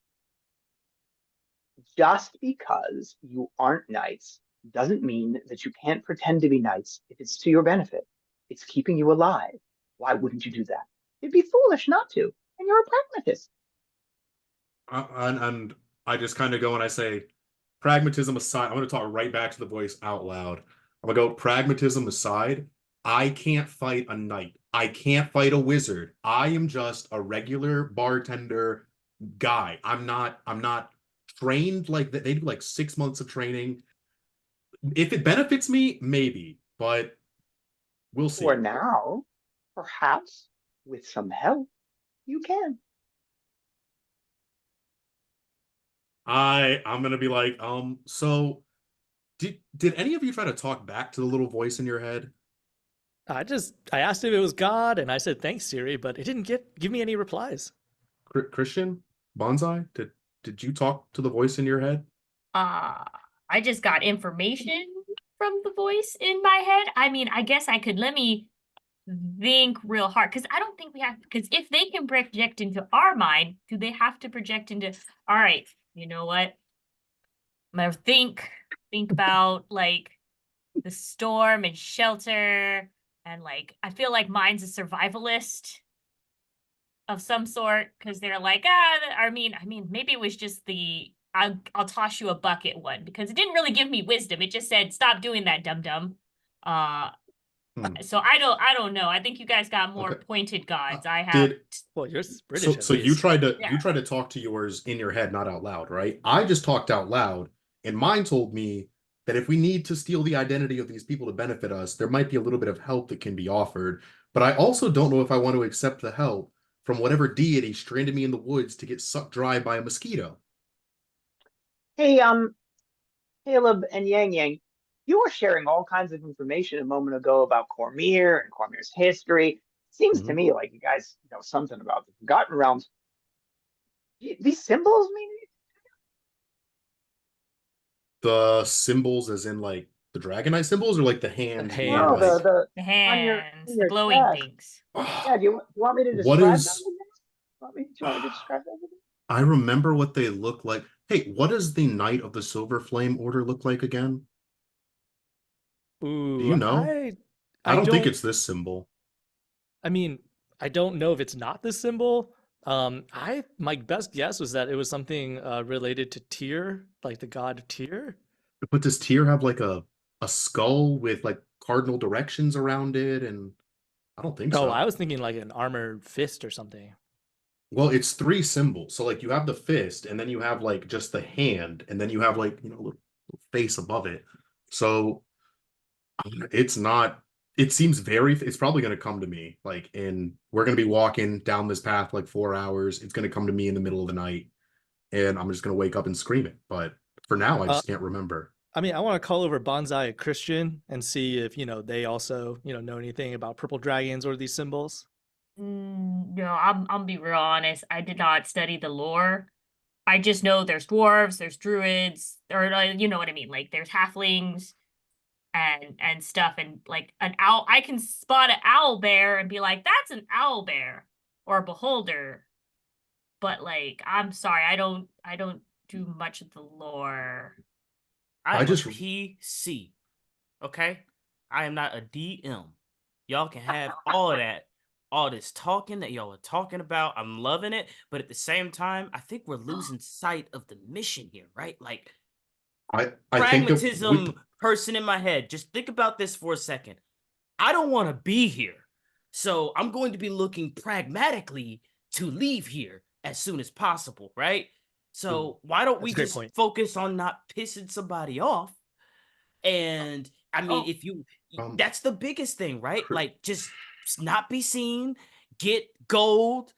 Just because you aren't knights doesn't mean that you can't pretend to be knights if it's to your benefit. It's keeping you alive. Why wouldn't you do that? It'd be foolish not to. And you're a pragmatist. And I just kind of go and I say, pragmatism aside, I'm going to talk right back to the voice out loud. I'm going to go, pragmatism aside, I can't fight a knight. I can't fight a wizard. I am just a regular bartender guy. I'm not trained like that. They do like 6 months of training. If it benefits me, maybe, but we'll For see. now, perhaps with some help, you can. I'm gonna be like, so did any of you try to talk back to the little voice in your head? I asked if it was God, and I said thanks, Siri, but it didn't give me any replies. Christian? Bonsai? Did you talk to the voice in your head? Uh, I just got information from the voice in my head. I mean, I guess I could let me think real hard because I don't think we have because if they can project into our mind, do they have to project into all right, you know what? I'm gonna think about like the storm and shelter and like I feel like mine's a survivalist of some sort because they're like I mean maybe it was just the I'll toss you a bucket one because it didn't really give me wisdom. It just said stop doing that dum dum. Uh, Hmm. so I don't know. I think you guys got more Okay. pointed gods. I have Did Well, you're British so at so you least. tried to yeah. you tried to talk to yours in your head, not out loud, right? I just talked out loud, and mine told me that if we need to steal the identity of these people to benefit us, there might be a little bit of help that can be offered. But I also don't know if I want to accept the help from whatever deity stranded me in the woods to get sucked dry by a mosquito. Hey, Caleb and Yang Yang, you were sharing all kinds of information a moment ago about Cormir and Cormir's history. Seems to Mhm. me like you guys know something about the Forgotten Realms. These symbols mean The symbols, as in like the Dragonite symbols, or like the The hands being no hands. like, the The on hands, the your glowing chest. things. Yeah, do you want me to what describe them is? again? Do you want me to describe them again? I remember what they look like. Hey, what does the Knight of the Silver Flame Order look like again? Do Ooh, you know? I I don't think don't. it's this symbol. I mean, I don't know if it's not this symbol. My best guess was that it was something related to Tyr, like the god Tyr. But does Tyr have like a skull with like cardinal directions around it? And I don't think Oh, I so. was thinking like an armored fist or something. Well, it's three symbols. So like you have the fist, and then you have like just the hand, and then you have like, a little face above it. So it's not, it seems very, it's probably going to come to me like we're going to be walking down this path like 4 hours. It's going to come to me in the middle of the night, and I'm just going to wake up and scream it. But for now, I Uh, just can't remember. I mean, I want to call over Bonsai and Christian and see if they also know anything about purple dragons or these symbols. No, I'll be real honest. I did not study the lore. I just know there's dwarves, there's druids, or you know what I mean. Like there's halflings and stuff, and like an owl. I can spot an owl bear and be like, "That's an owl bear or a beholder." But like, I'm sorry, I don't do much of the lore. I I am a just PC. Okay? I am not a DM. Y'all can have all of that all this talking that y'all are talking about. I'm loving it, but at the same time, I think we're losing sight of the mission here, right? Like I think that pragmatism person in my head. Just think about this for a second. I don't want to be here. So I'm going to be looking pragmatically to leave here as soon as possible, right? So why don't we just focus on not pissing somebody off? And I mean, if you, that's the biggest thing, right? Like just not be seen, get gold,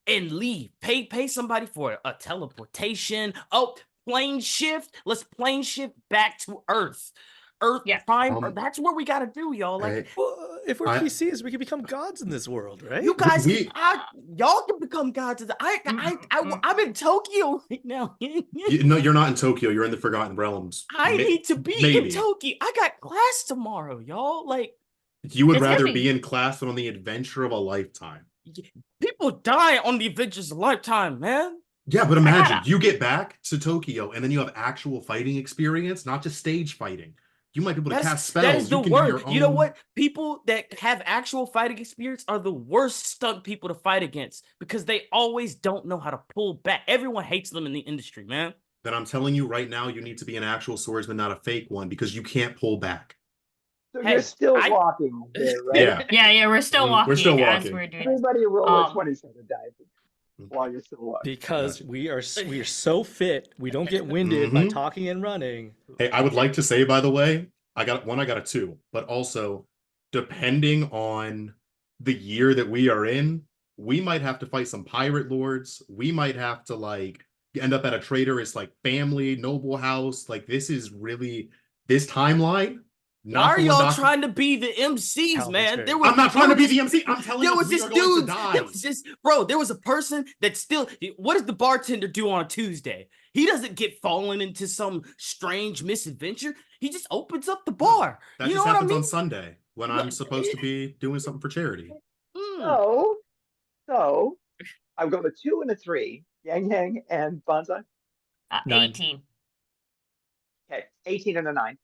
and leave. Pay somebody for a teleportation. Oh, plane shift. Let's plane shift back to Earth. Earth Prime. That's what we gotta do, y'all. Like, if we're PCs, we can become gods in this world, right? you guys, y'all can become gods. I'm in Tokyo right now. No, you're not in Tokyo. You're in the Forgotten Realms. I need to be in Tokyo. I got class tomorrow, y'all. Like, you would rather be in class than on the adventure of a lifetime. People die on the adventures of a lifetime, man. Yeah, but imagine you get back to Tokyo and then you have actual fighting experience, not just stage fighting. You might be able to cast spells. That is the worst. You know what? People that have actual fighting experience are the worst stunt people to fight against because they always don't know how to pull back. Everyone hates them in the industry, man. Then I'm telling you right now, you need to be an actual swordsman, not a fake one, because you can't pull back. So you're still walking there, right? Yeah, we're still walking. We're still walking. As we're doing. Everybody roll a 20-sided die while you're still walking. Because we are so fit, we don't get winded by talking and running. Hey, I would like to say, by the way, I got a 2, but also depending on the year that we are in, we might have to fight some pirate lords. We might have to like end up at a traitorous like family, noble house. Like this is really this timeline. Why are y'all trying to be the MCs, man? I'm not trying to be the MC. I'm telling you, there was this dude. There was a person that still. What does the bartender do on a Tuesday? He doesn't get fallen into some strange misadventure. He just opens up the bar. That just happens on Sunday when I'm supposed to be doing something for charity. So I've got a 2 and a 3. Yang and Bonsai. 18. Okay, 18 and a 9.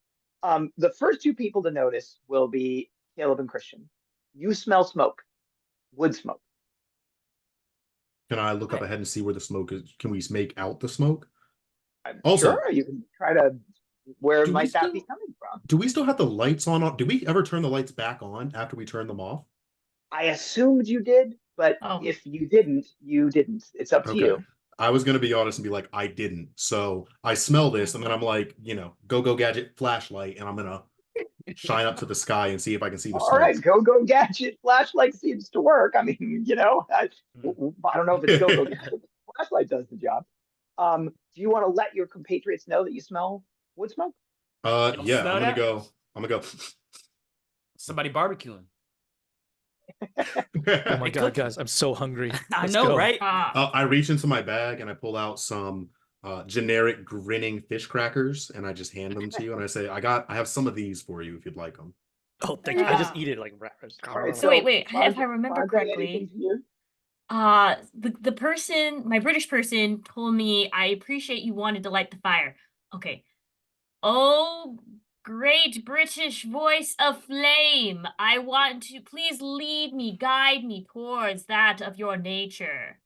The first 2 people to notice will be Caleb and Christian. You smell smoke, wood smoke. Can I look up ahead and see where the smoke is? Can we make out the smoke? Sure, you can try to. Where might that be coming from? Do we still have the lights on? Do we ever turn the lights back on after we turn them off? I assumed you did, but if you didn't, you didn't. It's up to you. I was going to be honest and be like, I didn't. So I smell this and then I'm like, go gadget flashlight and I'm going to shine up to the sky and see if I can see the smoke. All right, go gadget flashlight seems to work. I mean, I don't know if it's go gadget. Flashlight does the job. Do you want to let your compatriots know that you smell wood smoke? Yeah, I'm going to go. Somebody barbecuing. Oh my god, guys, I'm so hungry. I know, right? I reach into my bag and I pull out some generic grinning fish crackers and I just hand them to you and I say, I have some of these for you if you'd like them. Oh, thank you. I just eat it like wrappers. Right, so wait, if I remember correctly, the person, my British person, told me, I appreciate you wanted to light the fire. Okay. Oh, great British voice of flame, I want to please lead me, guide me towards that of your nature.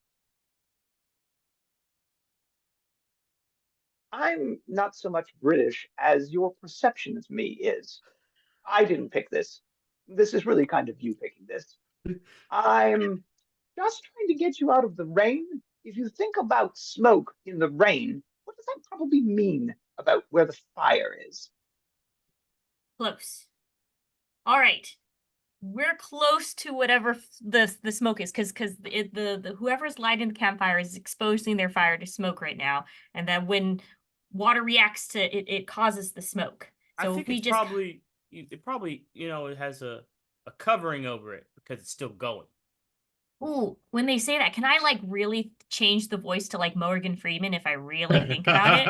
I'm not so much British as your perception of me is. I didn't pick this. This is really kind of you picking this. I'm just trying to get you out of the rain. If you think about smoke in the rain, what does that probably mean about where the fire is? Close. All right. We're close to whatever the smoke is, because the whoever's lighting the campfire is exposing their fire to smoke right now, and then when water reacts to it, it causes the smoke. So I think it probably it has a covering over it because it's still going. Ooh, when they say that, can I like really change the voice to like Morgan Freeman if I really think about it?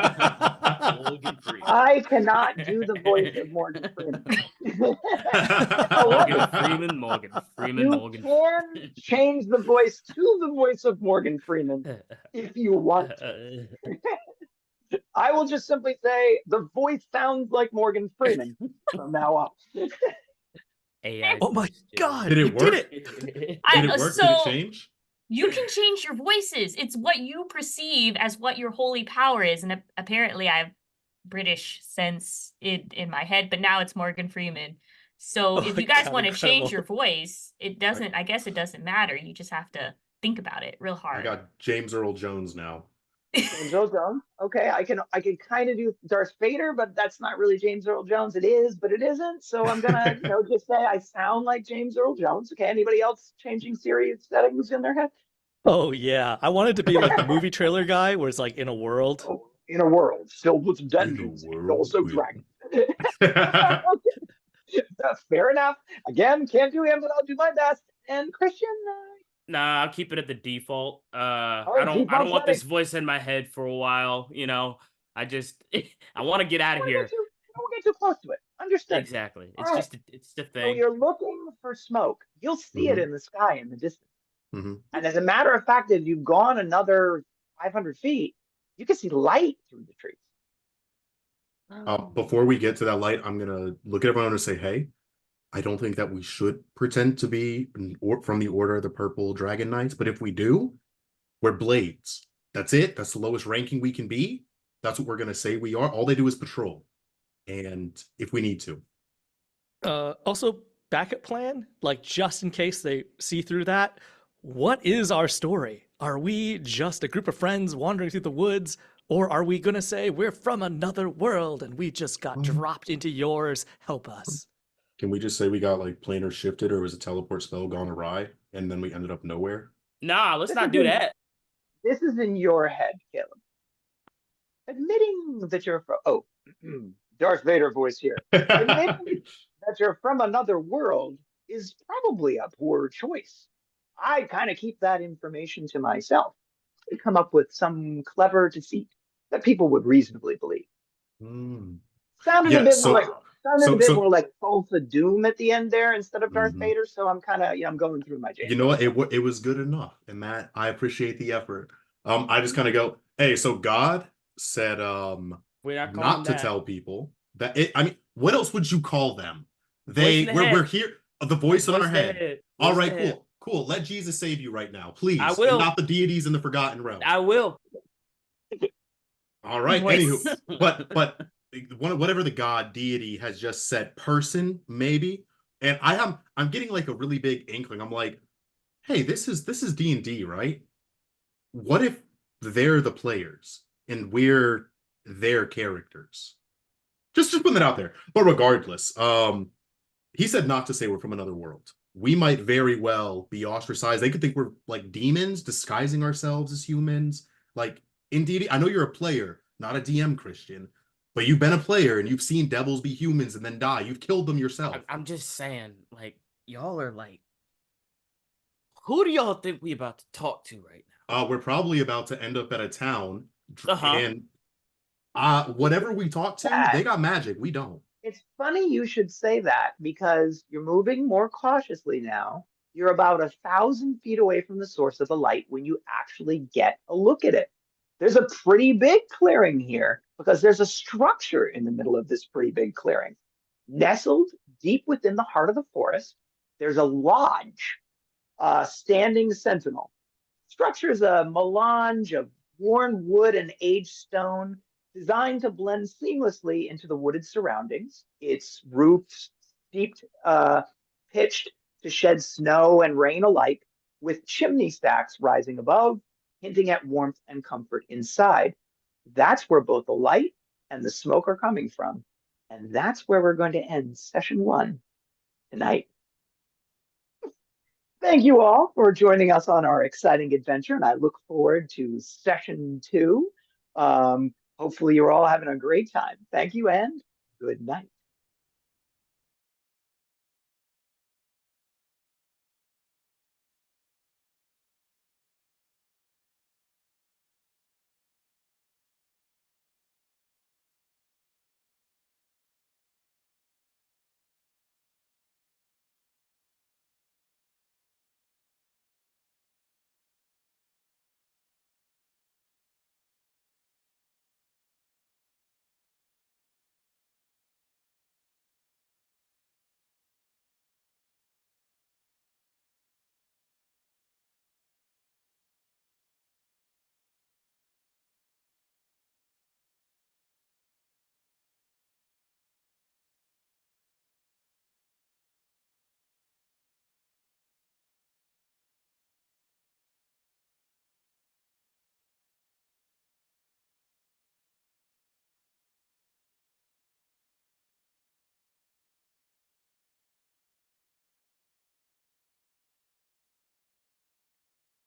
Morgan Freeman. I cannot do the voice of Morgan Freeman. Morgan Freeman. You can change the voice to the voice of Morgan Freeman if you want. I will just simply say the voice sounds like Morgan Freeman from now on. AI Oh my voice God, Did it you work? did it! Did it work? Did it So change? you can change your voices. It's what you perceive as what your holy power is. And apparently I have British sense in my head, but now it's Morgan Freeman. So Oh if my you guys God, want to change incredible. your voice, I guess it doesn't matter. You just have to think about it real I hard. got James Earl Jones now. James Earl Jones. Okay, I can kind of do Darth Vader, but that's not really James Earl Jones. It is, but it isn't. So I'm gonna, just say I sound like James Earl Jones. Okay. Anybody else changing serious settings in their head? Oh yeah, I wanted to be like the movie trailer guy, where it's like in a world. Oh, in a world filled with In a dungeons and world also with- dragons. Fair enough. Again, can't do him, but I'll do my best. And Christian, Nah, I'll keep it at the default. all I right, don't default want this setting. voice in my head for a while, you know. I just I want to get out of here. Don't get too close to it. Understood. Exactly. All It's right. just it's the So thing. you're looking for smoke. You'll see it Mhm. in the sky in the distance. Mhm. And as a matter of fact, if you've gone another 500 feet, you can see light through the trees. Before we get to that light, I'm gonna look at everyone and say, "Hey, I don't think that we should pretend to be from the Order of the Purple Dragon Knights, but if we do, we're blades. That's it. That's the lowest ranking we can be. That's what we're gonna say we are. All they do is patrol, and if we need to." Also, backup plan, like just in case they see through that. What is our story? Are we just a group of friends wandering through the woods, or are we gonna say we're from another world and we just got dropped into yours? Help us. Can we just say we got like planar shifted, or was a teleport spell gone awry, and then we ended up nowhere? Nah, let's This not is do in- that. This is in your head, Caleb. Admitting that you're from, Darth Vader voice here. Admitting that you're from another world is probably a poor choice. I kind of keep that information to myself to come up with some clever deceit that people would reasonably believe. Hmm. Sounded a Yeah. bit more like So Tulsa Doom at the end there instead of Darth Mhm. Vader. So I'm kind of I'm going through my James. You know what? It was good enough, and that I appreciate the effort. I just kind of go, hey, so God said We're not calling not to that. tell people that it. I mean, what else would you call them? Voice in the We're head. here. The voice in Voice our in the head. head. All Voice in right, the head. cool. Let Jesus save you right now, please. I will. And not the deities in the Forgotten Realm. I will. All right. Voice. Anywho, but whatever the god deity has just said, person maybe, and I'm getting like a really big inkling. I'm like, hey, this is D&D, right? What if they're the players and we're their characters? Just putting that out there. But regardless, he said not to say we're from another world. We might very well be ostracized. They could think we're like demons disguising ourselves as humans. Like indeed, I know you're a player, not a DM, Christian, but you've been a player and you've seen devils be humans and then die. You've killed them yourself. I'm just saying, like, y'all are like, who do y'all think we about to talk to right now? We're probably about to end up at a town, Uh-huh. and whatever we talk to, they got magic. We don't. It's funny you should say that because you're moving more cautiously now. You're about 1,000 feet away from the source of the light when you actually get a look at it. There's a pretty big clearing here because there's a structure in the middle of this pretty big clearing. Nestled deep within the heart of the forest, there's a lodge, standing sentinel. Structure is a melange of worn wood and aged stone designed to blend seamlessly into the wooded surroundings. Its roofs steeped, pitched to shed snow and rain alike, with chimney stacks rising above, hinting at warmth and comfort inside. That's where both the light and the smoke are coming from. And that's where we're going to end session 1 tonight. Thank you all for joining us on our exciting adventure, and I look forward to session 2. Hopefully, you're all having a great time. Thank you, and good night.